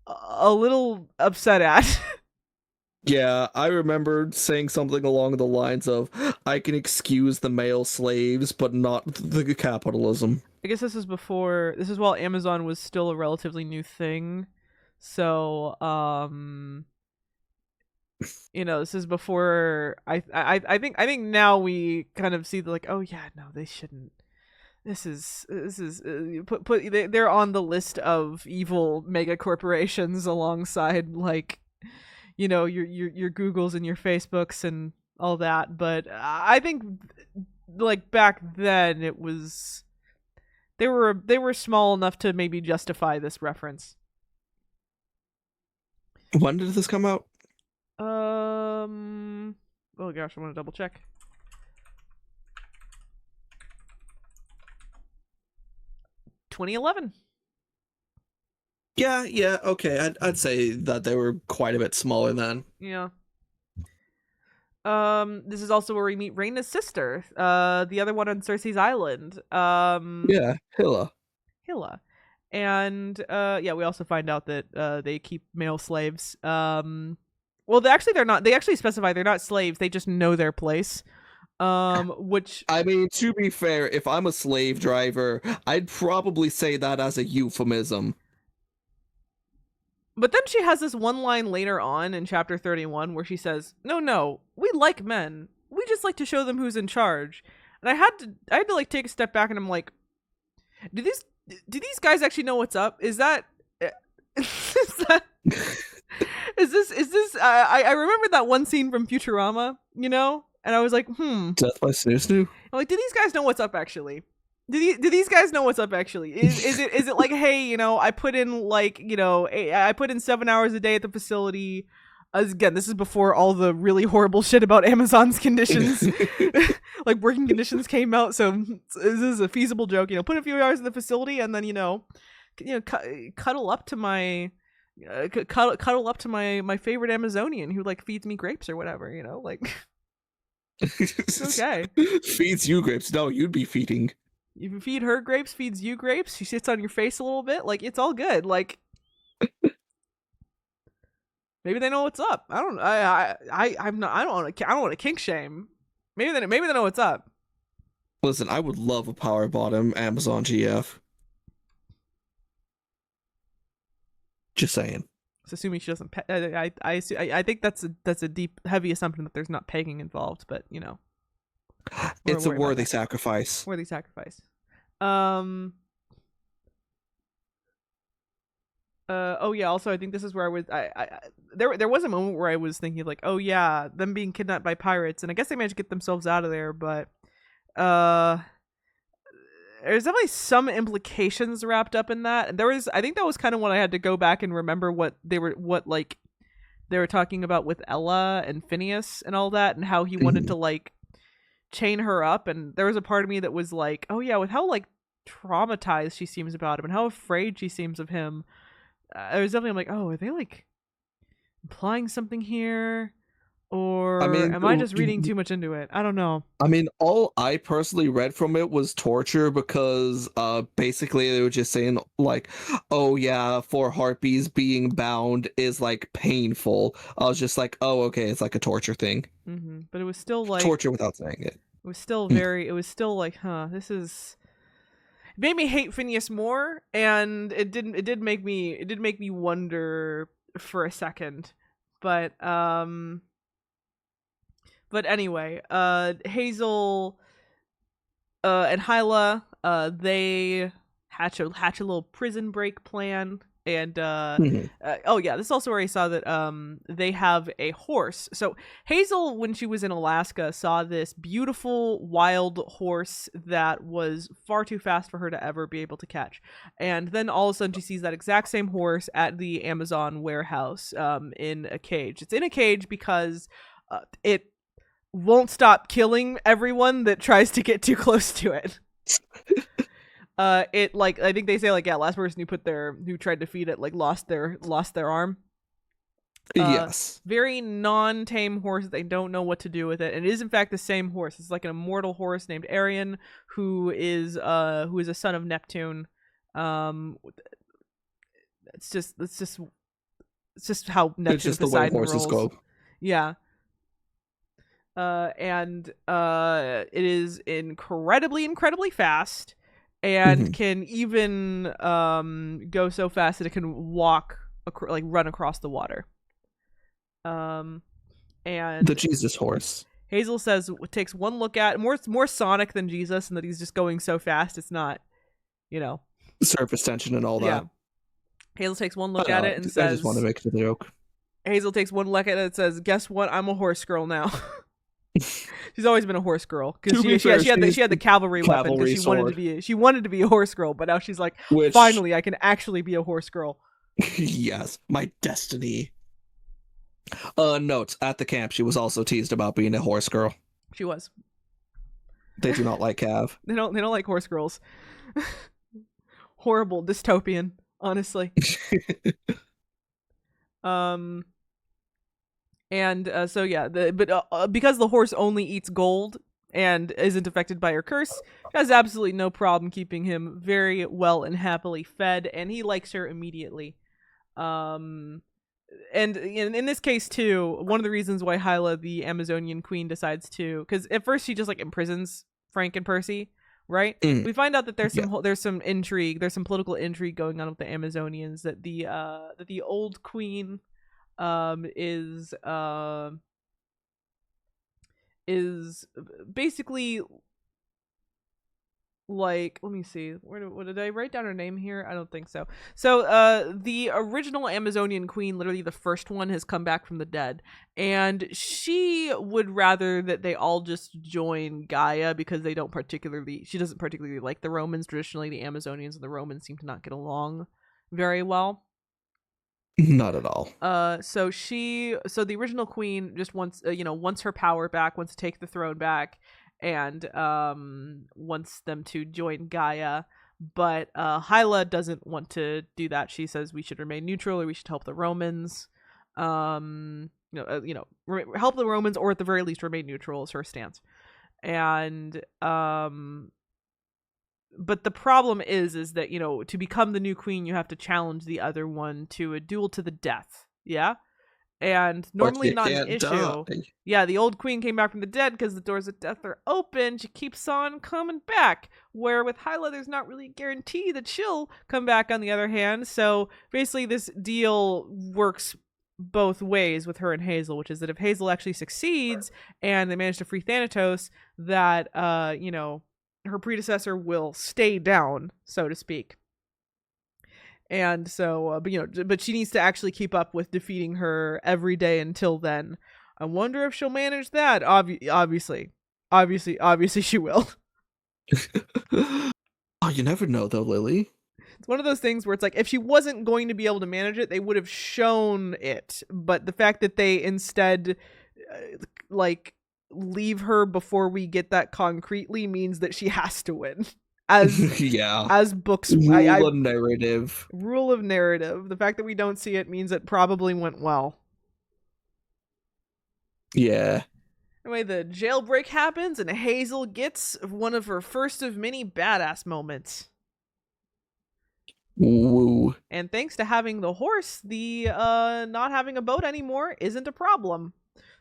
a little upset at. Yeah, I remember saying something along the lines of, "I can excuse the male slaves, but not the capitalism." I guess this is while Amazon was still a relatively new thing. So, this is before I think now we kind of see like, oh yeah, no, they shouldn't. This is they're on the list of evil mega corporations alongside like, your Googles and your Facebooks and all that. But I think like back then it was they were small enough to maybe justify this reference. When did this come out? Oh gosh, I want to double check. 2011. Yeah, okay. I'd say that they were quite a bit smaller then. Yeah. This is also where we meet Rhaena's sister, the other one on Cersei's island. Yeah, Hilla. Hilla. And yeah, we also find out that they keep male slaves. Well, they're not. They actually specify they're not slaves. They just know their place. Which, I mean, to be fair, if I'm a slave driver, I'd probably say that as a euphemism. but then she has this one line later on in chapter 31 where she says, "No, we like men. We just like to show them who's in charge." And I had to like take a step back, and I'm like, do these guys actually know what's up? Is that is that is this I remember that one scene from Futurama, and I was like, Death by Snoo Snoo? I'm like, do these guys know what's up actually? Do these guys know what's up actually? Is it like, hey, I put in like, I put in 7 hours a day at the facility. Again, this is before all the really horrible shit about Amazon's conditions, like working conditions came out. So this is a feasible joke. Put a few hours in the facility, and then cuddle up to my cuddle up to my favorite Amazonian who like feeds me grapes or whatever. Like okay, Feeds you grapes. No, you'd be feeding. You feed her grapes, feeds you grapes. She sits on your face a little bit. Like it's all good. Like. Maybe they know what's up. I don't. I'm not. I don't want to kink shame. Maybe they know what's up. Listen, I would love a power bottom Amazon GF. Just saying. It's assuming she doesn't. I think that's a deep, heavy assumption that there's not pegging involved. But it's a worthy sacrifice. Worthy sacrifice. Oh yeah. Also, I think this is where I was. There was a moment where I was thinking like, oh yeah, them being kidnapped by pirates, and I guess they managed to get themselves out of there. But there's definitely some implications wrapped up in that. And I think that was kind of when I had to go back and remember what they were talking about with Ella and Phineas and all that, and how he wanted to like chain her up, and there was a part of me that was like, oh yeah, with how like traumatized she seems about him and how afraid she seems of him, I was definitely, I'm like, oh, are they like implying something here, I or mean, am I just reading too much into it? I don't know. all I personally read from it was torture because basically they were just saying like, oh yeah, for harpies being bound is like painful. I was just like, oh okay, it's like a torture thing. But it was still like, Torture without saying it. it was still very, it was still like, huh, this is, it made me hate Phineas more, and it did make me wonder for a second. But anyway, Hazel and Hyla, they hatch a little prison break plan, and Mhm. oh yeah, this is also where I saw that they have a horse. So Hazel, when she was in Alaska, saw this beautiful wild horse that was far too fast for her to ever be able to catch, and then all of a sudden she sees that exact same horse at the Amazon warehouse, in a cage. It's in a cage because it won't stop killing everyone that tries to get too close to it. It, like, I think they say like, yeah, last person who tried to feed it like lost their arm. Yes. Very non-tame horse. They don't know what to do with it. And it is in fact the same horse. It's like an immortal horse named Arion, who is a son of Neptune. It's just how Neptune It's just the way Poseidon horses rolls. go. Yeah. And it is incredibly fast, and can even go so fast that it can run across the water. And The Jesus horse. Hazel says it takes one look at more Sonic than Jesus, and that he's just going so fast it's not, Surface tension and all that. Yeah. Hazel takes one look at it and I says, just want to make the joke. Hazel takes one look at it and says, "Guess what? I'm a horse girl now." She's always been a horse girl because she had the cavalry weapon because she wanted to be a horse girl, but now she's like, finally, I can actually be a horse girl. Yes, my destiny. Note, at the camp, she was also teased about being a horse girl. She was. They do not like Cav. They don't like horse girls. Horrible, dystopian, honestly. And so yeah, because the horse only eats gold and isn't affected by her curse, has absolutely no problem keeping him very well and happily fed, and he likes her immediately. And in this case too, one of the reasons why Hyla, the Amazonian queen, decides to, because at first she just like imprisons Frank and Percy, right? We find out that there's some intrigue, there's some political intrigue going on with the Amazonians, that the old queen is basically like, let me see, what did I write down her name here? I don't think so. So the original Amazonian queen, literally the first one, has come back from the dead, and she would rather that they all just join Gaia because she doesn't particularly like the Romans. Traditionally, the Amazonians and the Romans seem to not get along very well. Not at all. So the original queen just wants her power back, wants to take the throne back, and wants them to join Gaia. But Hyla doesn't want to do that. She says we should remain neutral, or we should help the Romans. Help the Romans, or at the very least remain neutral, is her stance. And but the problem is that, to become the new queen, you have to challenge the other one to a duel to the death. Yeah. And normally not an issue. Die. Yeah, the old queen came back from the dead because the doors of death are open. She keeps on coming back. Where with Hyla, there's not really a guarantee that she'll come back on the other hand. So basically this deal works both ways with her and Hazel, which is that if Hazel actually succeeds and they manage to free Thanatos, that, her predecessor will stay down, so to speak. And so, but she needs to actually keep up with defeating her every day until then. I wonder if she'll manage that. Obviously she will. Oh, you never know though, Lily. It's one of those things where it's like, if she wasn't going to be able to manage it, they would have shown it. But the fact that they instead, leave her before we get that concretely means that she has to win. As Yeah. as books, Rule of narrative. rule of narrative. The fact that we don't see it means it probably went well. Yeah. Anyway, the jailbreak happens, and Hazel gets one of her first of many badass moments. Woo. And thanks to having the horse, the not having a boat anymore isn't a problem.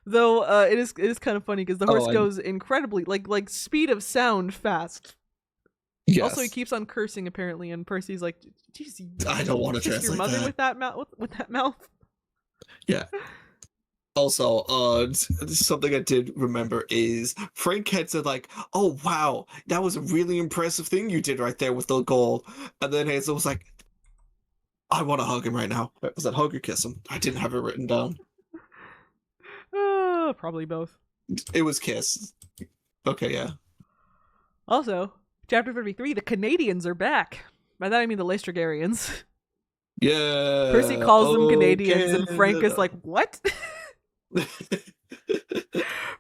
Though it is kind of funny because the horse goes incredibly like speed of sound fast. Yes. Also, he keeps on cursing apparently, and Percy's like, "Jeez, I don't want to kiss translate your mother that. with that mouth. With that mouth." Yeah. Also, something I did remember is Frank had said like, "Oh wow, that was a really impressive thing you did right there with the goal," and then Hazel was like, "I want to hug him right now." Was that hug or kiss him? I didn't have it written down. Probably both. It was kiss. Okay, yeah. Also, chapter 33, the Canadians are back. By that I mean the Leistrigarians. Yeah. Percy calls them Canadians, and Frank is like, "What?"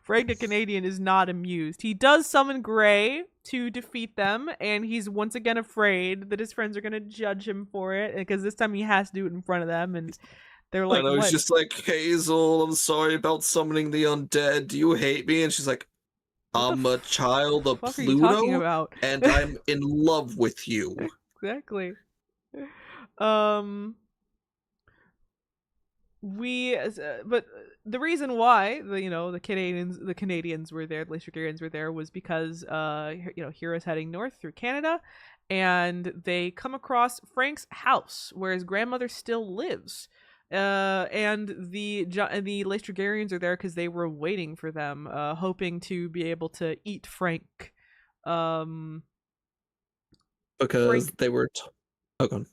Frank, a Canadian, is not amused. He does summon Gray to defeat them, and he's once again afraid that his friends are going to judge him for it, because this time he has to do it in front of them, and they're like, and I was "What?" just like, "Hazel, I'm sorry about summoning the undead. Do you hate me?" And she's like, "I'm a child of fuck are you talking Pluto, about? and I'm in love with you." Exactly. But the reason why the Canadians were there, the Leistrigarians were there, was because Heroes heading north through Canada, and they come across Frank's house where his grandmother still lives. And the Leistrigarians are there because they were waiting for them, hoping to be able to eat Frank. Because they were. Okay.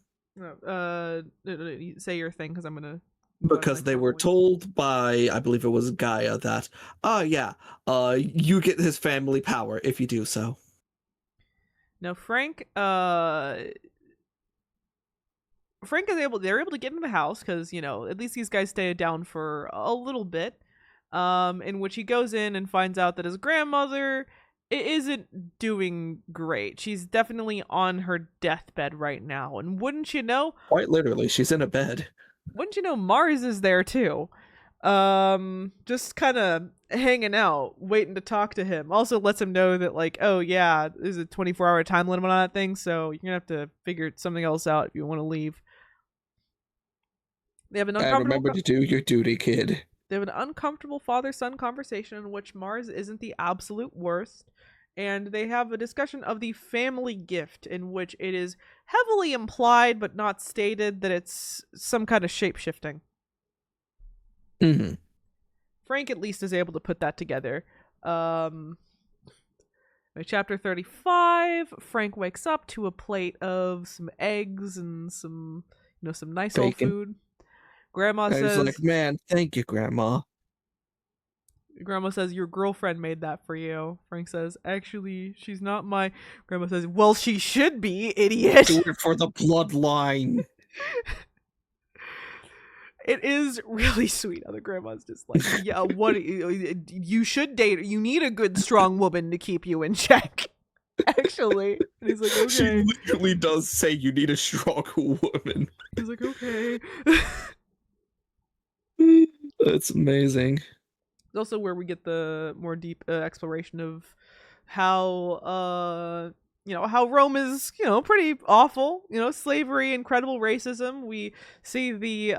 Say your thing because I'm gonna. Because they were told by, I believe it was Gaia, that, you get his family power if you do so. Now Frank they're able to get into the house because, at least these guys stay down for a little bit, in which he goes in and finds out that his grandmother isn't doing great. She's definitely on her deathbed right now, and wouldn't you know, quite literally, she's in a bed. Wouldn't you know, Mars is there too. Just kind of hanging out, waiting to talk to him. Also lets him know that, like, oh yeah, there's a 24-hour time limit on that thing, so you're gonna have to figure something else out if you want to leave. They have an uncomfortable. And remember to do your duty, kid. They have an uncomfortable father-son conversation in which Mars isn't the absolute worst. And they have a discussion of the family gift, in which it is heavily implied but not stated that it's some kind of shape-shifting. Mm-hmm. Frank at least is able to put that together. Chapter 35, Frank wakes up to a plate of some eggs and some nice old food. Grandma says, like, "Man, thank you, Grandma." Grandma says, "Your girlfriend made that for you." Frank says, "Actually, she's not my..." Grandma says, "Well, she should be, idiot." Do it for the bloodline. It is really sweet how the grandma's just like, "Yeah, what you should date. You need a good, strong woman to keep you in check." Actually, and he's like, "Okay." She literally does say you need a strong woman. He's like, "Okay." That's amazing. Also where we get the more deep exploration of how how Rome is, pretty awful. Slavery, incredible racism. We see the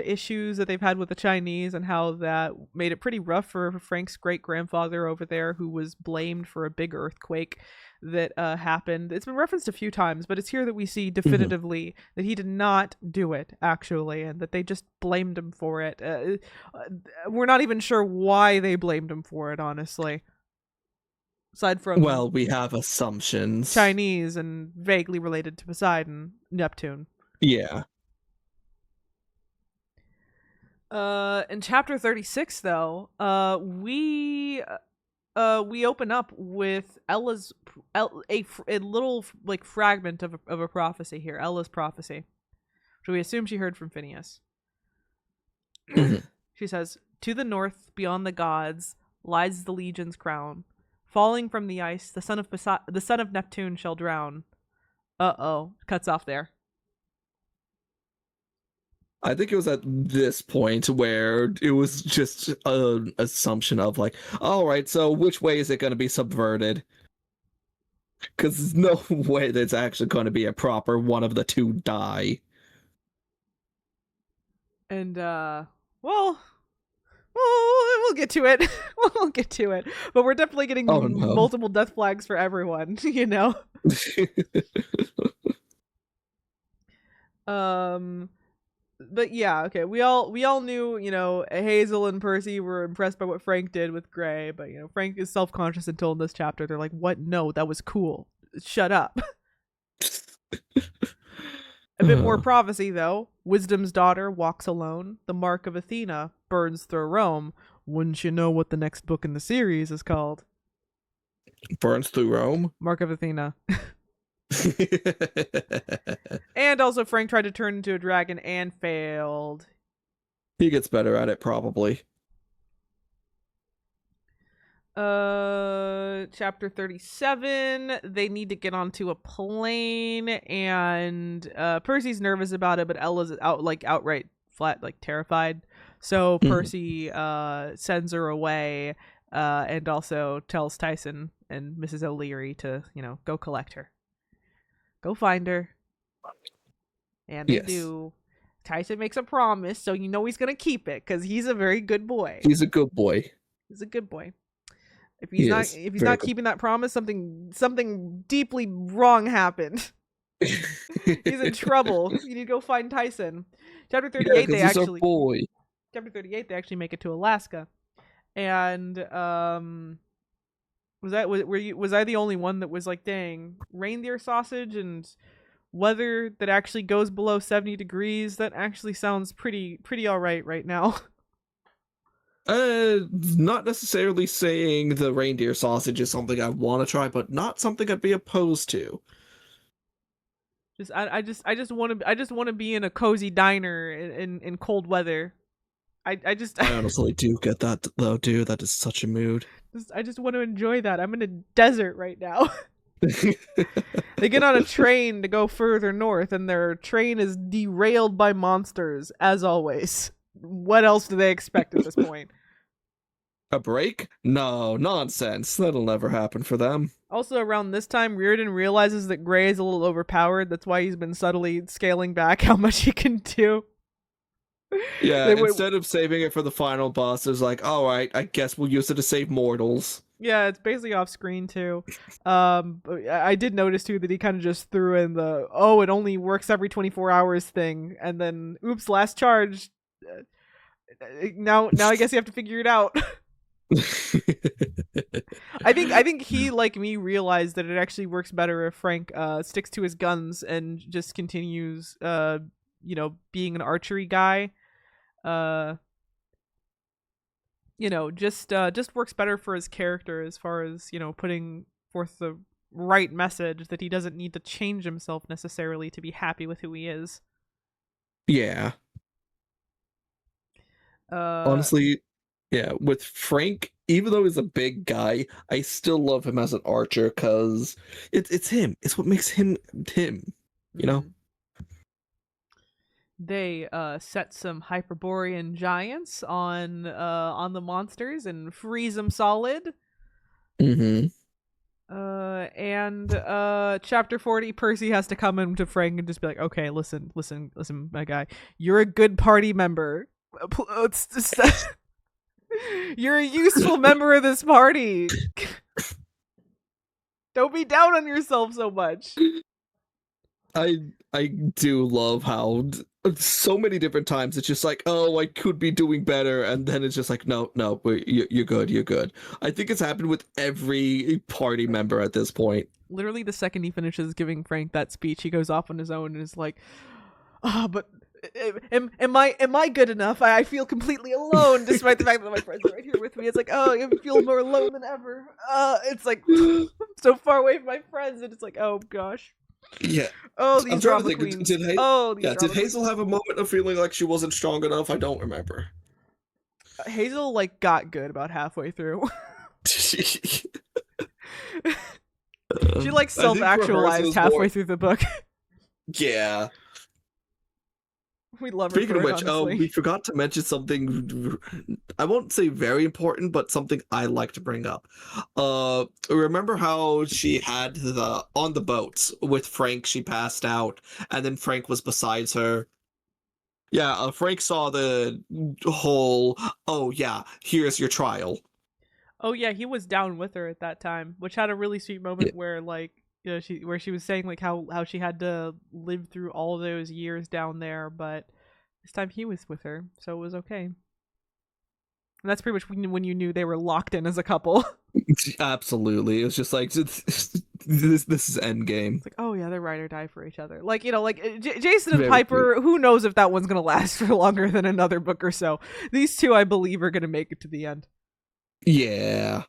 issues that they've had with the Chinese and how that made it pretty rough for Frank's great-grandfather over there, who was blamed for a big earthquake that happened. It's been referenced a few times, but it's here that we see definitively that he did not do it, actually, and that they just blamed him for it. We're not even sure why they blamed him for it, honestly. Aside from, well, we have assumptions. Chinese and vaguely related to Poseidon, Neptune. Yeah. In chapter 36, though, we open up with a little like fragment of a prophecy here, Ella's prophecy, which we assume she heard from Phineas. She says, "To the north, beyond the gods, lies the legion's crown. Falling from the ice, the son of Neptune shall drown. Uh-oh. Cuts off there. I think it was at this point where it was just an assumption of like, all right, so which way is it going to be subverted? Because there's no way that's actually going to be a proper one of the two die. And, well, we'll get to it. We'll get to it. But we're definitely getting multiple death flags for everyone, you know? But yeah, okay. We all knew, you know, Hazel and Percy were impressed by what Frank did with Gray, but you know, Frank is self-conscious until in this chapter. They're like, "What? No, that was cool. Shut up." A bit more prophecy though. Wisdom's daughter walks alone. The mark of Athena burns through Rome. Wouldn't you know what the next book in the series is called? Burns through Rome? Mark of Athena. And also Frank tried to turn into a dragon and failed. He gets better at it, probably. Chapter 37, they need to get onto a plane, and Percy's nervous about it, but Ella's outright flat, like terrified. So Percy sends her away, and also tells Tyson and Mrs. O'Leary to, you know, go collect her. Go find her. And they do. Tyson makes a promise, so you know he's gonna keep it, because he's a very good boy. He's a good boy. He's a good boy. If he's not keeping that promise, something deeply wrong happened. He's in trouble. You need to go find Tyson. Chapter 38, Chapter 38, they actually make it to Alaska. And was I the only one that was like, dang, reindeer sausage and weather that actually goes below 70 degrees? That actually sounds pretty all right now. Not necessarily saying the reindeer sausage is something I want to try, but not something I'd be opposed to. I just want to be in a cozy diner in cold weather. I honestly do get that though, dude. That is such a mood. I just want to enjoy that. I'm in a desert right now. They get on a train to go further north, and their train is derailed by monsters, as always. What else do they expect at this point? A break? No, nonsense. That'll never happen for them. Also, around this time, Reardon realizes that Gray is a little overpowered. That's why he's been subtly scaling back how much he can do. Yeah, instead of saving it for the final boss, it's like, all right, I guess we'll use it to save mortals. Yeah, it's basically off screen too. I did notice too that he kind of just threw in the, it only works every 24 hours thing, and then oops, last charge. Now I guess you have to figure it out. I think he, like me, realized that it actually works better if Frank sticks to his guns and just continues being an archery guy. Just works better for his character as far as, putting forth the right message that he doesn't need to change himself necessarily to be happy with who he is. Yeah. Honestly, yeah, with Frank, even though he's a big guy, I still love him as an archer because it's him. It's what makes him him, you know? They set some Hyperborean giants on the monsters and freeze them solid. Mm-hmm. And chapter 40, Percy has to come in to Frank and just be like, okay, listen, my guy. You're a good party member. You're a useful member of this party. Don't be down on yourself so much. I do love how so many different times it's just like, oh, I could be doing better, and then it's just like, no, you're good. I think it's happened with every party member at this point. Literally, the second he finishes giving Frank that speech, he goes off on his own and is like, but am I good enough? I feel completely alone, despite the fact that my friends are right here with me. It's like, I feel more alone than ever. It's like so far away from my friends, and it's like, oh gosh. Yeah. Oh, these drama queens. Did Hazel have a moment of feeling like she wasn't strong enough? I don't remember. Hazel like got good about halfway through. She like I think for hers it self-actualized was more. halfway through the book. Yeah. We love her Speaking for of it, which, honestly. we forgot to mention something. I won't say very important, but something I like to bring up. Remember how she had the on the boat with Frank? She passed out, and then Frank was beside her. Yeah, Frank saw the whole. Oh yeah, here's your trial. Oh yeah, he was down with her at that time, which had a really sweet Yeah. moment where like she was saying like how she had to live through all those years down there, but this time he was with her, so it was okay. And that's pretty much when you knew they were locked in as a couple. Absolutely, it was just like this. This is Endgame. It's like, oh yeah, they're ride or die for each other. Like like Jason and Very true. Piper. Who knows if that one's gonna last for longer than another book or so? These two, I believe, are gonna make it to the end, Yeah.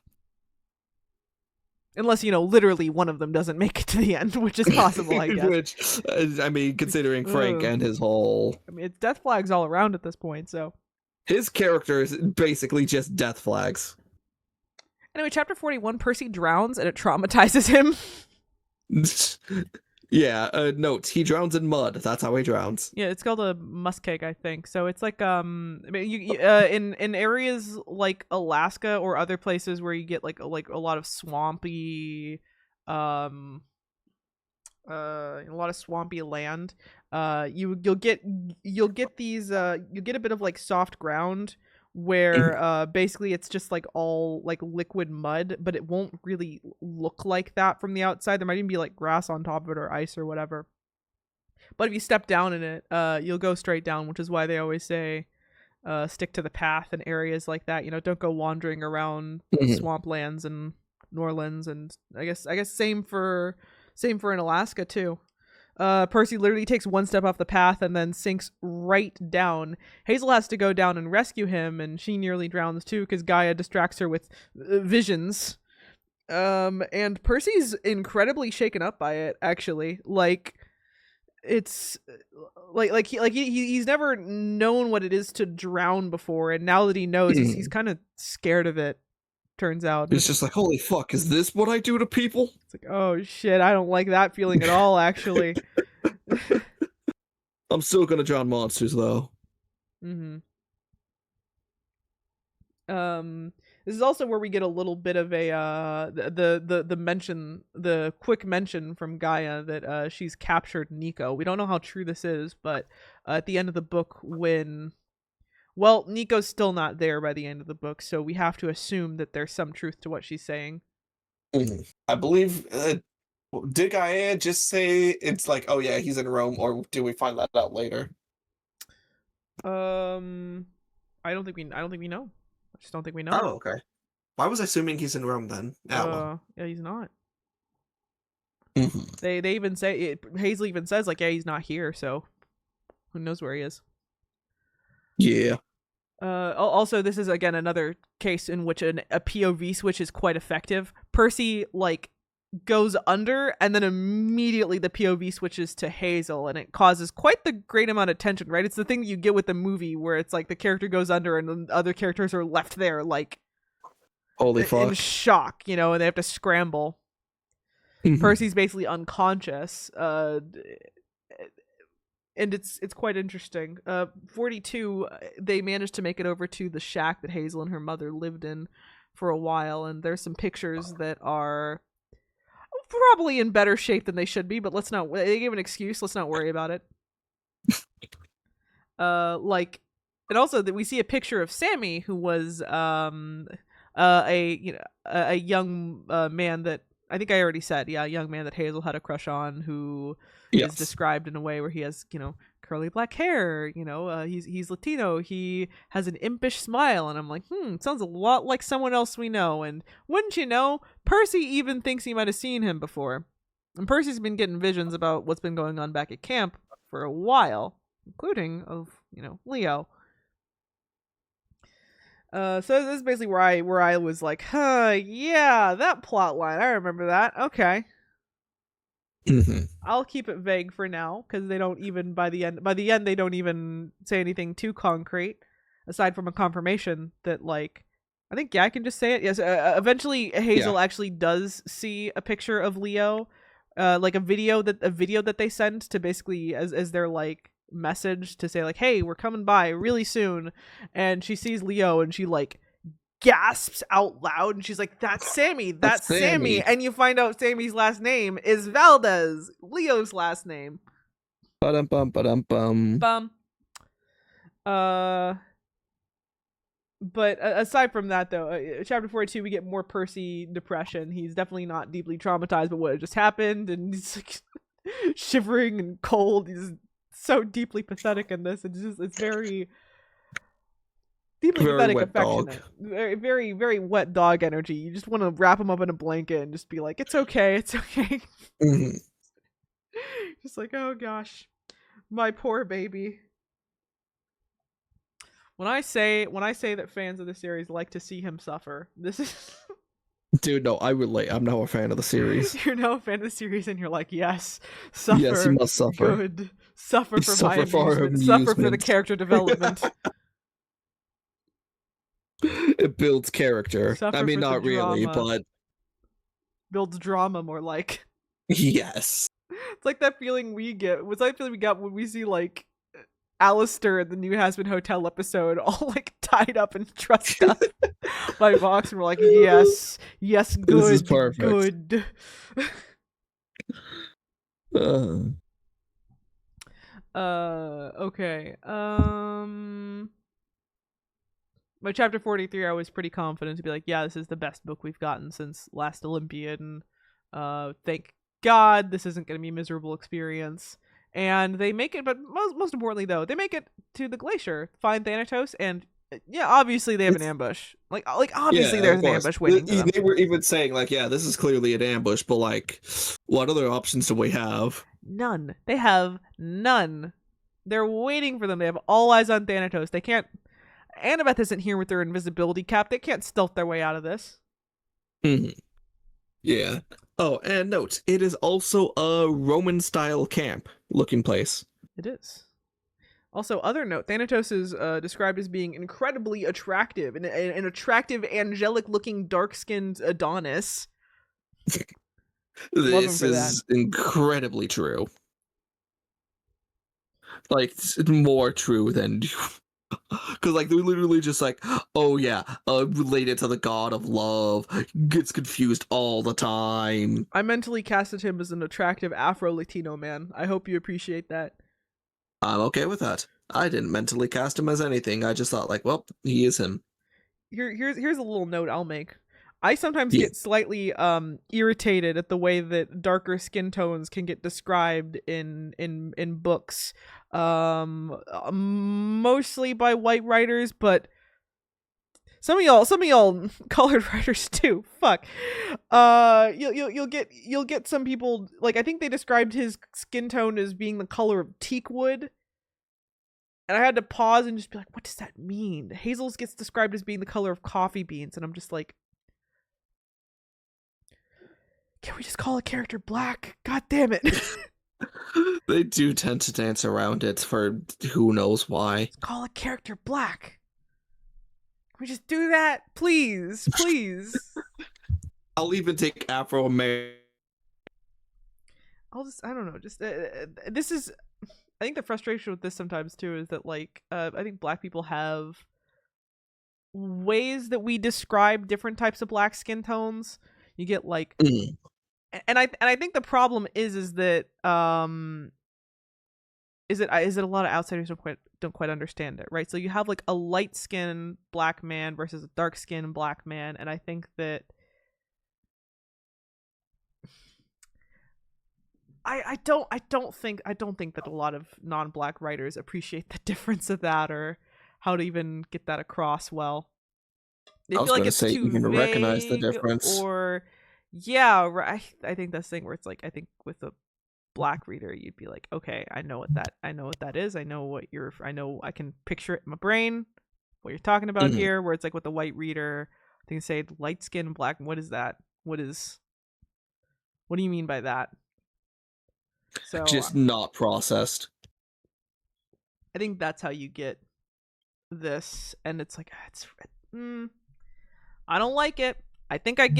unless literally one of them doesn't make it to the end, which is possible, I guess. Which, I mean, considering Frank Ugh. and his whole. I mean, it's death flags all around at this point. So His character is basically just death flags. anyway, chapter 41, Percy drowns and it traumatizes him. Yeah, notes. He drowns in mud. That's how he drowns. Yeah, it's called a muskeg, I think. So it's like I mean, in areas like Alaska or other places where you get like a lot of swampy um a lot of swampy land, you'll get these you'll get a bit of like soft ground where basically it's just like all like liquid mud, but it won't really look like that from the outside. There might even be like grass on top of it or ice or whatever. But if you step down in it, you'll go straight down, which is why they always say stick to the path in areas like that. Don't go wandering around swamplands and Norlands, and I guess same for in Alaska too. Percy literally takes one step off the path and then sinks right down. Hazel has to go down and rescue him, and she nearly drowns too because Gaia distracts her with visions. And Percy's incredibly shaken up by it. Actually, like it's he's never known what it is to drown before, and now that he knows, he's kind of scared of it. Turns out It's just like, holy fuck, is this what I do to people? It's like, oh shit, I don't like that feeling at all, actually. I'm still gonna drown monsters though. Mm-hmm. This is also where we get a little bit of a the quick mention from Gaia that she's captured Nico. We don't know how true this is, but at the end of the book, Nico's still not there by the end of the book, so we have to assume that there's some truth to what she's saying. I believe. Did Gaia just say it's like, oh yeah, he's in Rome, or do we find that out later? I don't think we know. I just don't think we know. Oh, okay. Why was I assuming he's in Rome then? Yeah, he's not. Mm-hmm. They even say it. Hazel even says like, yeah, he's not here, so who knows where he is. Yeah. Also, this is again another case in which a POV switch is quite effective. Percy like goes under, and then immediately the POV switches to Hazel, and it causes quite the great amount of tension. Right? It's the thing that you get with the movie where it's like the character goes under, and the other characters are left there like holy fuck in shock, and they have to scramble. Mm-hmm. Percy's basically unconscious. And it's quite interesting. 42, they managed to make it over to the shack that Hazel and her mother lived in for a while, and there's some pictures that are probably in better shape than they should be, but they gave an excuse, let's not worry about it. And also that we see a picture of Sammy, who was a young man that I think I already said, a young man that Hazel had a crush on, who is described in a way where he has, curly black hair, he's Latino, he has an impish smile, and I'm like, sounds a lot like someone else we know. And wouldn't you know, Percy even thinks he might have seen him before. And Percy's been getting visions about what's been going on back at camp for a while, including of, Leo. So this is basically where I was like, yeah, that plot line, I remember that. Okay. Mm-hmm. I'll keep it vague for now, because they don't even by the end they don't even say anything too concrete. aside from a confirmation that, like, I think, yeah, I can just say it. Yes, eventually Yeah. Hazel actually does see a picture of Leo, like a video that they send to basically as their like message to say like, hey, we're coming by really soon, and she sees Leo and she like gasps out loud and she's like, that's Sammy, That's that's Sammy, Sammy. and you find out Sammy's last name is Valdez, Leo's last name. Ba-dum bum ba-dum bum. Bum. uh but aside from that, though, chapter 42, we get more Percy depression. He's definitely not deeply traumatized by what had just happened, and he's like shivering and cold. He's so deeply pathetic in this. It's very deeply Very pathetic, wet dog. affectionate, very, very, very wet dog energy. You just want to wrap him up in a blanket and just be like, it's okay, it's okay. Mhm. Just like, oh gosh, my poor baby. When I say that fans of the series like to see him suffer, this is Dude, no, I relate. I'm now a fan of the series. you're no fan of the series and you're like, yes, Yes, he suffer, must suffer. good, suffer for my Suffer for our amusement, suffer for the amusement. character development, It builds character. I suffer mean, for the not really, drama, but builds drama more like. yes. It's like that feeling we get. What's that feeling we got when we see like Alistair in the New Hazbin Hotel episode, all like tied up and trussed up by Vox, and we're like, yes, yes, This is good, perfect. good. Uh, Okay. By chapter 43, I was pretty confident to be like, yeah, this is the best book we've gotten since last Olympiad, and thank God this isn't going to be a miserable experience. And they make it, but most importantly though, they make it to the glacier, find Thanatos, and yeah, obviously they have an it's, ambush. Like obviously yeah, there's of an course. ambush waiting for them. They were even saying, like, yeah, this is clearly an ambush, but, like, what other options do we have? None. They have none. They're waiting for them. They have all eyes on Thanatos. They can't. Annabeth isn't here with their invisibility cap. They can't stealth their way out of this. Mhm. Yeah. Oh, and note, it is also a Roman-style camp looking place. It is. Also, other note, Thanatos is described as being incredibly attractive, an attractive, angelic-looking, dark-skinned Adonis. Love him This for that. is incredibly true. Like, it's more true than... Because, like, they're literally just like, oh, yeah, related to the god of love, gets confused all the time. I mentally casted him as an attractive Afro-Latino man. I hope you appreciate that. I'm okay with that. I didn't mentally cast him as anything. I just thought, like, well, he is him. Here's a little note I'll make. I sometimes Yeah. get slightly irritated at the way that darker skin tones can get described in books, mostly by white writers, but some of y'all colored writers too. Fuck. You'll get some people, like, I think they described his skin tone as being the color of teak wood. And I had to pause and just be like, what does that mean? Hazel's gets described as being the color of coffee beans, and I'm just like, can we just call a character black? God damn it. They do tend to dance around it for who knows why. Just call a character black. Can we just do that? Please, please. I'll even take Afro-American. I don't know, just, this is, I think the frustration with this sometimes too is that, like, I think black people have ways that we describe different types of black skin tones. You get, like, and I think the problem is that is it a lot of outsiders don't quite understand it, right? So you have, like, a light skinned black man versus a dark skinned black man, and I think that I don't think that a lot of non-black writers appreciate the difference of that, or how to even get that across well. They I feel was like going to it's say, too even recognize the vague, difference. or yeah, right. I think that's the thing where it's like, I think with a black reader, you'd be like, okay, I know what that is. I know I can picture it in my brain what you're talking about here. Where it's like with the white reader, I think say light skin, black. What is that? What do you mean by that? So Just not processed. I think that's how you get this, and it's like I don't like it. I think I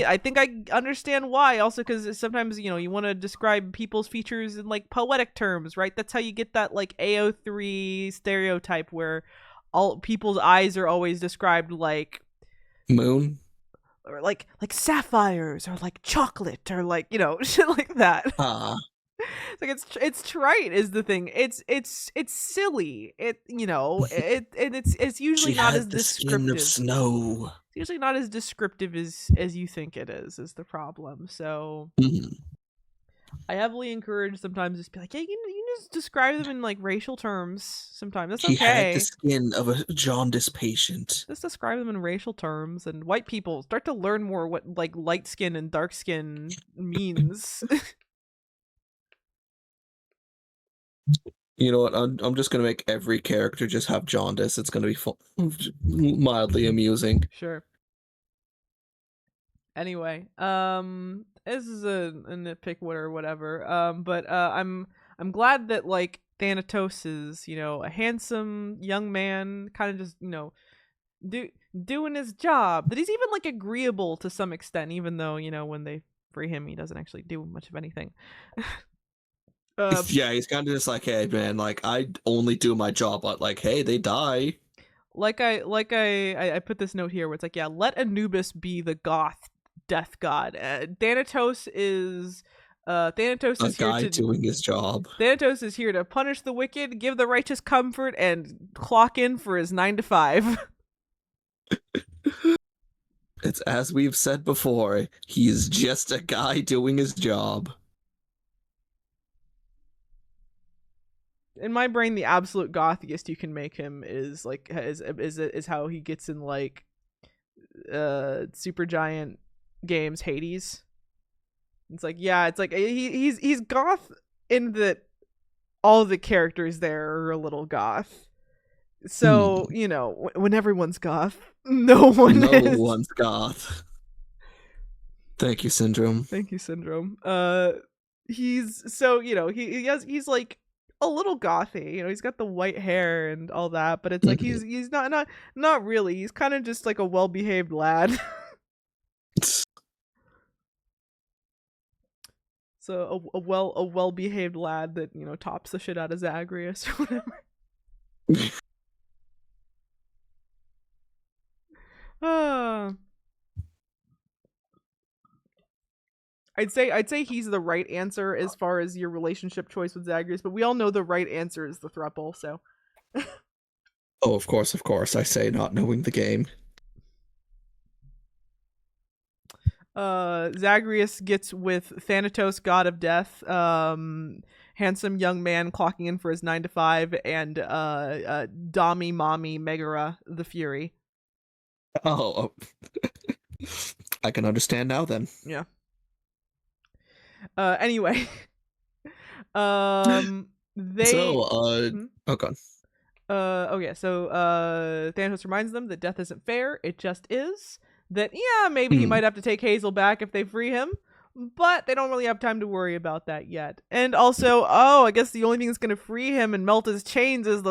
understand why. Also, because sometimes you want to describe people's features in like poetic terms, right? That's how you get that like AO3 stereotype where all people's eyes are always described like Moon. or like sapphires or like chocolate or like shit like that. Ah, It's like it's trite is the thing. It's silly. It's she usually not as had the skin of descriptive. snow. It's usually not as descriptive as you think it is the problem. So Mhm. I heavily encourage sometimes just be like, yeah, you just describe them in like racial terms. Sometimes that's She had the okay. skin of a jaundice patient. Just describe them in racial terms, and white people start to learn more what like light skin and dark skin means. You know what? I'm just gonna make every character just have jaundice. It's gonna be mildly amusing. Sure. Anyway, this is a nitpick or whatever. But I'm glad that like Thanatos is a handsome young man, kind of just do doing his job. That he's even like agreeable to some extent, even though when they free him, he doesn't actually do much of anything. uh, Yeah, he's kind of just like, hey, man, like I only do my job, but like, hey, they die. I put this note here where it's like, yeah, let Anubis be the goth death god. Thanatos A is here guy to doing his job. Thanatos is here to punish the wicked, give the righteous comfort, and clock in for his 9 to 5. It's as we've said before, he's just a guy doing his job. In my brain, the absolute gothiest you can make him is like is how he gets in like Super Giant games Hades. It's like, yeah, it's like he's goth in that all the characters there are a little goth. So when everyone's goth, no one No is. one's goth. Thank you, Syndrome. Thank you, Syndrome. He's so he's like a little gothy. He's got the white hair and all that, but it's like he's not really. He's kind of just like a well behaved lad. So a well behaved lad that tops the shit out of Zagreus or whatever. I'd say he's the right answer as far as your relationship choice with Zagreus, but we all know the right answer is the throuple. So. Oh, of course, I say not knowing the game. Zagreus gets with Thanatos, god of death, handsome young man clocking in for his 9 to 5, and Dami Mommy Megara the Fury. Oh, I can understand now then. Yeah. Anyway. They Oh god. Okay, so Thanatos reminds them that death isn't fair, it just is. That, yeah, maybe he might have to take Hazel back if they free him, but they don't really have time to worry about that yet. And also, I guess the only thing that's going to free him and melt his chains is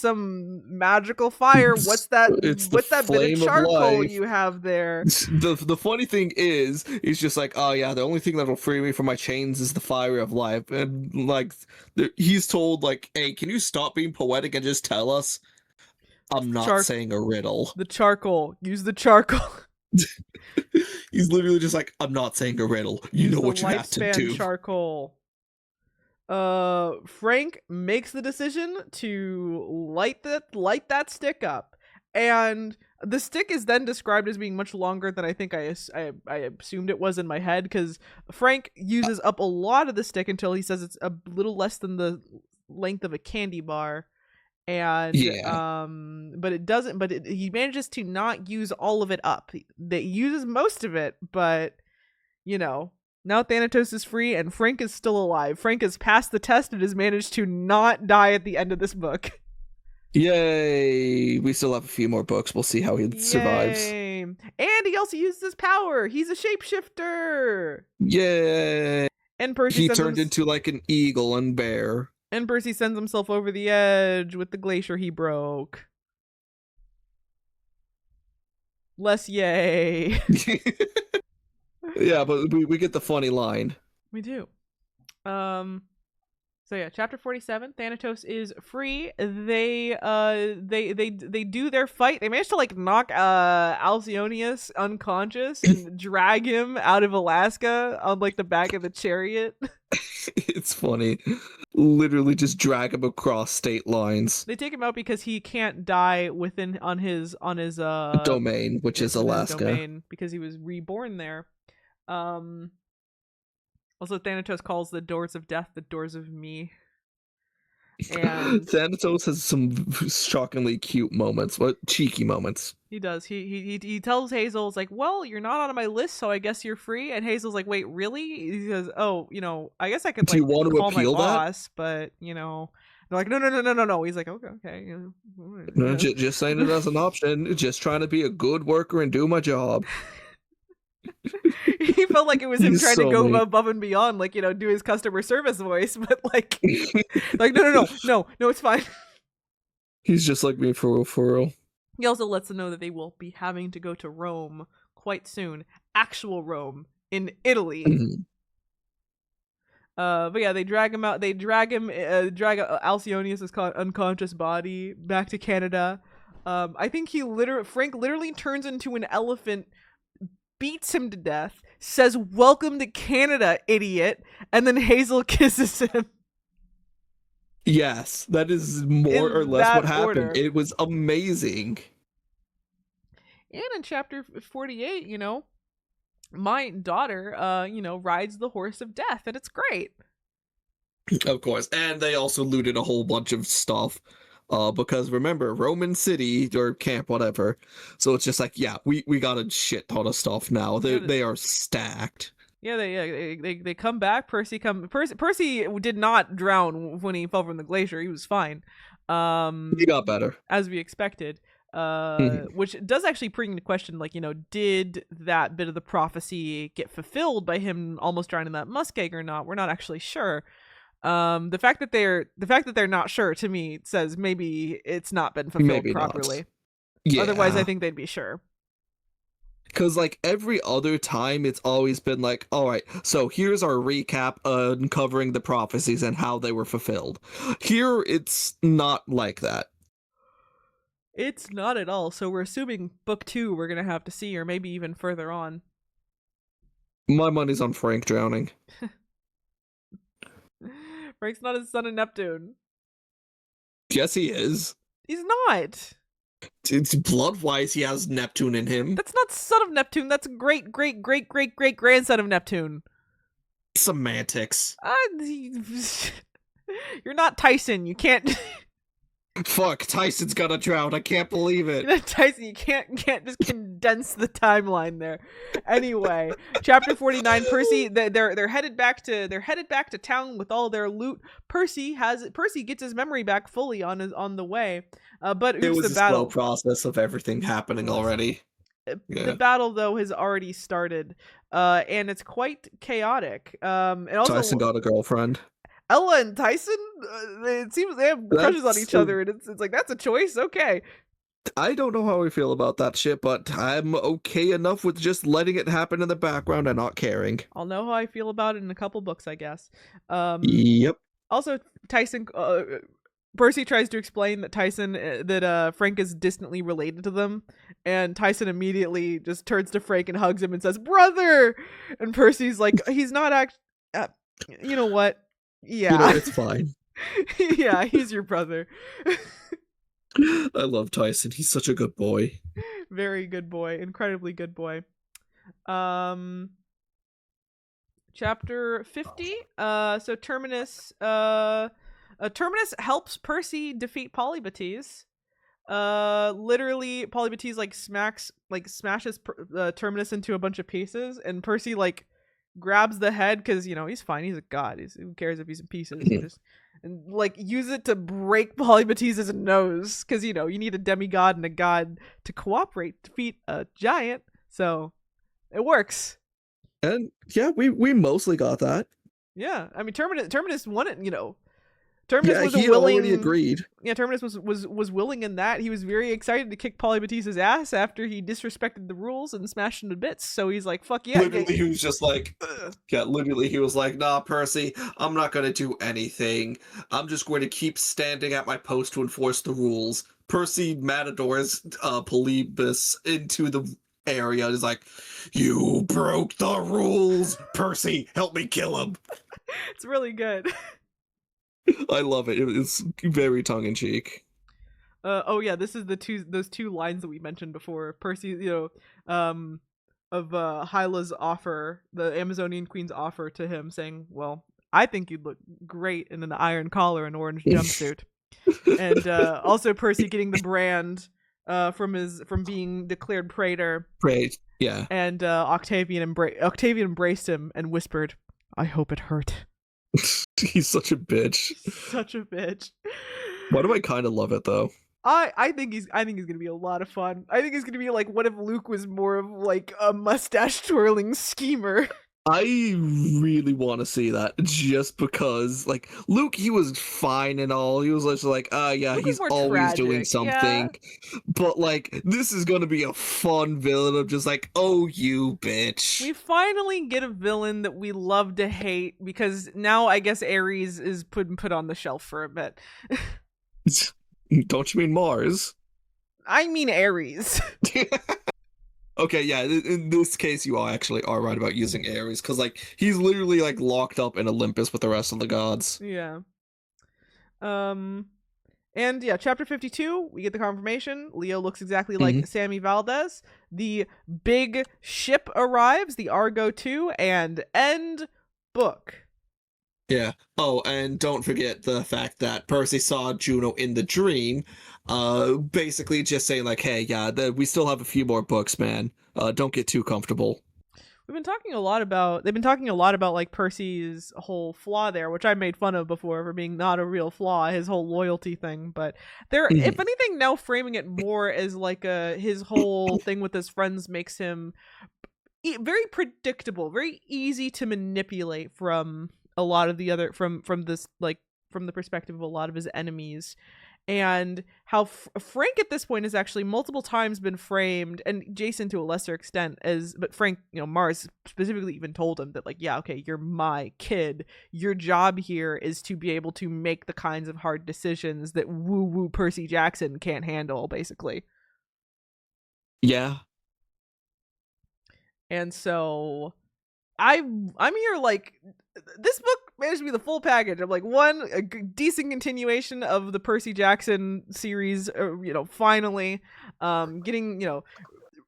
some magical fire. What's that bit of charcoal you have there? The funny thing is, he's just like, oh yeah, the only thing that'll free me from my chains is the fire of life. And like, he's told like, hey, can you stop being poetic and just tell us? I'm not saying a riddle. The charcoal. Use the charcoal. He's literally just like, I'm not saying a riddle. You know what you have to do. Charcoal. Frank makes the decision to light that stick up, and the stick is then described as being much longer than I think I assumed it was in my head, because Frank uses up a lot of the stick until he says it's a little less than the length of a candy bar. And but it doesn't, he manages to not use all of it up. He uses most of it, but now Thanatos is free and Frank is still alive. Frank has passed the test and has managed to not die at the end of this book. Yay! We still have a few more books. We'll see how he survives. And he also uses his power. He's a shapeshifter. Yay! And Percy turned into like an eagle and bear. And Percy sends himself over the edge with the glacier he broke. Less yay. Yeah, but we get the funny line. We do. So yeah, chapter 47, Thanatos is free. They do their fight. They managed to like knock Alcyonius unconscious and drag him out of Alaska on like the back of the chariot. It's funny. Literally just drag him across state lines. They take him out because he can't die within on his Domain, which is within his Alaska. domain because he was reborn there. Also, Thanatos calls the doors of death the doors of me. And Thanatos has some shockingly cute moments, what cheeky moments. he does. He tells Hazel, it's like, well, you're not on my list, so I guess you're free. And Hazel's like, wait, really? He says, oh, I guess I could Do you want to call my appeal that? boss, but they're like, no. He's like, okay. No, just saying it as an option. Just trying to be a good worker and do my job. He felt like it was him He's trying so to go mean. above and beyond, like, do his customer service voice, but like no, it's fine. He's just like me for real, for real. He also lets them know that they will be having to go to Rome quite soon, actual Rome in Italy. Mhm. But yeah, they drag him out. They drag Alcyonius' unconscious body back to Canada. I think Frank literally turns into an elephant, beats him to death, says "Welcome to Canada, idiot," and then Hazel kisses him. Yes, that is more In or less that what happened. order. It was amazing. And in chapter 48, my daughter, rides the horse of death, and it's great. Of course. And they also looted a whole bunch of stuff. Because remember, Roman city or camp, whatever. So it's just like, yeah, we got a shit ton of stuff now. They are stacked. Yeah, they come back. Percy did not drown when he fell from the glacier. He was fine. He got better. As we expected. Which does actually bring into question, like, did that bit of the prophecy get fulfilled by him almost drowning that muskeg or not? We're not actually sure. The fact that they're not sure, to me, says maybe it's not been fulfilled Maybe properly. not. Yeah. Otherwise, I think they'd be sure. Because, like, every other time, it's always been like, all right, so here's our recap uncovering the prophecies and how they were fulfilled. Here, it's not like that. It's not at all. So we're assuming book 2 we're going to have to see, or maybe even further on. My money's on Frank drowning. Frank's not a Son of Neptune. Yes, he is. He's not. It's blood-wise, he has Neptune in him. That's not Son of Neptune. That's great grandson of Neptune. Semantics. You're not Tyson. You can't. Fuck, Tyson's gonna drown. I can't believe it. Tyson, you can't just condense the timeline there. Anyway, chapter 49. Percy, they're headed back to town with all their loot. Percy gets his memory back fully on the way. But It was the a battle slow process of everything happening already. The battle, though, has already started, and it's quite chaotic. And also, Tyson got a girlfriend. Ella and Tyson, it seems they have crushes on each other, and it's like, that's a choice. Okay. I don't know how I feel about that shit, but I'm okay enough with just letting it happen in the background and not caring. I'll know how I feel about it in a couple books, I guess. Yep. Also, Percy tries to explain that Frank is distantly related to them, and Tyson immediately just turns to Frank and hugs him and says, "Brother!" And Percy's like, he's not you know what? Yeah. It's fine. Yeah, he's your brother. I love Tyson. He's such a good boy. Very good boy. Incredibly good boy. Chapter 50. So Terminus helps Percy defeat Polybites. Literally Polybites smashes Terminus into a bunch of pieces, and Percy grabs the head because he's fine, he's a god, who cares if he's in pieces. And use it to break Polybites' nose, because you need a demigod and a god to cooperate to defeat a giant, so it works. And yeah, we mostly got that. Yeah, I mean, Terminus won it. Terminus Yeah, was a he had already willing. agreed. Yeah, Terminus was willing in that. He was very excited to kick Polybatissa's ass after he disrespected the rules and smashed him to bits. So he's like, "Fuck yeah!" Literally, he was just like, ugh. Yeah, literally, he was like, nah, Percy, I'm not going to do anything. I'm just going to keep standing at my post to enforce the rules. Percy Matadors Polybus into the area and is like, you broke the rules. Percy, help me kill him. It's really good. I love it. It's very tongue-in-cheek. Oh yeah, this is those two lines that we mentioned before. Percy, of Hyla's offer, the Amazonian Queen's offer to him, saying, "Well, I think you'd look great in an iron collar and orange jumpsuit," and also Percy getting the brand from being declared praetor. Great. Yeah. And Octavian embraced him and whispered, "I hope it hurt." He's such a bitch. Such a bitch. Why do I kind of love it, though? I think he's gonna be a lot of fun. I think he's gonna be like, what if Luke was more of like a mustache twirling schemer? I really want to see that just because, like, Luke, he was fine and all. He was just like, yeah, Luke is he's more always doing tragic, something. yeah. But, like, this is going to be a fun villain of just like, oh, you bitch. We finally get a villain that we love to hate because now I guess Ares is put on the shelf for a bit. Don't you mean Mars? I mean Ares. Okay, yeah, in this case, you actually are right about using Ares, because, like, he's literally, like, locked up in Olympus with the rest of the gods. Yeah. And yeah, chapter 52, we get the confirmation. Leo looks exactly like Sammy Valdez. The big ship arrives, the Argo 2, and end book. Yeah. Oh, and don't forget the fact that Percy saw Juno in the dream, basically just saying like, hey, yeah, we still have a few more books, man. Don't get too comfortable. They've been talking a lot about like Percy's whole flaw there, which I made fun of before for being not a real flaw, his whole loyalty thing. But they're, if anything, now framing it more as like his whole thing with his friends makes him very predictable, very easy to manipulate from a lot of the other from this like from the perspective of a lot of his enemies. And how Frank at this point has actually multiple times been framed, and Jason to a lesser extent, as, but Frank, Mars specifically even told him that, like, yeah, okay, you're my kid. Your job here is to be able to make the kinds of hard decisions that woo-woo Percy Jackson can't handle, basically. Yeah. And so I'm here like, this book managed to be the full package of like, one, a decent continuation of the Percy Jackson series, finally getting,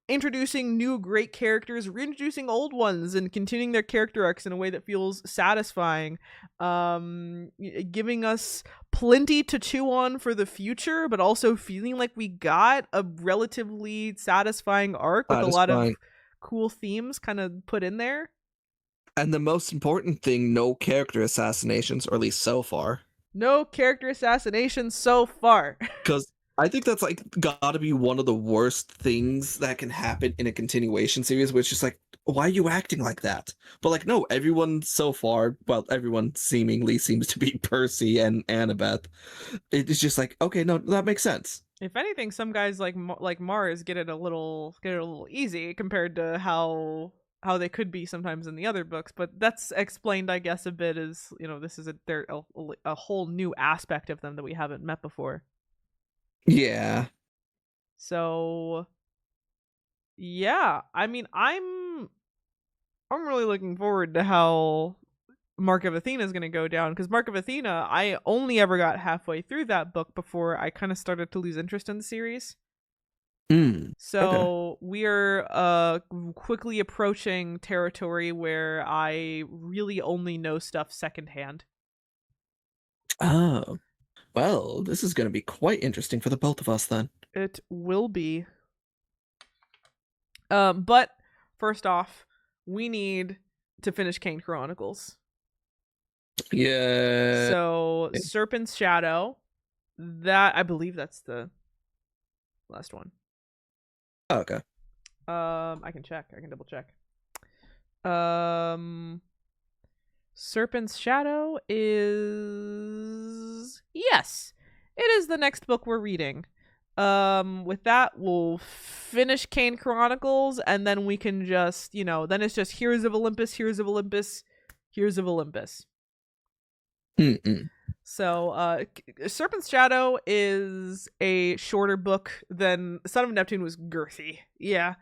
introducing new great characters, reintroducing old ones, and continuing their character arcs in a way that feels satisfying, giving us plenty to chew on for the future, but also feeling like we got a relatively satisfying arc with a lot of cool themes kind of put in there. And the most important thing, no character assassinations, or at least so far. No character assassinations so far. Because I think that's like gotta be one of the worst things that can happen in a continuation series, which is like, why are you acting like that? But like, no, everyone so far, well, everyone seemingly seems to be Percy and Annabeth. It's just like, okay, no, that makes sense. If anything, some guys like Mars get it a little easy compared to how they could be sometimes in the other books, but that's explained, I guess, a bit as, this is a whole new aspect of them that we haven't met before. Yeah. So yeah, I mean, I'm really looking forward to how Mark of Athena is going to go down, because Mark of Athena, I only ever got halfway through that book before I kind of started to lose interest in the series. So we're quickly approaching territory where I really only know stuff secondhand. Oh, well, this is going to be quite interesting for the both of us then. It will be. But first off, we need to finish Kane Chronicles. Yeah. So Serpent's Shadow, that, I believe that's the last one. Oh, okay. I can check. I can double check. Serpent's Shadow is, yes, it is the next book we're reading. With that, we'll finish Kane Chronicles, and then we can just, then it's just Heroes of Olympus, Heroes of Olympus, Heroes of Olympus. Mm-mm. So, Serpent's Shadow is a shorter book than Son of Neptune was girthy. Yeah,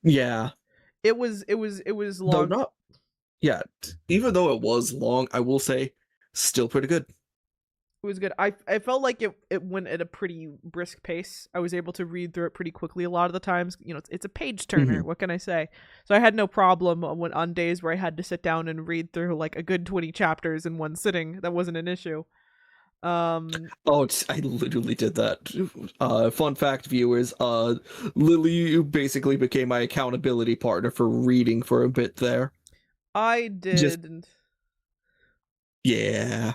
Yeah. it was Though long. not. Yeah. Even though it was long, I will say, still pretty good. It was good. I felt like it went at a pretty brisk pace. I was able to read through it pretty quickly a lot of the times. It's a page turner. Mhm. What can I say? So I had no problem on days where I had to sit down and read through like a good 20 chapters in one sitting. That wasn't an issue. Oh, I literally did that. Fun fact, viewers. Lily basically became my accountability partner for reading for a bit there. I Just did. yeah,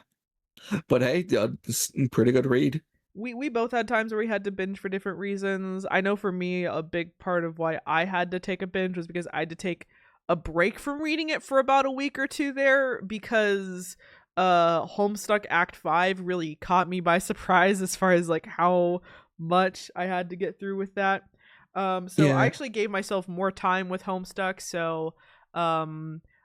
but hey, it's a pretty good read. We both had times where we had to binge for different reasons. I know for me, a big part of why I had to take a binge was because I had to take a break from reading it for about a week or two there, because Homestuck Act 5 really caught me by surprise as far as like how much I had to get through with that. So I Yeah. actually gave myself more time with Homestuck, so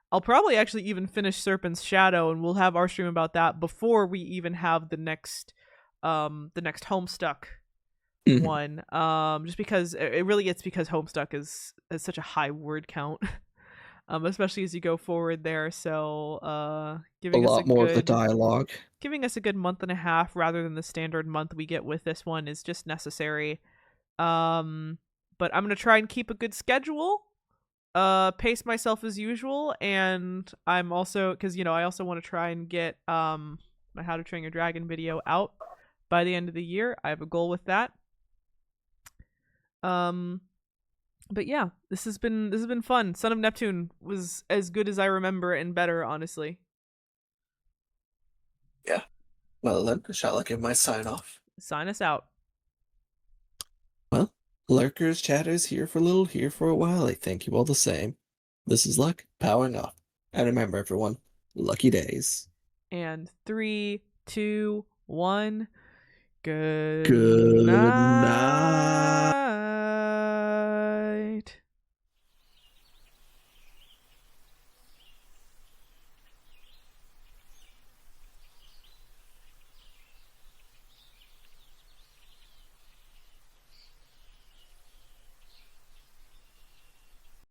I'll probably actually even finish Serpent's Shadow, and we'll have our stream about that before we even have the next Homestuck Mhm. one. Just because it's because Homestuck is such a high word count. Especially as you go forward there. So A lot more of the dialogue. giving us a good month and a half rather than the standard month we get with this one is just necessary. Um but I'm gonna try and keep a good schedule. Pace myself as usual, and I'm also, because I also want to try and get my How to Train Your Dragon video out by the end of the year. I have a goal with that. Um, but yeah, this has been fun. Son of Neptune was as good as I remember and better, honestly. Yeah. Well then, shall I give my sign off? Sign us out. Well, lurkers, chatters, here for a little, here for a while. I thank you all the same. This is Luck, powering off. And remember, everyone, lucky days. And 3, 2, 1. Good Good night. night.